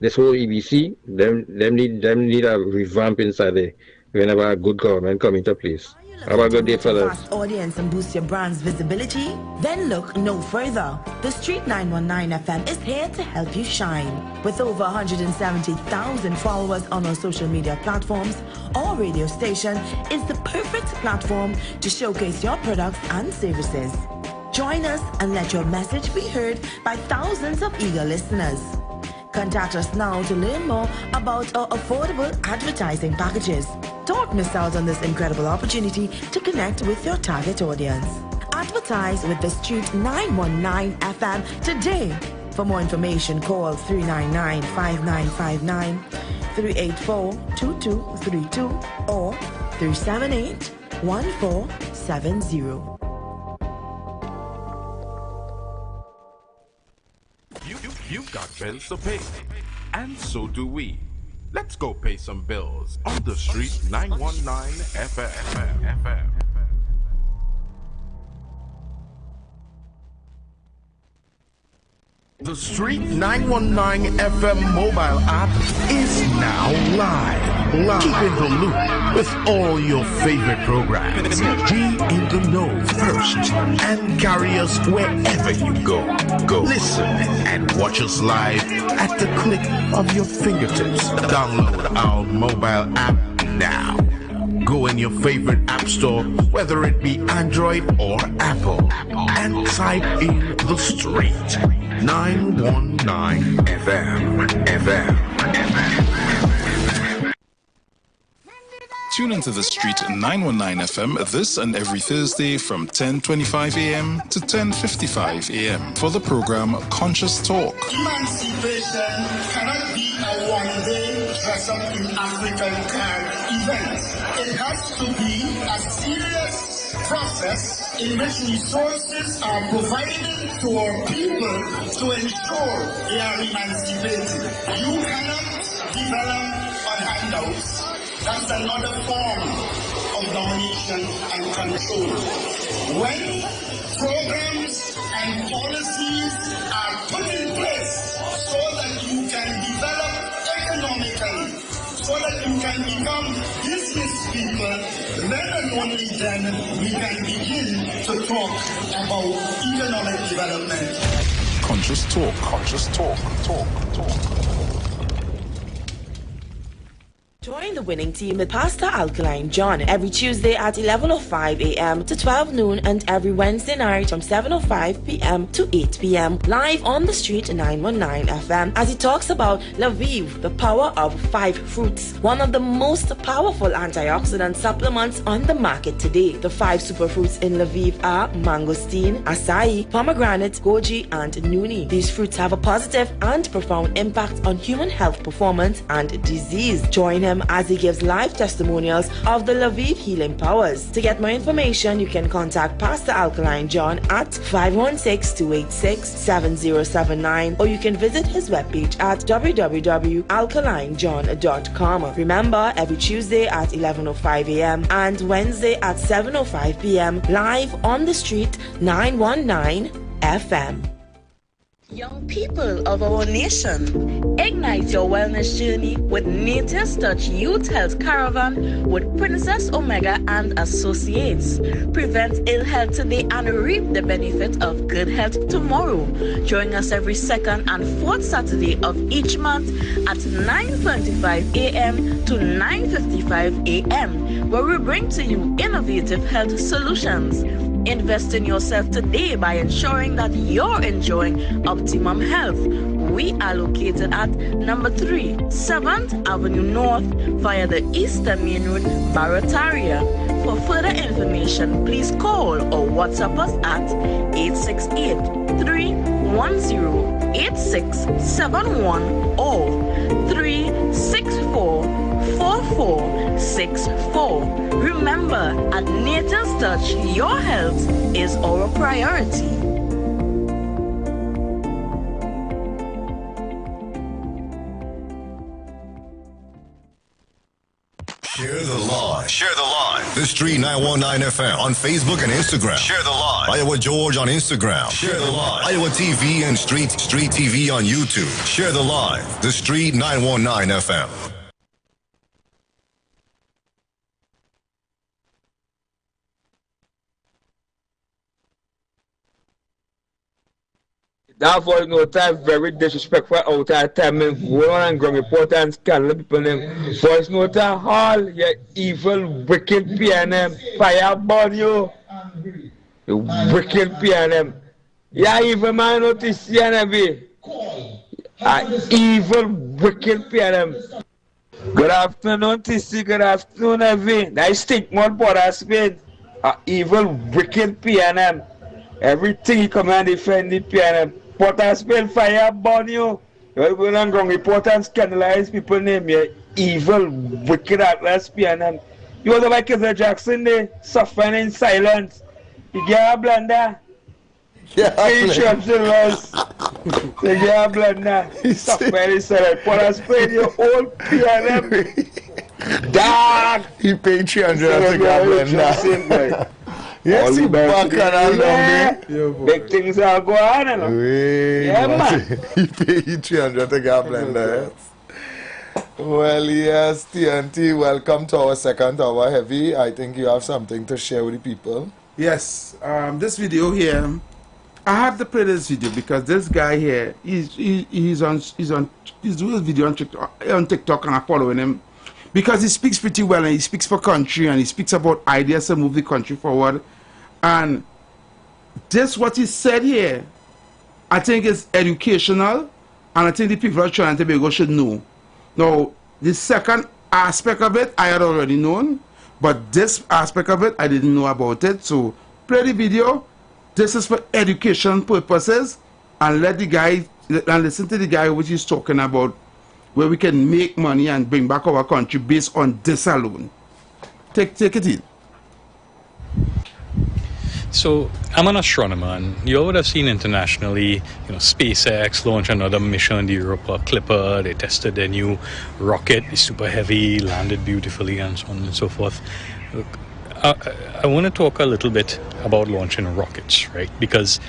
This whole EBC, them need a revamp inside there whenever a good government come into place. Have a good day, fellas.
Fast audience and boost your brand's visibility? Then look no further. The Street 919 FM is here to help you shine. With over 170,000 followers on our social media platforms, our radio station is the perfect platform to showcase your products and services. Join us and let your message be heard by thousands of eager listeners. Contact us now to learn more about our affordable advertising packages. Don't miss out on this incredible opportunity to connect with your target audience. Advertise with the Street 919 FM today. For more information, call 399-5959, 384-2232 or 378-1470.
You've got bills to pay, and so do we. Let's go pay some bills on the Street 919 FM. The Street 919 FM mobile app is now live. Keep in the loop with all your favorite programs. Be in the know first and carry us wherever you go. Listen and watch us live at the click of your fingertips. Download our mobile app now. Go in your favorite app store, whether it be Android or Apple, and type in The Street 919 FM.
Tune into The Street 919 FM this and every Thursday from 10:25 a.m. to 10:55 a.m. for the program Conscious Talk.
Emancipation cannot be a one-day dress-up in African card event. It has to be a serious process in which resources are provided to our people to ensure they are emancipated. You cannot develop on handouts. That's another form of domination and control. When programs and policies are put in place so that you can develop economically, so that you can become business people, then and only then we can begin to talk about economic development.
Conscious Talk.
Join the winning team with Pastor Alkaline John every Tuesday at 11:05 a.m. to 12 noon and every Wednesday night from 7:05 p.m. to 8 p.m. live on the Street 919 FM as he talks about Lviv, the power of 5 fruits, one of the most powerful antioxidant supplements on the market today. The 5 superfruits in Lviv are mangosteen, acai, pomegranate, goji, and nuni. These fruits have a positive and profound impact on human health performance and disease. Join him as he gives live testimonials of the Lviv healing powers. To get more information, you can contact Pastor Alkaline John at 516-286-7079 or you can visit his webpage at www.alkalinejohn.com. Remember, every Tuesday at 11:05 a.m. and Wednesday at 7:05 p.m. live on the Street 919 FM.
Young people of our nation, ignite your wellness journey with Nature's Touch Youth Health Caravan with Princess Omega and Associates. Prevent ill health today and reap the benefit of good health tomorrow. Join us every second and fourth Saturday of each month at 9:25 a.m. to 9:55 a.m. where we bring to you innovative health solutions. Invest in yourself today by ensuring that you're enjoying optimum health. We are located at number 3, 7th Avenue North via the Eastern Main Road, Barataria. For further information, please call or WhatsApp us at 868-310-8671 or 364-4 4464. Remember, at Nature's Touch, your health is our priority.
Share the live. Share the live. The Street 919 FM on Facebook and Instagram. Share the live. Iowa George on Instagram. Share the live. Iowa TV and Street TV on YouTube. Share the live. The Street 919 FM.
That was no time very disrespectful out of time and go on and go report and scandal people name. Voice note hall, you evil wicked PNM, fireball you. You wicked PNM. Yeah, evil man notice CNB. Evil wicked PNM. Good afternoon, TC, good afternoon, Evi. Nice stick more border Spain. Evil wicked PNM. Everything you come and defend the PNM. Porter Spain fire burn you. You're going on wrong report and scandalize people name you evil, wicked atlas PNM. You was like Kizzer Jackson there, suffering in silence. You get a blender. Yeah, you get a blender. Suffering in silence. Porter Spain, your old PNM. Dog.
He paid 300 to get a blender. Yes, he back and
big things are going on, you know. Yeah, man.
He paid 300 to get a blender. Well, yes, TNT, welcome to our second hour. Heavy, I think you have something to share with the people.
Yes, this video here, I have to play this video because this guy here, he's doing a video on TikTok and I'm following him. Because he speaks pretty well and he speaks for country and he speaks about ideas to move the country forward. And this what he said here, I think is educational and I think the people of Trinidad and Tobago should know. Now, the second aspect of it, I had already known, but this aspect of it, I didn't know about it. So, play the video. This is for education purposes and let the guy, and listen to the guy which he's talking about, where we can make money and bring back our country based on this alone. Take it in.
So I'm an astronomer, and you would have seen internationally, SpaceX launch another mission, the Europa Clipper. They tested their new rocket, it's super heavy, landed beautifully, and so on and so forth. Look, I want to talk a little bit about launching rockets, right? Because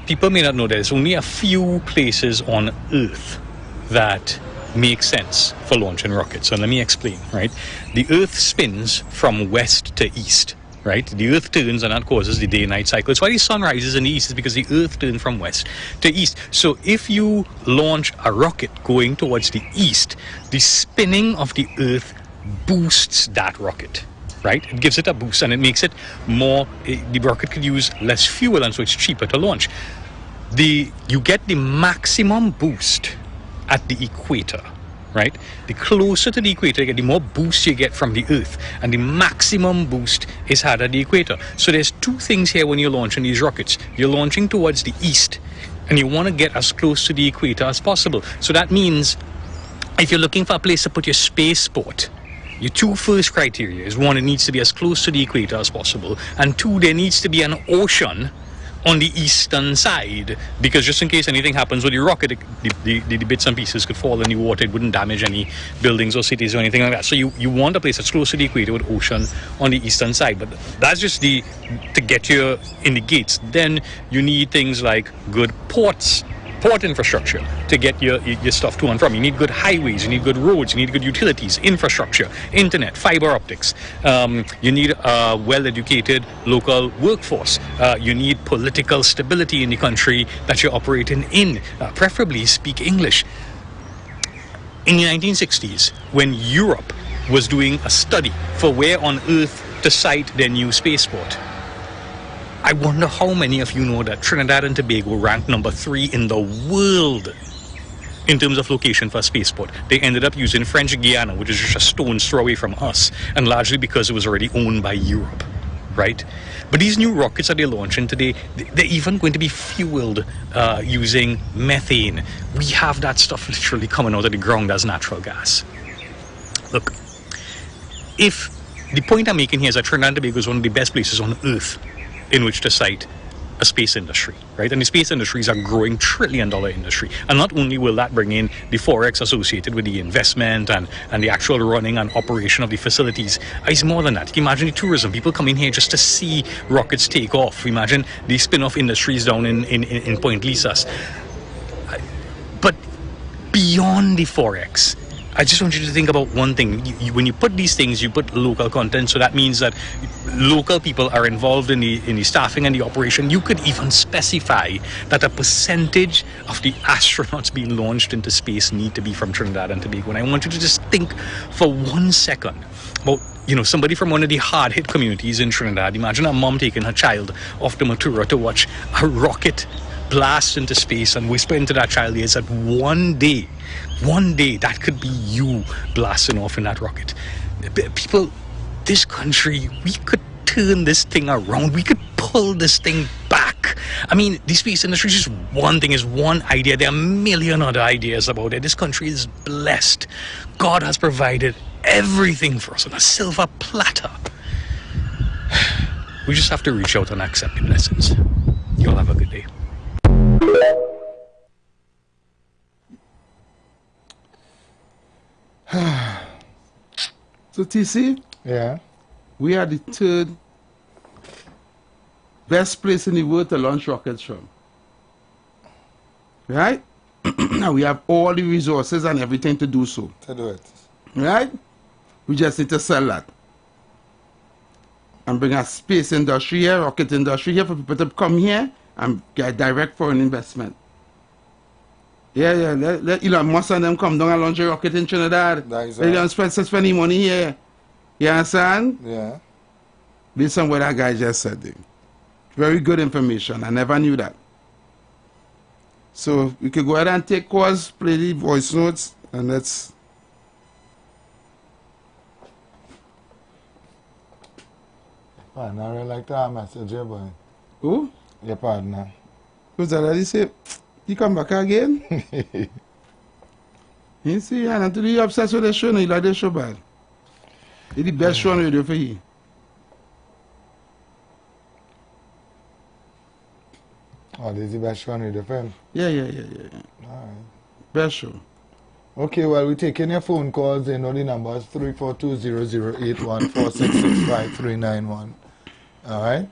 people may not know that there's only a few places on Earth that make sense for launching rockets. So let me explain, right? The Earth spins from west to east, right? The Earth turns and that causes the day-night cycle. It's why the sun rises in the east, is because the Earth turns from west to east. So if you launch a rocket going towards the east, the spinning of the Earth boosts that rocket, right? It gives it a boost and it makes it more, the rocket could use less fuel and so it's cheaper to launch. You get the maximum boost at the equator, right? The closer to the equator you get, the more boost you get from the Earth, and the maximum boost is had at the equator. So there's two things here when you're launching these rockets. You're launching towards the east, and you want to get as close to the equator as possible. So that means if you're looking for a place to put your spaceport, your two first criteria is, one, it needs to be as close to the equator as possible, and two, there needs to be an ocean on the eastern side, because just in case anything happens with the rocket, the bits and pieces could fall in the water. It wouldn't damage any buildings or cities or anything like that. So you want a place that's close to the equator with ocean on the eastern side. But that's just to get you in the gates. Then you need things like good port infrastructure to get your stuff to and from. You need good highways, you need good roads, you need good utilities, infrastructure, internet, fiber optics. You need a well-educated local workforce. You need political stability in the country that you're operating in. Preferably speak English. In the 1960s, when Europe was doing a study for where on Earth to site their new spaceport, I wonder how many of you know that Trinidad and Tobago ranked number 3 in the world in terms of location for a spaceport. They ended up using French Guiana, which is just a stone's throw away from us, and largely because it was already owned by Europe, right? But these new rockets that they're launching today, they're even going to be fueled using methane. We have that stuff literally coming out of the ground as natural gas. Look, if the point I'm making here is that Trinidad and Tobago is one of the best places on earth in which to site a space industry, right? And the space industry is a growing $1 trillion industry. And not only will that bring in the forex associated with the investment and the actual running and operation of the facilities, it's more than that. Imagine the tourism, people coming here just to see rockets take off. Imagine the spin-off industries down in Point Lisas. But beyond the forex, I just want you to think about one thing. When you put these things, you put local content, so that means that local people are involved in the staffing and the operation. You could even specify that a percentage of the astronauts being launched into space need to be from Trinidad and Tobago. And I want you to just think for 1 second about, you know, somebody from one of the hard-hit communities in Trinidad. Imagine a mom taking her child off to Matura to watch a rocket blast into space and whisper into that child ears that one day that could be you blasting off in that rocket. People, this country, we could turn this thing around. We could pull this thing back. I mean, the space industry is just one thing, is one idea. There are a million other ideas about it. This country is blessed. God has provided everything for us on a silver platter. We just have to reach out and accept the blessings. You'll have a good day.
So TC,
yeah, we
are the third best place in the world to launch rockets from. Right? Now we have all the resources and everything to do so.
To do it.
Right? We just need to sell that. And bring a space industry here, rocket industry here, for people to come here and get direct foreign investment. Yeah, let Elon Musk and them come down and launch a rocket in Trinidad. They don't spend money here. You understand?
Yeah.
Based on what that guy just said. Very good information. I never knew that. So we could go ahead and take calls, play the voice notes, and let's...
Partner, I really like that message here, boy.
Who?
Your partner.
Who's that? He say, he come back again? You see, and until you obsessed with the show, you like the show bad. It's the best show on radio for you.
Oh, this is the best show on radio for him?
Yeah.
All right.
Best show.
Okay, well, we're taking your phone calls. You know the numbers, 342-0081-4665-391. All right?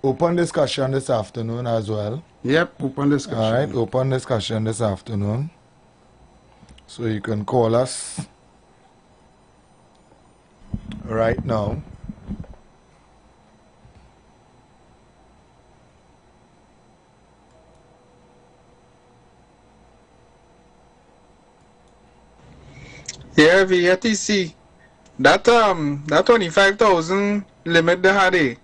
Open discussion this afternoon as well.
Yep, open discussion.
All right, open discussion this afternoon. So you can call us right now.
Yeah, VATC. That 25,000 limit they had it.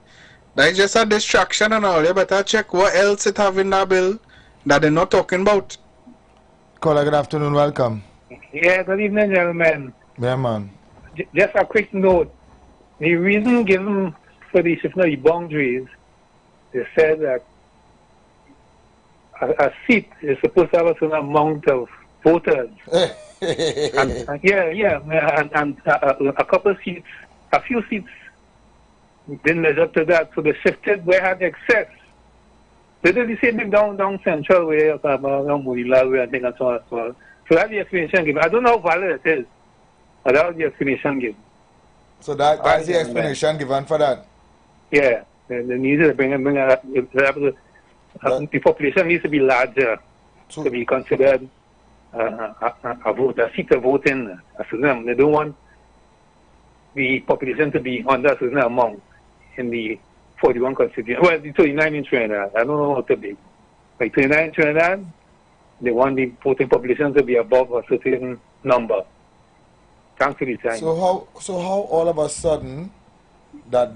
That's just a distraction and all. You better check what else it have in that bill that they're not talking about.
Caller, good afternoon, welcome.
Yeah, good evening, gentlemen.
Yeah, man.
Just a quick note. The reason given for the shifting of the boundaries, they said that a seat is supposed to have a certain amount of voters. and a couple of seats, a few seats didn't measure up to that, so they shifted where had excess. They did the same thing down Central way, Munila way, I think, and so on and so on. So that's the explanation given. I don't know how valid it is, but that was the explanation given.
So that's the explanation given for that?
Yeah. They need to the population needs to be larger to be considered a seat to vote in. They don't want the population to be under a certain amount in the 41 constituency. Well, the 39 in Trinidad. I don't know how to be. Like 29 in Trinidad, they want the voting population to be above a certain number. Thanks for the time.
So how all of a sudden that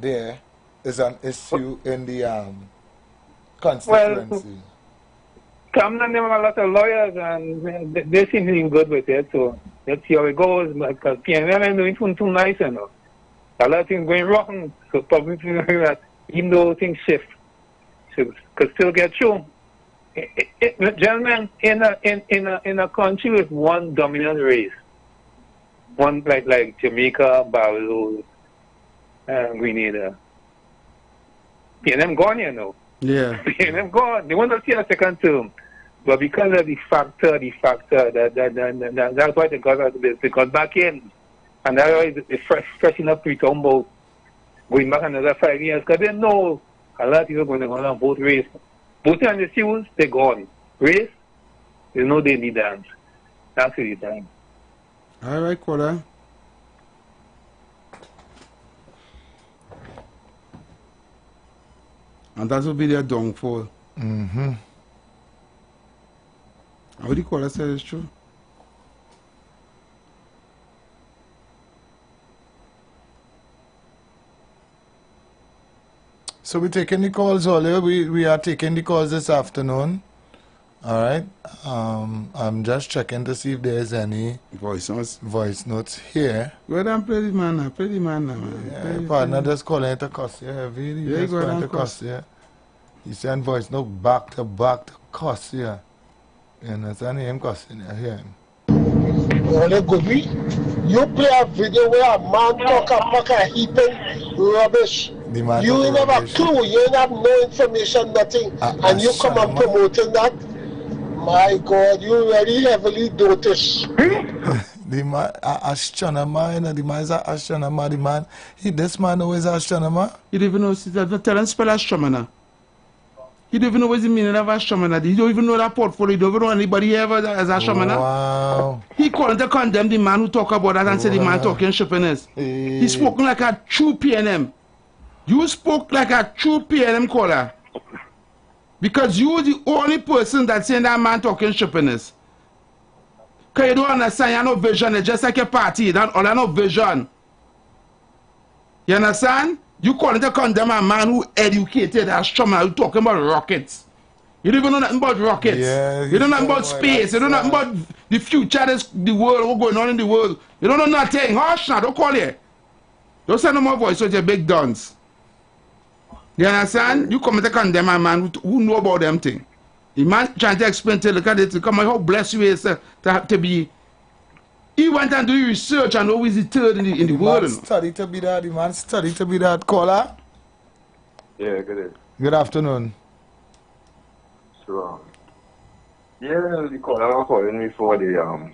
there is an issue in the constituency?
Well, Cameron and them are a lot of lawyers, and they seem to be good with it, so let's see how it goes. Because PNL are doing too nice, you know. A lot of things going wrong, so probably that even though things shift, could still get through. Gentlemen, in a country with one dominant race, one like Jamaica, Barbados, Grenada. PNM gone, you know.
Yeah.
PNM gone. They want to see a second term. But because of the factor, that's why they got out of this. Because back in, and that's why it's fresh enough to talk about going back another 5 years. Because they know a lot of people are going to go on both race. Both on the issues, they're gone. Race, there's no daily dance. That's the time.
All right, Kola. And that will be their downfall.
Mm-hmm.
What do you call it? Say it's true.
So we're taking the calls earlier. We are taking the calls this afternoon. All right. I'm just checking to see if there's any
voice
notes here.
Go ahead and play the man now. Play the man now, man.
Yeah, partner just calling it a cuss. Yeah, really.
Yeah,
Just
go ahead
calling it
and
a cuss. Yeah. He sent voice note back to cuss. Yeah. You understand him cussing? I hear him.
You play a video where a man talk about heaping rubbish. You ain't have a clue, you ain't have no information, nothing, and you come and promoting that. My God, you very heavily dotish.
The man, astronomer, you know, the man is an astronomer, the man. This man always an astronomer.
You don't even know, tell him spell astronomer. You don't even know what's the meaning of astronomer. You don't even know that portfolio. You don't even know anybody ever as astronomer.
Wow.
He called to condemn the man who talk about that and said the man talking shippiness. He spoke like a true PNM. You spoke like a true PNM caller. Because you were the only person that saying that man talking shippiness. Because you don't understand, you have no vision. It's just like a party. You don't have no vision. You understand? You calling to condemn a man who educated astronomer who talking about rockets. You don't even know nothing about rockets.
Yeah,
you don't know nothing about space. You don't know nothing about the future, the world, what's going on in the world. You don't know nothing. Hush now, don't call you. Don't send no more voice with your big guns. You understand? You come to condemn a man who know about them things. The man trying to explain to look at it, to come how blessed you is to be. He went and do research and always the third in the world.
Man study to be that. The man study to be that. Caller?
Yeah, good.
Good afternoon.
So, yeah, the caller was calling me for the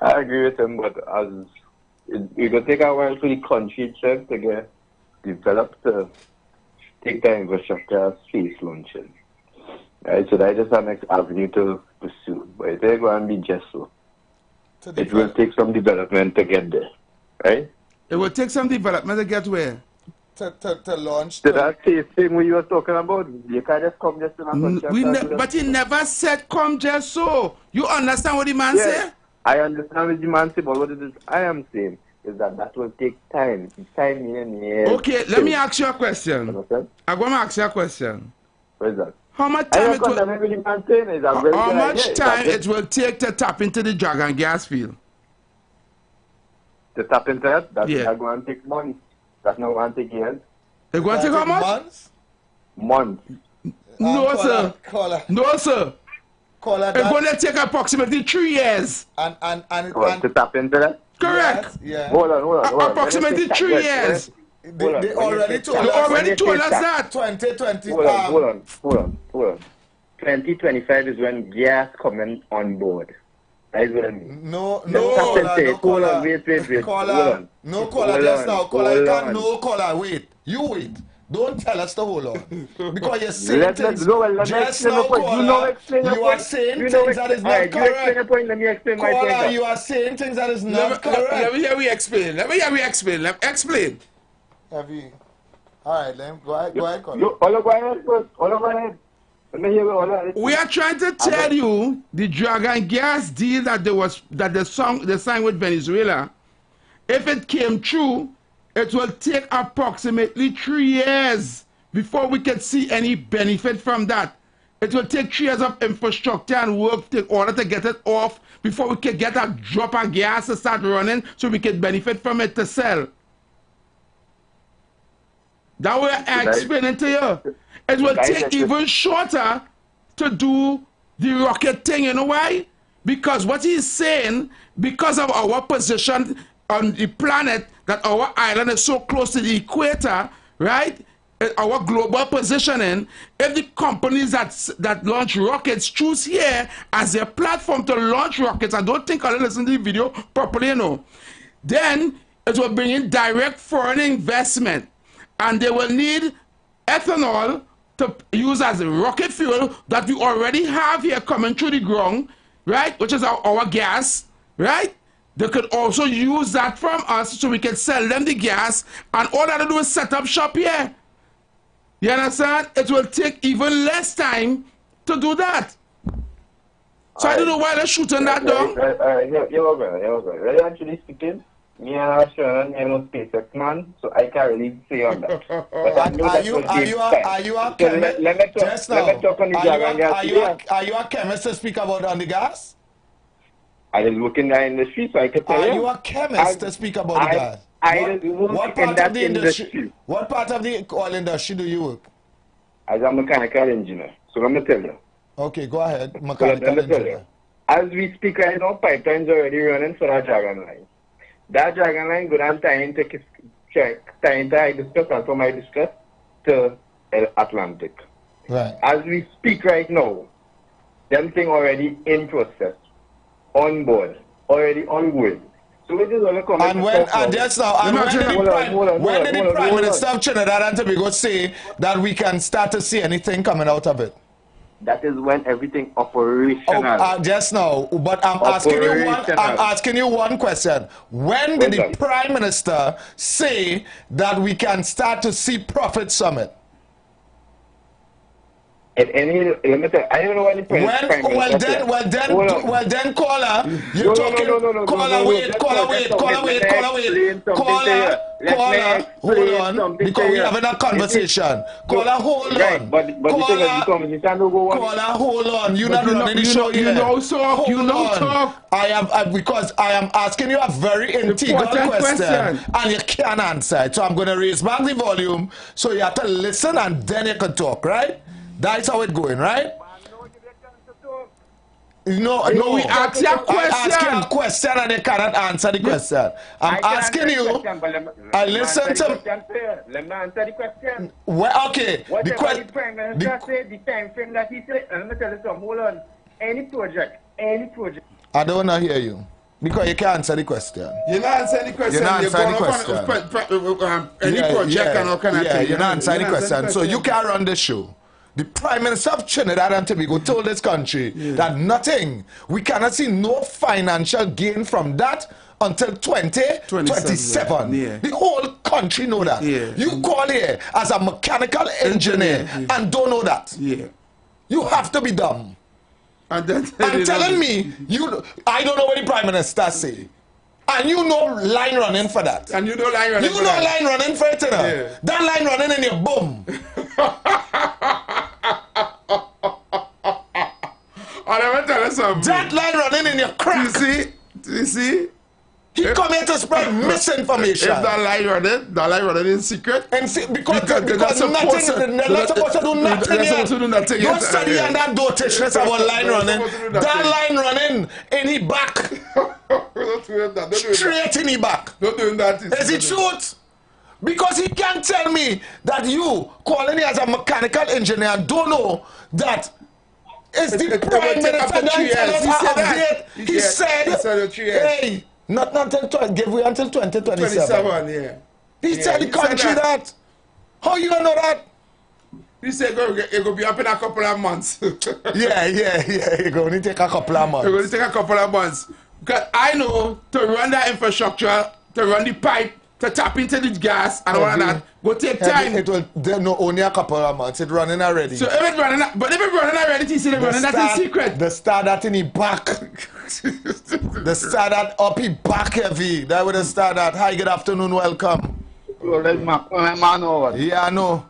I agree with him, but as it will take a while for the country itself to get developed to take the infrastructure as space launching. Right, so that is just the next avenue to pursue. But it ain't going to be just so. It will take some development to get there, right?
It will take some development to get where?
To launch.
So that safe thing we were talking about, you can't just come just in
but he never said come just so. You understand what the man said?
I understand what the man said, but what it is I am saying is that will take time. Time years.
Okay, let me ask you a question. I'm going to ask you a question.
What is that?
How much time it will take to tap into the Dragon gas field?
To tap into that? That's going to take months. That's not going to take years.
It's going to take how much?
Months.
No, sir. No, sir. It's going to take approximately 3 years.
And
to tap into that?
Correct.
Yeah.
Hold on.
Approximately 3 years.
They already told
us that.
2020.
Hold on. 2025 is when gas coming on board. That is what I mean.
No,
hold on, wait.
Caller,
hold on.
No caller just now. Caller, you can't no caller. Wait. You wait. Don't tell us to hold on. Because you're saying things. Just now, caller, you are saying things that is not correct.
Let me explain my point.
Caller, you are saying things that is not correct.
Let me hear you explain. Let me explain.
Have you? All right, let him go ahead. Go ahead, caller.
Go ahead. Let me hear you.
We are trying to tell you the Dragon gas deal that they signed with Venezuela. If it came true, it will take approximately 3 years before we can see any benefit from that. It will take 3 years of infrastructure and work in order to get it off before we can get a drop of gas to start running so we can benefit from it to sell. That way I'm explaining to you. It will take even shorter to do the rocket thing. You know why?
Because what he's saying, because of our position on the planet, that our island is so close to the equator, right? Our global positioning, if the companies that launch rockets choose here as their platform to launch rockets, I don't think I'll listen to the video properly, you know, then it will bring in direct foreign investment, and they will need ethanol to use as a rocket fuel that we already have here coming through the ground, right, which is our gas, right? They could also use that from us so we can sell them the gas, and all they have to do is set up shop here. You understand? It will take even less time to do that. So I don't know why they're shooting that down.
Really, actually speaking, me and Sharon, I'm no SpaceX man, so I can't really say on that. But I know
are you a chemist?
Let me talk on the Dragon gas.
Are you a chemist to speak about on the gas?
I was working there in the industry, so I can tell you.
Are you a chemist to speak about the gas? What part of the industry? What part of the oil industry do you work?
As a mechanical engineer. So let me tell you.
Okay, go ahead. Mechanical engineer.
As we speak right now, pipelines are already running for that Dragon line. That Dragon line go down time to check, time to I discuss, and from I discuss to Atlantic.
Right.
As we speak right now, them thing already in process, on board, already ongoing. So it is all a
and when just now, and when did the Prime Minister of Trinidad and Tobago say that we can start to see anything coming out of it?
That is when everything operational.
Just now, but I'm asking you one question. When did the Prime Minister say that we can start to see profits from it?
Let me tell you, I don't know when the Prime Minister.
Well then, caller, you're talking. Caller, wait, hold on, because we're having a conversation. Caller, hold on.
But the thing is, the conversation don't go on.
Caller, hold on. You're not running the show here.
You know, talk.
Because I am asking you a very integral question, and you can't answer it. So I'm going to raise back the volume, so you have to listen, and then you can talk, right? That's how it's going, right? No, we ask you a question. I ask you a question and you cannot answer the question. I'm asking you. I listen to.
Let me answer the question.
Well, okay.
Whatever the Prime Minister said, the time frame that he said, and let me tell you something. Hold on. Any project.
I don't want to hear you. Because you can't answer the question.
You're not answering the question.
You're not answering the question.
Any project and all kind of thing.
You're not answering the question. So you can't run the show. The Prime Minister of Trinidad and Tobago told this country that nothing, we cannot see no financial gain from that until 2027. The whole country know that. You call here as a mechanical engineer and don't know that. You have to be dumb. And telling me, I don't know what the Prime Minister say. And you know line running for that.
And you know line running for that.
You know line running for it, you know? That line running in your bum.
I never tell you something.
That line running in your crack.
You see?
He come here to spread misinformation.
If that line running in secret.
And because they're not supposed to do nothing. Don't study on that dotishness about line running. That line running in the back. Straight in the back. Is it truth? Because he can't tell me that you calling me as a mechanical engineer don't know that it's the Prime Minister. He said, hey, not until give we until 2027. He said the country that. How you know that?
He said it will be up in a couple of months.
yeah. It's going to take a couple of months.
It's going to take a couple of months. Because I know to run that infrastructure, to run the pipe, to tap into the gas and all of that will take time.
It will only a couple of months. It's running already.
So if it's running, but if it's running already, you see the running that's in secret.
The start that in the back. The start that up the back heavy. That would have start that. Hi, good afternoon, welcome. Yeah, I know.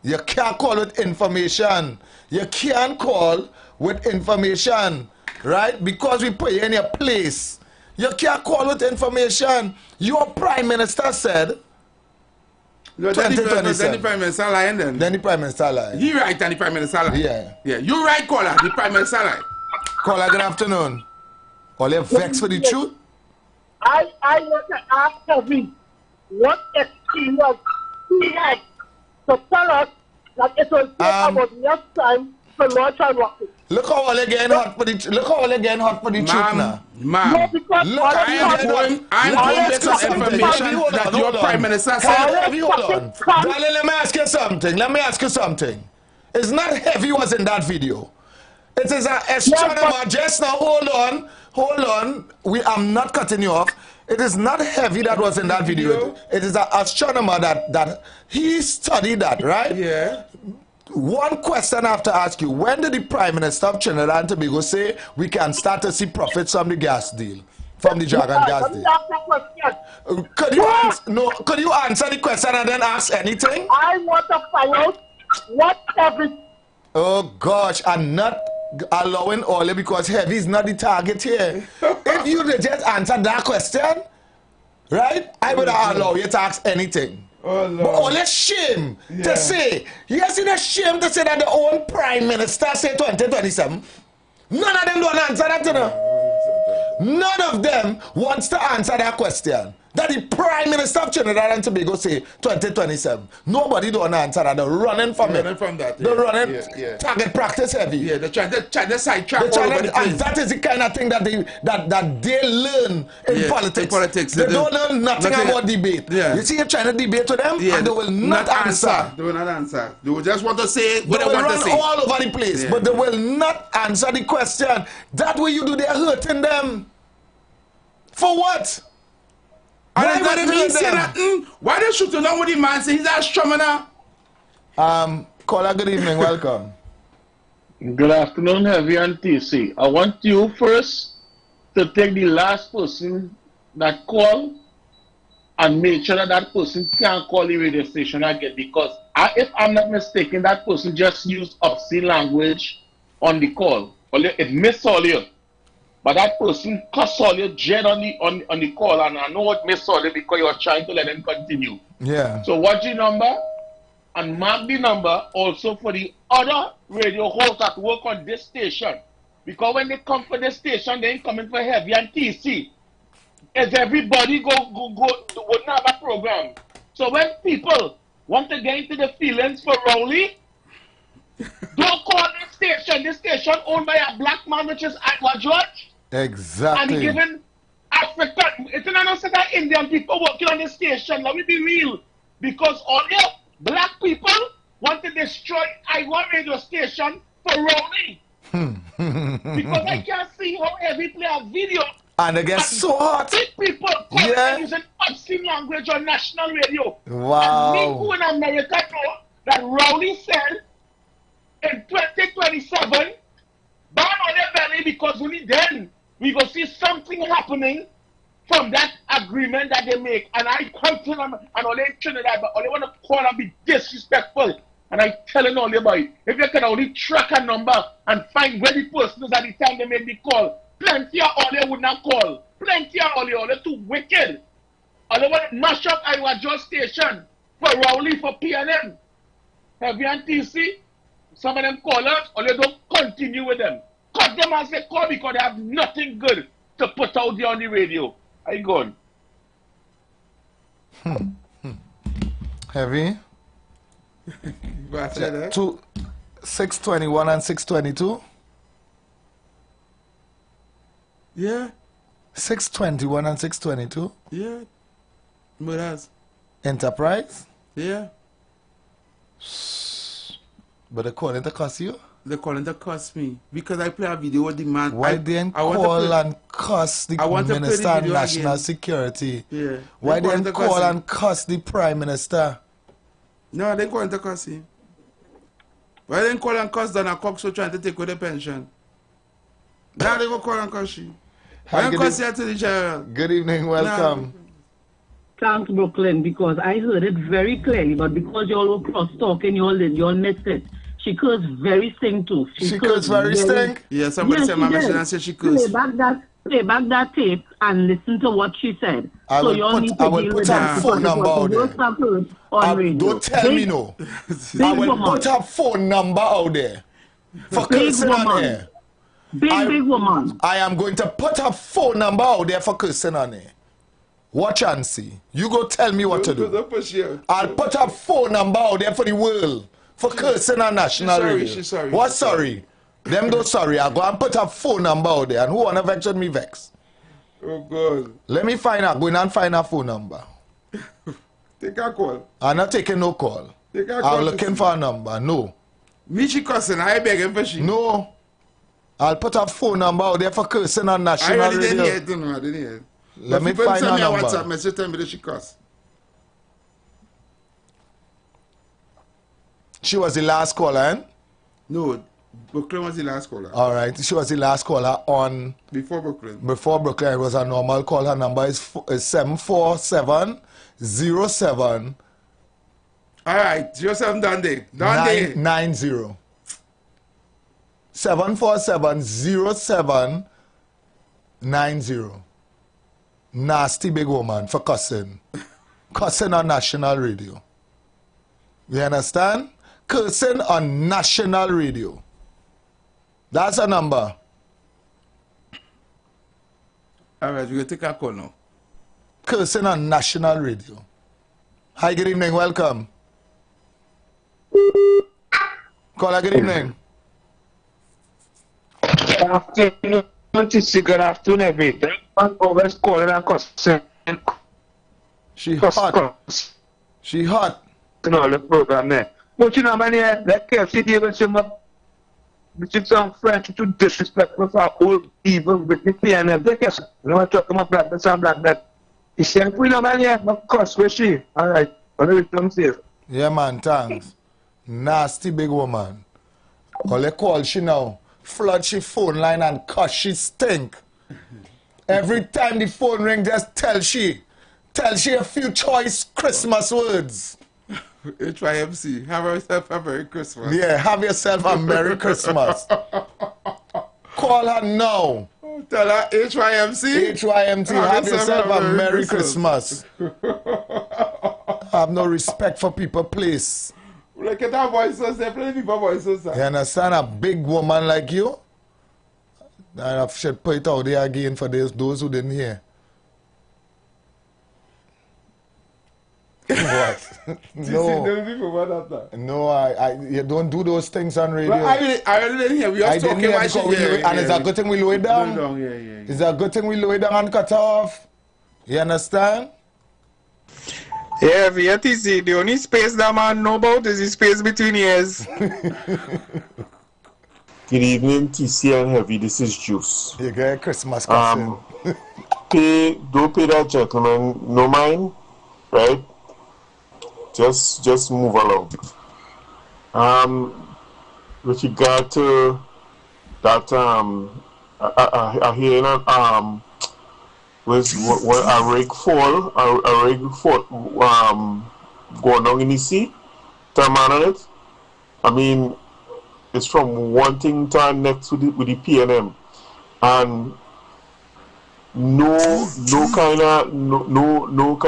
You can't call with information. You can't call with information, right? Because we put you in your place. You can't call with information. Your Prime Minister said 2027.
Then the Prime Minister lying then.
Then the Prime Minister lying.
He right and the Prime Minister lying.
Yeah.
You right, caller. The Prime Minister lying.
Caller, good afternoon. All you vexed for the truth?
I want to ask Heavy what experience he had to tell us that it will take about next time to launch a rocket.
Look how all again hot for the truth now.
Ma'am, look, I'm going based on information that your Prime Minister said.
Hold on. Darling, let me ask you something. It's not Heavy was in that video. It is an astronomer. Just now, hold on. I'm not cutting you off. It is not Heavy that was in that video. It is an astronomer that he studied that, right?
Yeah.
One question I have to ask you: when did the Prime Minister of Trinidad and Tobago say we can start to see profits from the gas deal, from the Dragon gas deal? Could you answer the question and then ask anything?
I want to find out what Heavy.
Oh gosh, I'm not allowing Ole because Heavy is not the target here. If you just answer that question, right, I would allow you to ask anything.
Oh, Lord.
But Ole shame to say, yes, it's a shame to say that the own Prime Minister say 2027. None of them don't answer that, you know. None of them wants to answer that question. That the Prime Minister of Trinidad and Tobago say 2027. Nobody don't answer that. They're running from it. They're running target practice Heavy.
Yeah, they're trying to sidetrack all over the place.
And that is the kind of thing that they learn in politics. They don't learn nothing about debate.
Yeah.
You see, you're trying to debate with them, and they will not answer.
They will not answer. They will just want to say what they want to say.
They will run all over the place, but they will not answer the question. That way you do, they're hurting them. For what?
Why they shooting down with the man say he's an astronomer?
Caller, good evening, welcome.
Good afternoon, Heavy and TC. I want you first to take the last person that called and make sure that that person can't call the radio station again, because if I'm not mistaken, that person just used obscene language on the call. It missed all you. But that person cussed all you jet on the call, and I know it missed all you because you were trying to let them continue.
Yeah.
So watch the number and mark the number also for the other radio hosts that work on this station. Because when they come for this station, they ain't coming for Heavy and TC. As everybody wouldn't have a program. So when people want to get into the feelings for Rowley, don't call this station. This station owned by a black man, which is IWER George.
Exactly.
And given African, it's not that Indian people working on this station. Let me be real. Because all your black people want to destroy IWER radio station for Rowley. Because I can't see how Heavy play a video.
And they get so hot.
People using obscene language on national radio.
Wow.
And me who in America know that Rowley said in 2027, ban on their belly, because only then we go see something happening from that agreement that they make. And I come to them and all they Trinidad, but all they want to call and be disrespectful. And I telling all about it. If you can only track a number and find where the person is at the time they made the call, plenty of all they would not call. Plenty of all they're too wicked. All they want to mash up IWER George station for Rowley, for PNM. Heavy and TC, some of them callers, or they don't continue with them. Cut them as they call because they have nothing good to put out there on the radio. I gone.
Heavy? 621 and 622?
Yeah.
621 and 622?
Yeah. Murders.
Enterprise?
Yeah.
But they're calling to cuss you?
They're calling to cuss me because I play a video with the man.
Why didn't call and cuss the Minister of National Security?
Yeah.
Why didn't call and cuss the Prime Minister?
No, they calling to cuss him. Why didn't call and cuss Donna Cox who trying to take away the pension? Now they go call and cuss you. Why don't cuss you to the general?
Good evening, welcome.
Thanks, Brooklyn, because I heard it very clearly, but because you all were cross-talking, you all missed it. She cursed very stink too.
She cursed very stink?
Yeah, somebody said my message and said she cursed.
Play back that tape and listen to what she said.
I will put her phone number out there. Don't tell me no. I will put her phone number out there. For cursing on air.
Big woman.
I am going to put her phone number out there for cursing on it. Watch and see. You go tell me what to do. I'll put her phone number out there for the world. For cursing on national radio.
She's sorry.
What sorry? Them do sorry. I'll go and put her phone number out there. And who wanna vex with me vex?
Oh God.
Let me find her. Go in and find her phone number.
Take a call.
I'm not taking no call.
Take a call.
I'm looking for a number. No.
Me she cussing. I beg him for she.
No. I'll put her phone number out there for cursing on national radio.
I didn't hear it. No, I didn't hear it.
Let me find her number.
WhatsApp message tell me that she cuss.
She was the last caller, eh?
No, Brooklyn was the last caller.
All right, she was the last caller on...
Before Brooklyn.
Before Brooklyn, it was a normal call. Her number is 74707...
All right, 07 Dundee.
90. 7470790. Nasty big woman for cussing. Cussing on national radio. You understand? Cursing on national radio. That's a number.
All right, we're going to take a call now.
Cursing on national radio. Hi, good evening, welcome. Caller, good evening.
Good afternoon, good afternoon, everything. I'm always calling and cussing.
She hot. She hot.
In all the program there. But you know, man, yeah, that KFC even some French too disrespectful for old people with the PNF. They can't, you know, talking about black, that, black, that. He said, we know, man, yeah, of course, where's she? All right, I'll return safe.
Yeah, man, thanks. Nasty big woman. All they call she now, flood she phone line and cuss she stink. Every time the phone ring, just tell she a few choice Christmas words.
HYMC, have yourself a Merry Christmas.
Yeah, have yourself a Merry Christmas. Call her now.
Tell her HYMC.
HYMC, have yourself a Merry Christmas. Have no respect for people, please.
Look at that voices, they play people voices.
You understand? A big woman like you? And I should put it out there again for those who didn't hear. What? No, you don't do those things on radio.
Well, I really didn't hear. We are talking about shit.
And it's a good thing we low it down. It's a good thing we low it down and cut off. You understand?
Yeah, VTC, the only space that man know about is the space between ears.
Good evening, TC and Heavy. This is Juice.
You get Christmas cussing.
Don't pay that gentleman no mind, right? Just move along. With regard to that, I hear was a rig fall going down in the sea. Time on it. I mean, it's from one thing to next with the PNM, and no kind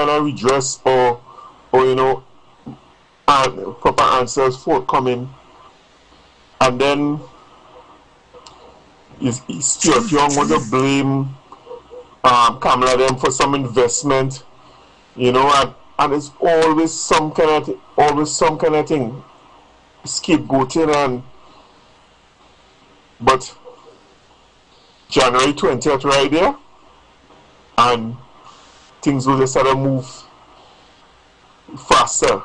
of redress or you know proper answers forthcoming, and then is Stuart Young want to blame Kamala them for some investment, you know, and it's always some kind of thing, scapegoating. And but January 20th right there, and things will just start to move faster.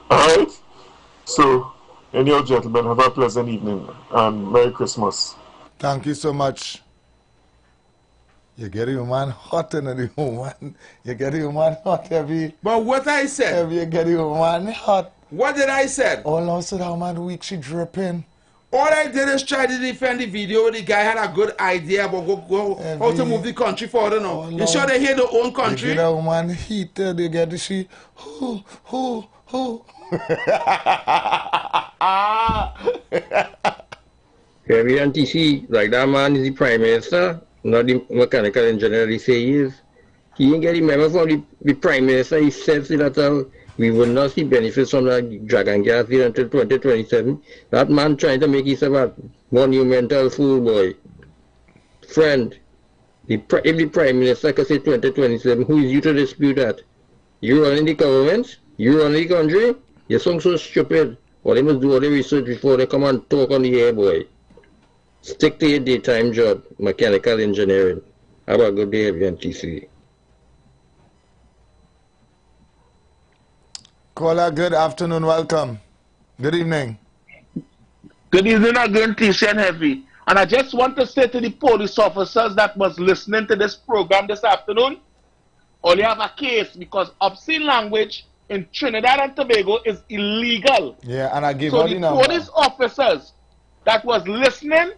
Alright? So, anyhow, gentlemen, have a pleasant evening and Merry Christmas.
Thank you so much. You get your man hot in the woman. You get your man hot heavy.
But what I said?
Heavy, you get your man hot.
What did I say?
All now said how man weak she dripping.
All I did is try to defend the video. The guy had a good idea about how to move the country forward now. You sure they hate their own country?
You get a woman heated, you get the she who.
Heavy and TC, like that man is the Prime Minister, not the mechanical engineer they say he is. He didn't get the memo from the Prime Minister. He said that we will not see benefits from that dragon gas here until 2027. That man trying to make himself a monumental fool, boy. Friend, if the Prime Minister can say 2027, who is you to dispute that? You running the government? You running the country? You sound so stupid. Well, they must do all the research before they come and talk on the air, boy. Stick to your daytime job, mechanical engineering. Have a good day, NTC.
Caller, good afternoon, welcome. Good evening.
Good evening again, TC and Heavy. And I just want to say to the police officers that was listening to this program this afternoon, all you have a case because obscene language in Trinidad and Tobago is illegal.
Yeah, and I give
so
all the number.
Police officers that was listening,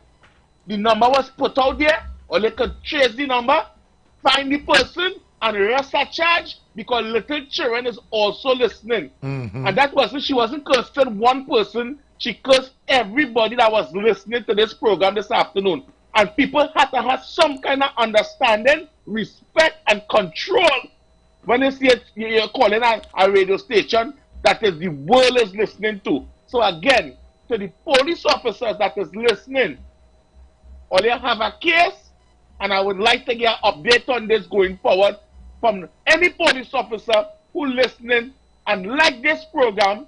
the number was put out there, or they could trace the number, find the person, and arrest a charge because little children is also listening. And that wasn't, she wasn't cursing one person, she cursed everybody that was listening to this program this afternoon. And people had to have some kind of understanding, respect, and control when you see it, you're calling a radio station that is the world is listening to. So again, to the police officers that is listening, all you have a case, and I would like to get an update on this going forward from any police officer who listening and like this program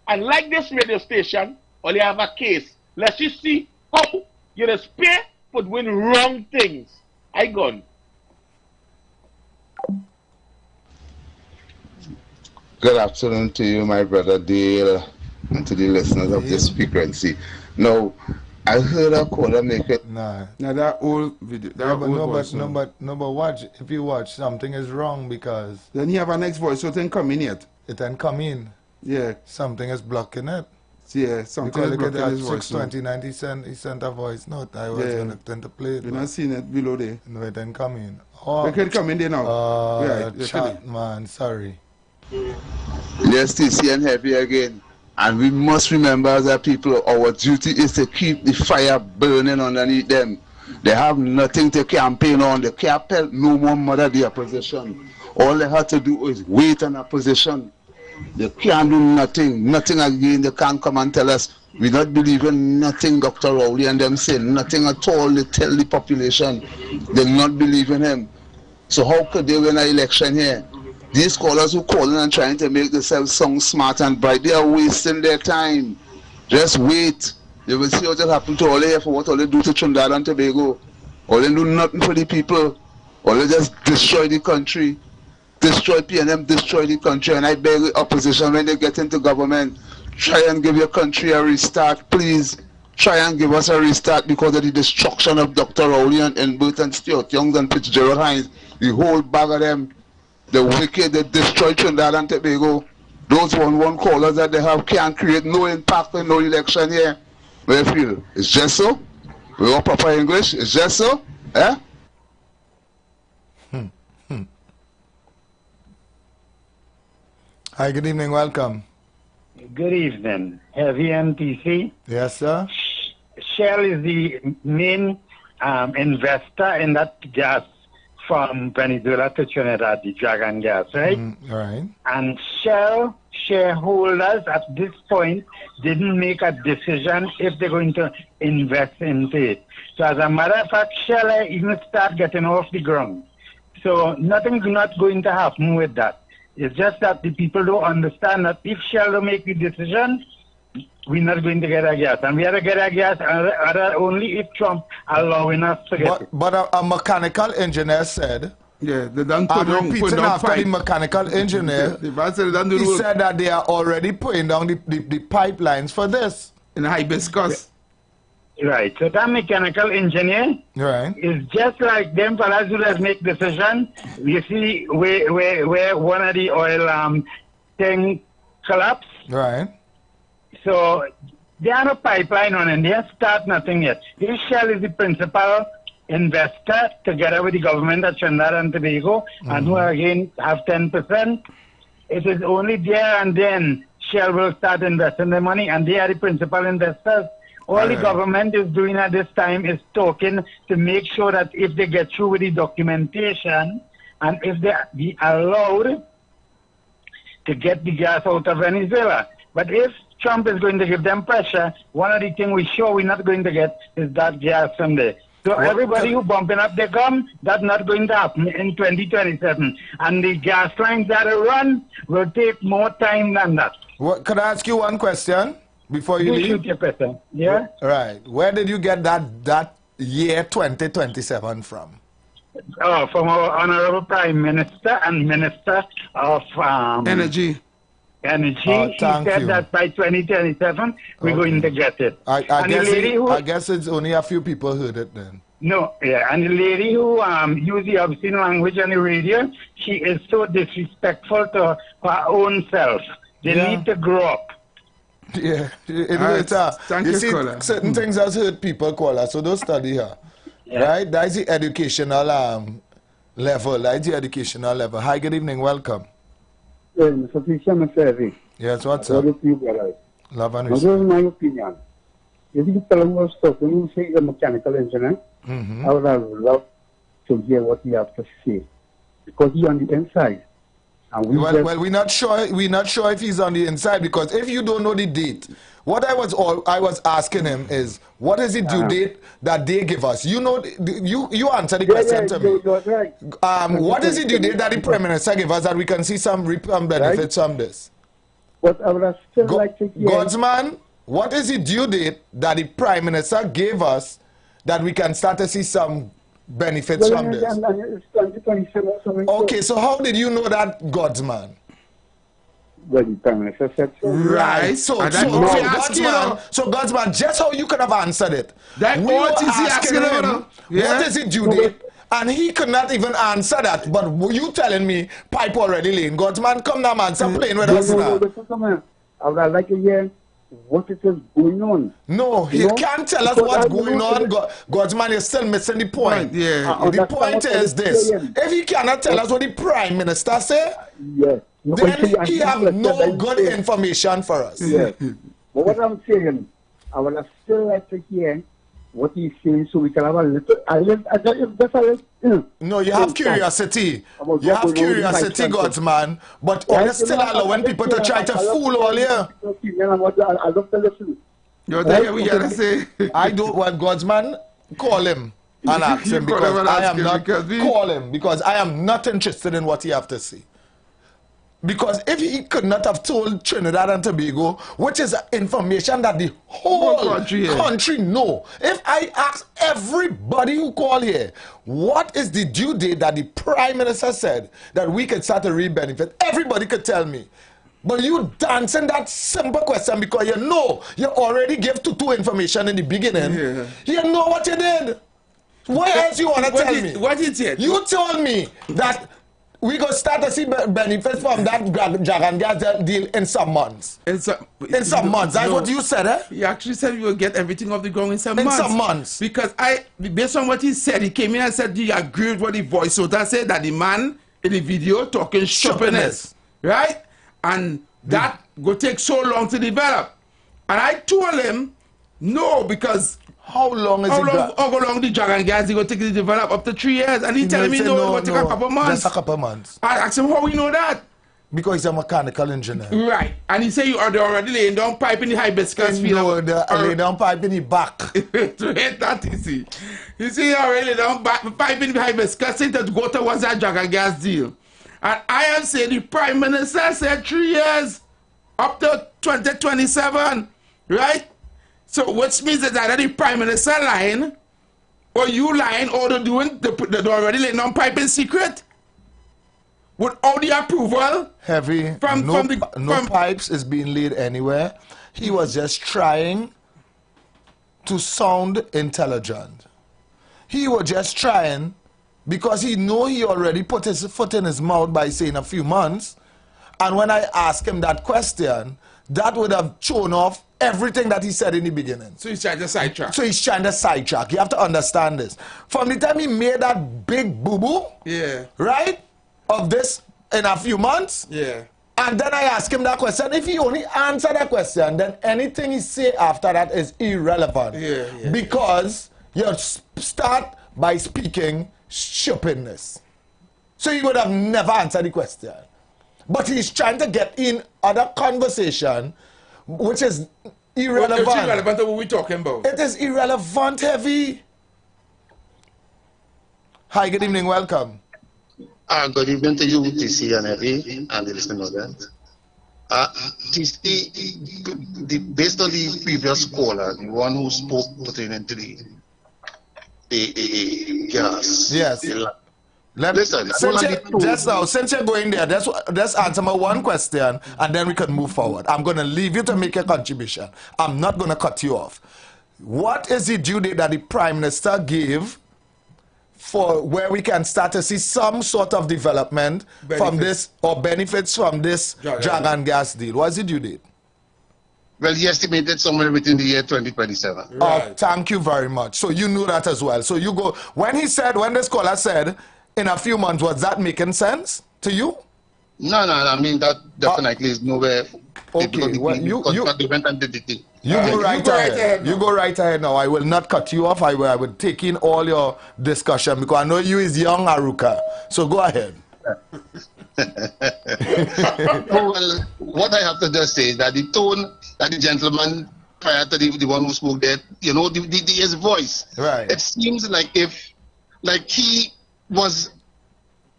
and like this radio station, all you have a case. Let's just see how you just pay for doing wrong things. I gone.
Good afternoon to you, my brother Dale, and to the listeners of this frequency. Now, I heard a caller make it.
Nah.
Now that old video. That
but watch. If you watch, something is wrong because.
Then you have a next voice, so it ain't come in yet.
It ain't come in.
Yeah.
Something is blocking it.
Yeah, something
because
is blocking his voice.
6:29 he sent a voice note. I was going to play it.
You're not seeing it below there.
No, it didn't come in.
Oh, it can come in there now.
Chat, man, sorry.
Yes, TC and Heavy again. And we must remember as a people, our duty is to keep the fire burning underneath them. They have nothing to campaign on. They can't help no more mother their position. All they have to do is wait on a position. They can't do nothing again. They can't come and tell us we not believe in nothing Dr. Rowley and them say nothing at all. They tell the population they not believe in him. So how could they win an election here? These callers who calling and trying to make themselves sound smart and bright, they are wasting their time. Just wait. They will see what will happen to all they for what all they do to Trinidad and Tobago. All they do nothing for the people. All they just destroy the country. Destroy PNM, destroy the country. And I beg the opposition when they get into government, try and give your country a restart, please. Try and give us a restart because of the destruction of Dr. Rowley and Enbert and Stuart Young and Fitzgerald Hines. The whole bag of them. The wicked, they destroy Trinidad and Tobago. Those one callers that they have can't create no impact in no election here. Where you feel? It's just so? We all proper English? It's just so? Eh?
Hi, good evening, welcome.
Good evening. Heavy MTC.
Yes, sir.
Shell is the main investor in that gas from Venezuela to Trinidad, the Dragon gas, right?
Right.
And Shell shareholders at this point didn't make a decision if they're going to invest into it. So as a matter of fact, Shell even start getting off the ground. So nothing's not going to happen with that. It's just that the people don't understand that if Shell don't make the decision, we're not going to get a gas. And we are to get a gas only if Trump allowing us to get it.
But a mechanical engineer said,
yeah, they don't put
I'm repeating after
pipe.
the mechanical engineer, he said that they are already putting down the pipelines for this.
In hibiscus.
Right. So that mechanical engineer is just like them fellas who just make decision. You see where one of the oil thing collapsed.
Right.
So there are no pipeline on it. They have start nothing yet. This Shell is the principal investor together with the government of Trinidad and Tobago, and who again have 10%. It is only there and then Shell will start investing the money, and they are the principal investors. All the government is doing at this time is talking to make sure that if they get through with the documentation and if they be allowed to get the gas out of Venezuela. But if Trump is going to give them pressure, one of the things we're sure we're not going to get is that gas from there. So everybody who bumping up their gum, that's not going to happen in 2027. And the gas lines that are run will take more time than that.
What, could I ask you one question before you leave?
Shoot your question. Yeah?
Right. Where did you get that year 2027 from?
Oh, from our Honorable Prime Minister and Minister of
Energy.
He said that by 2027 we're going to get it.
I guess it's only a few people heard it then.
No, yeah, and the lady who used the obscene language on the radio, she is so disrespectful to her own self. They need to grow up.
Yeah,
thank you,
see, certain things has hurt people, Kola, so don't study her. Yeah. Right? That's the educational level. That's the educational level. Hi, good evening, welcome.
Mr. Fisher, Mr. Evie.
Yes, what's up? Love and
respect. My opinion. If you tell me stuff, when you say you're a mechanical engineer, I would have loved to hear what you have to say. Because you're on the inside. And
we're not sure. We're not sure if he's on the inside, because if you don't know the date, what I was asking him is, what is the due date that they give us? You know, you answer the question to me.
Right.
What is the due date that the Prime Minister give us that we can see some benefits from this?
But I would have still like to hear.
Godsman, what is the due date that the Prime Minister gave us that we can start to see some benefits from this? Okay, so how did you know that, Godsman?
Well, the Prime Minister said so.
Right, so Godsman, just how you could have answered it.
That
we were asking him, what is it due date? And he could not even answer that. But you telling me, pipe already laying. Godsman, come now, man, stop playing with us now.
I would like to hear what it is going on.
No, he can't tell us what's going on. Godsman is still missing the point.
Yeah.
The point is this. If he cannot tell us what the Prime Minister said, then he have no good information for us.
Yes. But what I'm saying, I would have still like to hear what he's saying so we can have a little...
No, you have curiosity. You have curiosity, Godsman, but you're still allowing people to try to fool all you.
I love to listen.
You're there, we gotta say.
I don't want Godsman. Call him and ask him, because I am not... Call him, because I am not interested in what he have to say. Because if he could not have told Trinidad and Tobago, which is information that the whole country know. If I ask everybody who call here, what is the due date that the Prime Minister said that we could start to reap benefit, everybody could tell me. But you dancing that simple question because you know you already gave two information in the beginning. Yeah. You know what you did. What else you want to tell me?
What did you?
You told me that we go start to see benefits from that Dragon Gas deal in some months. In some months. That's what you said, eh?
You actually said you will get everything off the ground in some months.
In some months.
Because based on what he said, he came in and said, do you agree with what the voiceover said, that the man in the video talking stupidness, right? And that will take so long to develop. And I told him, no, because...
How long is it?
How long the Dragon Gas is going to take to develop? Up to 3 years. And he telling me no, it will take a couple months.
Just a couple months.
I asked him how we know that.
Because he's a mechanical engineer.
Right. And he said you are already laying down pipe in the hibiscus field.
No, they're laying down pipe in the back.
That you see. You see, you already laid down pipe in the hibiscus to go towards that Dragon Gas deal. And I am saying the Prime Minister said 3 years. Up to 2027. Right? So which means that the Prime Minister lying, or you lying, or they're doing they're already laying on pipe in secret? Without the approval?
Heavy. No pipes is being laid anywhere. He was just trying to sound intelligent. He was just trying because he know he already put his foot in his mouth by saying a few months. And when I asked him that question, that would have shown off everything that he said in the beginning.
So he's trying to sidetrack.
So he's trying to sidetrack. You have to understand this. From the time he made that big boo-boo, right, of this in a few months, and then I asked him that question. If he only answered that question, then anything he say after that is irrelevant. Because you start by speaking stupidness. So he would have never answered the question. But he's trying to get in other conversation, which is irrelevant.
It's irrelevant to what we're talking about.
It is irrelevant, Heavy. Hi, good evening, welcome.
Good evening to you, TC and Heavy, and the listening audience. TC, based on the previous caller, the one who spoke pertaining to the gas.
Yes.
Listen,
since you're going there, let's answer my one question, and then we can move forward. I'm going to leave you to make a contribution. I'm not going to cut you off. What is the due date that the Prime Minister gave for where we can start to see some sort of development from this, or benefits from this drug and gas deal? What's the due date?
Well, he estimated somewhere within the year 2027.
Right. Thank you very much. So you knew that as well. So you go, when this caller said, in a few months, was that making sense to you?
No, I mean, that definitely is nowhere.
Okay, well, you go right ahead. You go right ahead now. I will not cut you off. I will take in all your discussion because I know you is young, Aruka. So go ahead.
Well, what I have to just say is that the tone that the gentleman prior to the one who spoke there, you know, his voice.
Right.
It seems like he was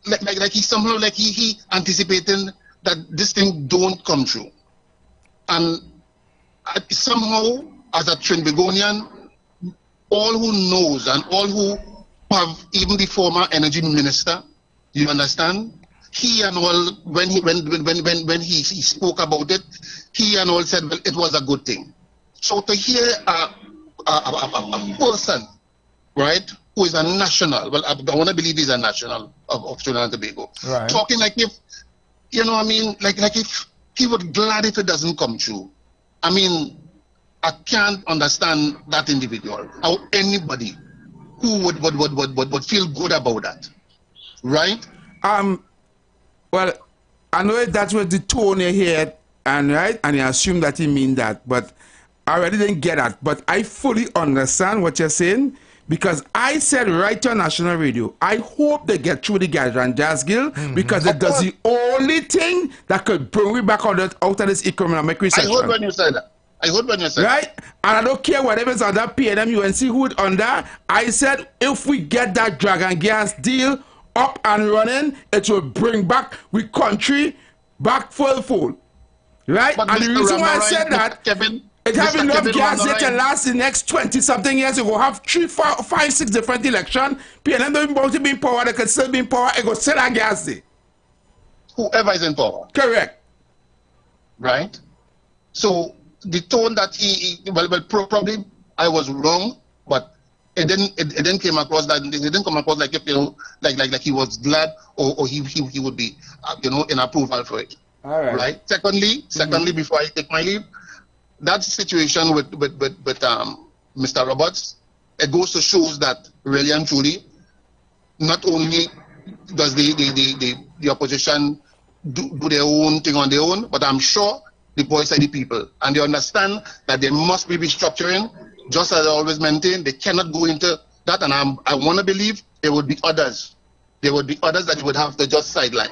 like he somehow he anticipating that this thing don't come true. And somehow, as a Trinbagonian, all who knows and all who have, even the former energy minister, you understand, he and all, when he spoke about it, he and all said, well, it was a good thing. So to hear a person, right, who is a national, well, I want to believe he's a national of Trinidad and Tobago,
right,
talking like if, you know what I mean, like if he would glad if it doesn't come true. I mean, I can't understand that individual, how anybody who would feel good about that, right?
Well, I know that's what the tone you hear, and right, and you assume that he mean that, but I really didn't get that. But I fully understand what you're saying, because I said right on national radio, I hope they get through the gas and gas bill, because it does the only thing that could bring we back out of this economic recession.
I heard when you said that.
Right? And I don't care whatever's under PNM, UNC, who's under. I said if we get that drug and gas deal up and running, it will bring back we country back full. Right?
But
and
Mr.
the reason why I said
Ramarai,
that,
Kevin,
it have enough
Kevin
gas
Ramarai,
yet to last the next 20-something years. It will have 3, 4, 5, 6 different elections. PNM don't about to be in power, they can still be in power, it will still have gas there.
Whoever is in power.
Correct.
Right? So the tone that probably I was wrong, but it didn't come across like if, you know, like he was glad or he would be you know, in approval for it.
All right.
Right. Secondly, before I take my leave, that situation with Mr. Roberts, it goes to shows that really and truly, not only does the opposition do their own thing on their own, but I'm sure the voice of the people, and they understand that there must be restructuring. Just as I always maintain, they cannot go into that, and I want to believe there would be others. There would be others that would have to just sideline.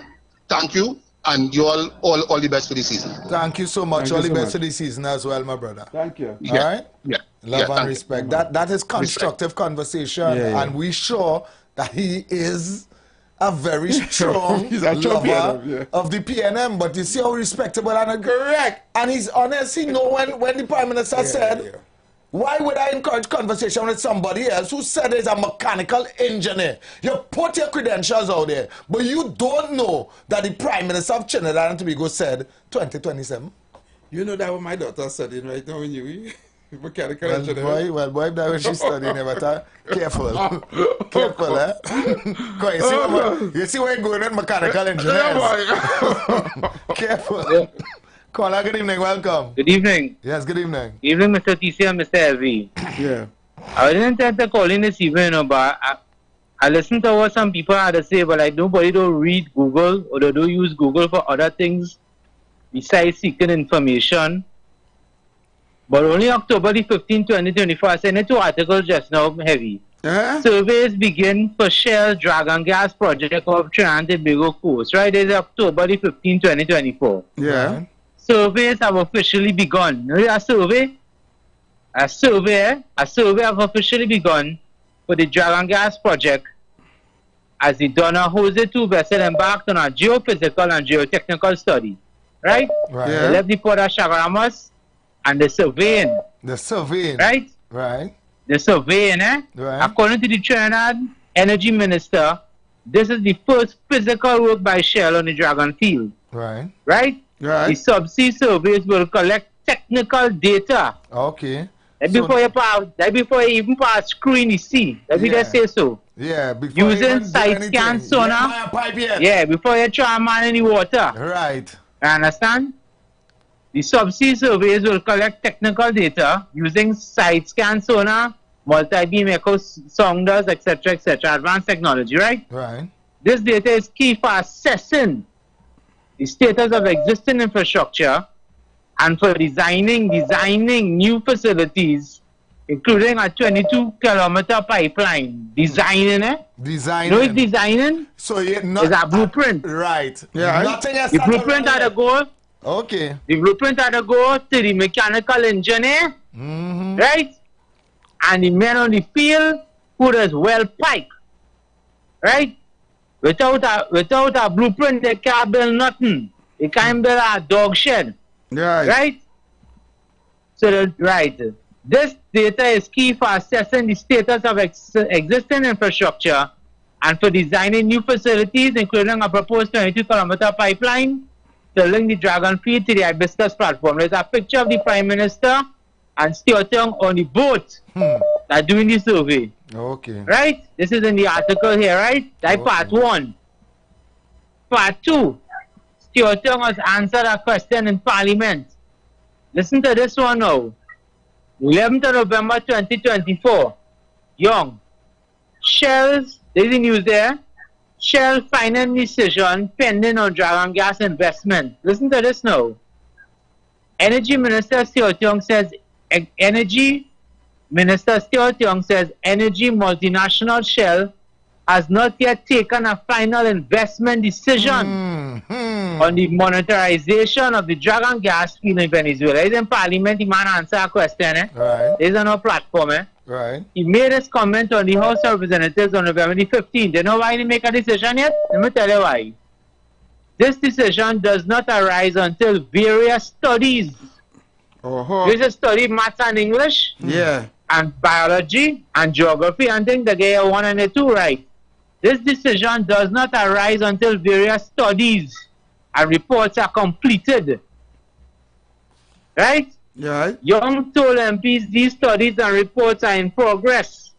Thank you, and you all the best for the season.
Thank you so much. All the best for the season as well, my brother. Thank you.
Yeah.
All right?
Yeah.
Love
Yeah,
and respect. That is constructive conversation, and we sure that he is a very strong lover of the PNM, but you see how respectable and correct. And he's honest. He know when the Prime Minister said, why would I encourage conversation with somebody else who said he's a mechanical engineer? You put your credentials out there, but you don't know that the Prime Minister of Trinidad and Tobago said 2027.
You know that what my daughter's studying right now in UWE? Mechanical engineer.
Well, boy, that was she studying, but careful. Careful, eh? You see where you're going with mechanical engineers? Careful.
Yeah.
Caller, good evening, welcome.
Good evening.
Yes, good evening.
Evening, Mr. TC and Mr. LV.
Yeah.
I didn't intend to call in this evening, but I listened to what some people had to say, but like nobody don't read Google or they don't use Google for other things besides seeking information. But only October the 15th, 2024, I sent 2 articles just now, Heavy. Surveys begin for Shell drag and gas project of Trinidad and Tobago coast. Right, it's October the 15th, 2024.
Yeah.
Surveys have officially begun. A survey have officially begun for the drag and gas project as the Donna Jose 2 vessel embarked on a geophysical and geotechnical study. Right?
Right.
They left the port of Chaguaramas and the surveying.
The surveying.
Right?
Right.
The surveying, eh?
Right.
According to the Trinidad Energy Minister, this is the first physical work by Shell on the Dragon Field.
Right.
Right?
Right.
The subsea surveys will collect technical data.
Okay.
That before you even pass screen you see. Let me just say so.
Yeah, before
using side scan sonar. Yeah, before you try man in the water.
Right.
You understand? The subsea surveys will collect technical data using side scan sonar, multi-beam echo sounders, etc., etc. Advanced technology, right?
Right.
This data is key for assessing the status of existing infrastructure and for designing new facilities, including a 22-kilometer pipeline. Designing it.
Designing.
You know it's designing?
So it's
a blueprint.
Right.
Yeah.
Nothing else.
The blueprint had to go.
Okay.
The blueprint had to go to the mechanical engineer. Right? And the men on the field who does well pipe. Right? Without a blueprint, they can't build nothing. They can't build a dog shed.
Right.
Right? So, this data is key for assessing the status of existing infrastructure and for designing new facilities, including a proposed 22-kilometer pipeline to link the Dragon Field to the Hibiscus platform. There's a picture of the Prime Minister and Stuart Young on the boat that doing the survey.
Okay.
Right? This is in the article here, right? That's part 1. Part 2. Stuart Young has answered a question in Parliament. Listen to this one now. 11th of November 2024. Young. Shell's, there's the news there. Shell final decision pending on Dragon gas investment. Listen to this now. Energy Minister Stuart Young says, Energy multinational Shell has not yet taken a final investment decision on the monetization of the Dragon gas field in Venezuela. He's in Parliament, the man answer a question.
Right.
He's on our platform.
Right.
He made his comment on the House of Representatives on November 15th. You know why he didn't make a decision yet? Let me tell you why. This decision does not arise until various studies. There's a study maths and English.
Yeah.
And biology and geography and things that get 1 and 2 right. This decision does not arise until various studies and reports are completed. Right?
Yeah.
Young told MPs these studies and reports are in progress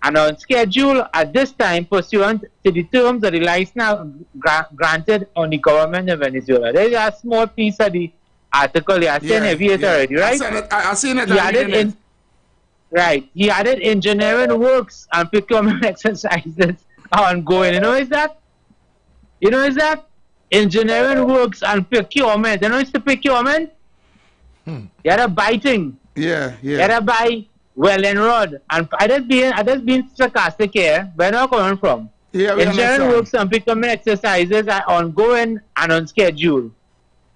and on schedule at this time pursuant to the terms of the license granted on the government of Venezuela. There's a small piece of the article. I've seen it already, right?
I've seen it.
Right. He added engineering works and procurement exercises are ongoing. You know is that? Engineering works and procurement. You know it's the procurement? You had a biting.
Yeah.
You had a buy well and rod. And I just been sarcastic here. Where am I coming from?
Yeah,
engineering works and procurement exercises are ongoing and on schedule.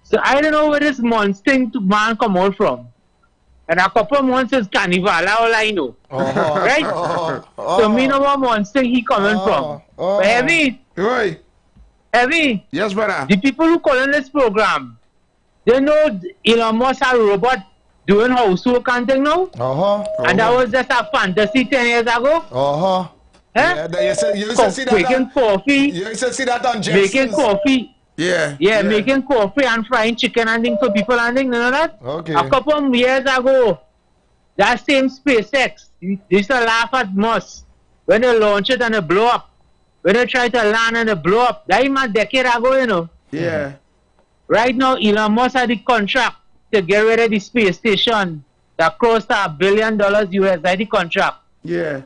So I don't know where this monster man come out from. And a couple of months is carnival, all I know. Right? So me know what monster he coming from. But Heavy.
Right.
Heavy.
Yes, brother.
The people who call in this program, they know Elon Musk a robot doing housework and thing now. And that was just a fantasy 10 years ago.
Huh?
Yeah,
you used to see that
making coffee.
You used to see that on Jetsons.
Making coffee.
Yeah,
making coffee and frying chicken and things for people and things, you know that?
Okay.
A couple of years ago, that same SpaceX, they used to laugh at Musk when they launch it and they blow up. When they try to land and they blow up. That even a decade ago, you know.
Yeah.
Right now, Elon Musk had the contract to get rid of the space station that cost $1 billion US. That's the contract.
Yeah.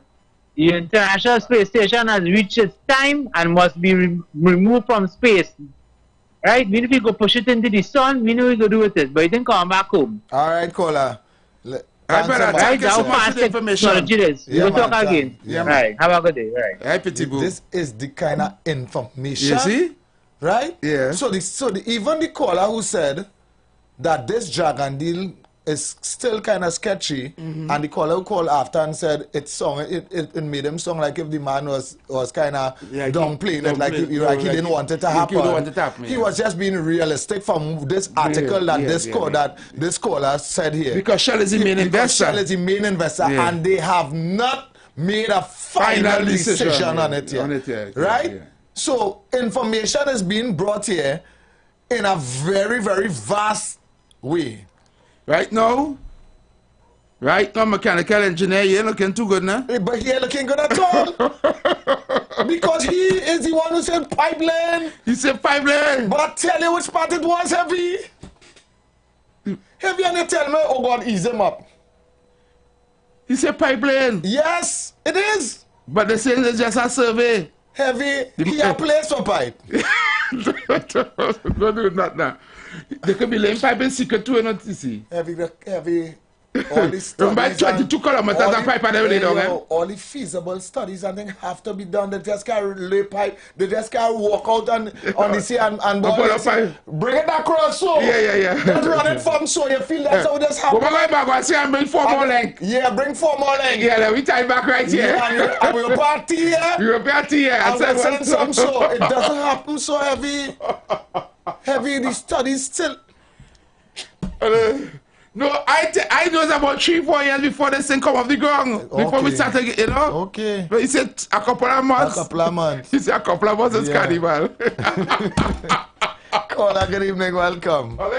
The International Space Station has reached its time and must be removed from space. Right? Mean if we go push it into the sun, we know we go do with it, but it didn't come back home.
All right, caller.
Right, that's how fast technology is. We will talk again.
Yeah,
right. Have a good day. Right.
This is the kind of information.
You see?
Right?
Yeah.
So even the caller who said that this Dragon deal is still kind of sketchy. And the caller who called after and said it made him sound like if the man was kind of downplaying it, like he didn't want it to happen. He was just being realistic from this article that this caller said here.
Because Shell is the main investor.
Shell is the main investor, and they have not made a final decision on it yet. Right? So information is being brought here in a very, very vast way.
Right now, mechanical engineer, you ain't looking too good now.
But he ain't looking good at all. Because he is the one who said pipeline.
He said pipeline.
But I tell you which part it was, Heavy. Heavy, and you tell me, oh God, ease him up.
He said pipeline.
Yes, it is.
But they say it's just a survey.
Heavy, he a place for pipe.
Don't do that now. They could be laying pipe in secret too, not to see.
Heavy. All these studies.
By 22 kilometers of pipe and everything down,
all the feasible studies and things have to be done. They just can't lay pipe. They just can't walk out on the sea and bring it across so.
Yeah.
Just run it from so. You feel that's how this happens.
Go back and see and bring 4 more lengths.
Yeah, bring 4 more lengths.
Yeah, let me tie back right here.
Yeah, and we'll party here.
We'll party here.
And we'll run some so. It doesn't happen so heavy. Heavy, the studies still.
No, I know it's about 3-4 years before this thing come off the ground. Before we start again, you know?
Okay.
But he said a couple of months.
He
said a couple of months is carnival.
Caller, good evening, welcome.
Man,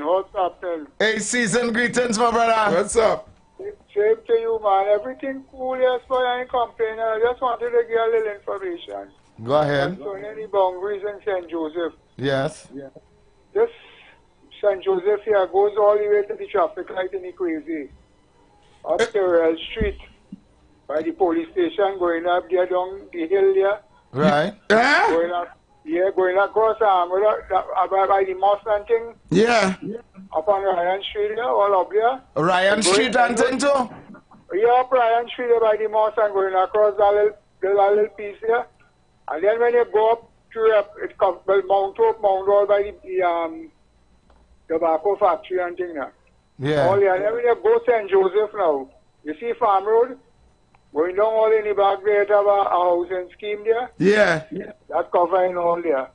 what's up, then?
Hey, season greetings, my brother.
What's up?
Same to you, man. Everything cool, yes, but I ain't complaining. I just wanted to get a little information.
Go ahead.
So, any boundaries in St. Joseph?
Yes.
This St. Joseph here goes all the way to the traffic light in the crazy. Up the Real Street, by the police station, going up there down the hill there.
Right.
Going across by the Mustang thing.
Yeah.
Up on Ryan Street there, all up there.
Ryan Street and thing too?
Yeah, up Ryan Street there by the Mustang, going across that little piece here. And then when you go up to it comes Mount Road by the tobacco factory and thing now.
Yeah.
All there. And then when you go St. Joseph now, you see Farm Road? Going down all in the back there, you have a housing scheme there.
Yeah.
That's covering all there.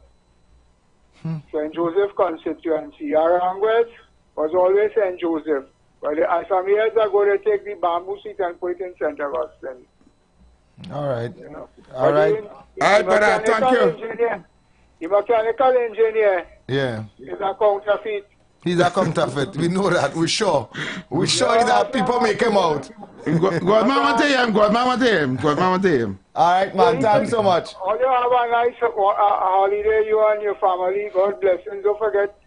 St. Joseph constituency. Aranguez was always St. Joseph. But some years ago, they take the bamboo seat and put it in St. Augustine.
All right.
You know.
All right.
All right, brother. Thank you.
The mechanical engineer
is
a counterfeit.
He's a counterfeit. We know that. We're sure. We're sure that people make him out.
God want him.
All right, man. Thanks so much.
All you have a nice holiday, you and your family. God bless you. Don't forget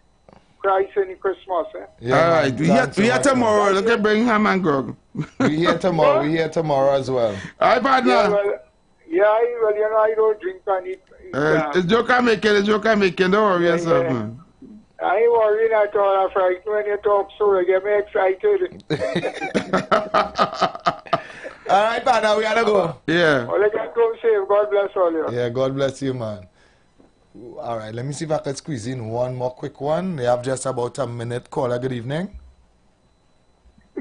Christ and Christmas.
Yeah,
all right. We here tomorrow. Look at bring ham and grog.
We here tomorrow. We here tomorrow as well.
All right, partner.
Well, you know, I don't drink and eat.
It's joke I'm making. Don't worry yourself, man.
I ain't worrying at all. I'm frightened when you talk so. You get me excited.
All right, partner. We gotta go.
Yeah.
All I get home safe. God bless all you.
Yeah, God bless you, man. All right, let me see if I can squeeze in one more quick one. We have just about a minute. Caller, good evening.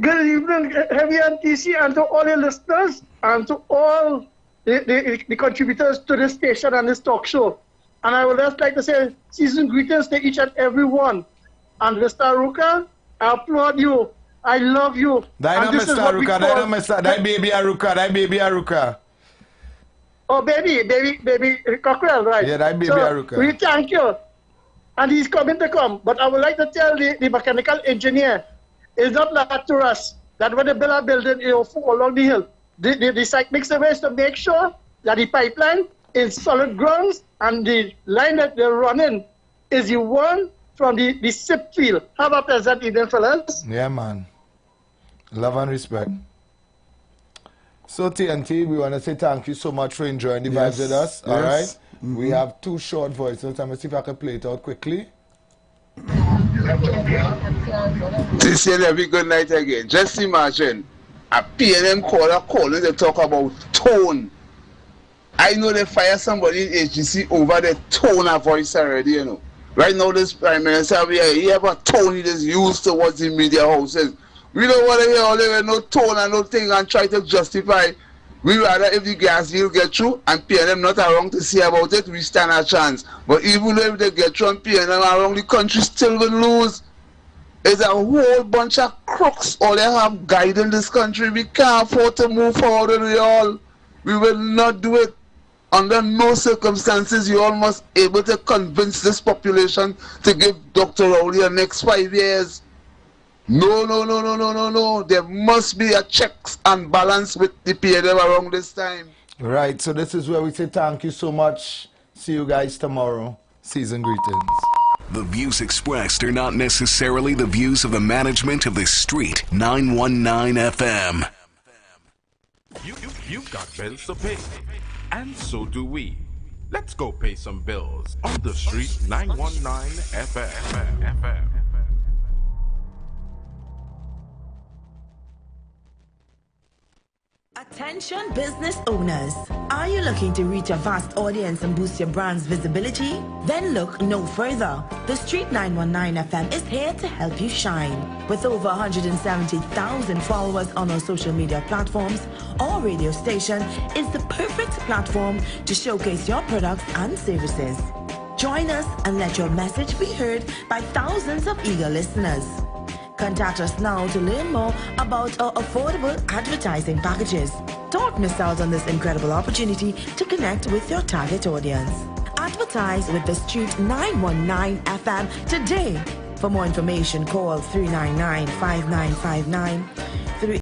Good evening, Heavy and TC, and to all your listeners, and to all the contributors to this station and this talk show. And I would just like to say season greetings to each and every one. And Mr. Aruka, I applaud you. I love you.
That Mr. Aruka, that baby Aruka.
Oh, baby Cockrell, right?
Yeah, that baby Aruka.
We thank you. And he's coming to come. But I would like to tell the mechanical engineer, it's not like to us that when they build a building, along the hill, the seismic surveys to make sure that the pipeline is solid grounds and the line that they're running is the one from the SIP field. Have a pleasant evening, fellas.
Yeah, man. Love and respect. So, TNT, we want to say thank you so much for enjoying the vibes with us. All right? We have 2 short voices. I'm going to see if I can play it out quickly.
This is every good night again. Just imagine a PNM caller calling to talk about tone. I know they fire somebody in HGC over the tone of voice already, you know. Right now, this Prime Minister, he have a tone he just used towards the media houses. We don't want to hear all of no tone and no thing and try to justify. We rather if the gas deal get through and PNM not around to see about it, we stand a chance. But even if they get through and PNM around, the country still will lose. It's a whole bunch of crooks all they have guiding this country. We can't afford to move forward with it all. We will not do it. Under no circumstances you all must able to convince this population to give Dr. Rowley the next 5 years. No, no, no, no, no, no, no. There must be a checks and balance with the PNM around this time.
Right, so this is where we say thank you so much. See you guys tomorrow. Season greetings.
The views expressed are not necessarily the views of the management of the Street 919 FM.
You've got bills to pay, and so do we. Let's go pay some bills on the Street 919 FM.
Attention business owners. Are you looking to reach a vast audience and boost your brand's visibility? Then look no further. The Street 919 FM is here to help you shine. With over 170,000 followers on our social media platforms, our radio station is the perfect platform to showcase your products and services. Join us and let your message be heard by thousands of eager listeners. Contact us now to learn more about our affordable advertising packages. Don't miss out on this incredible opportunity to connect with your target audience. Advertise with the Street 919 FM today. For more information, call 399-5959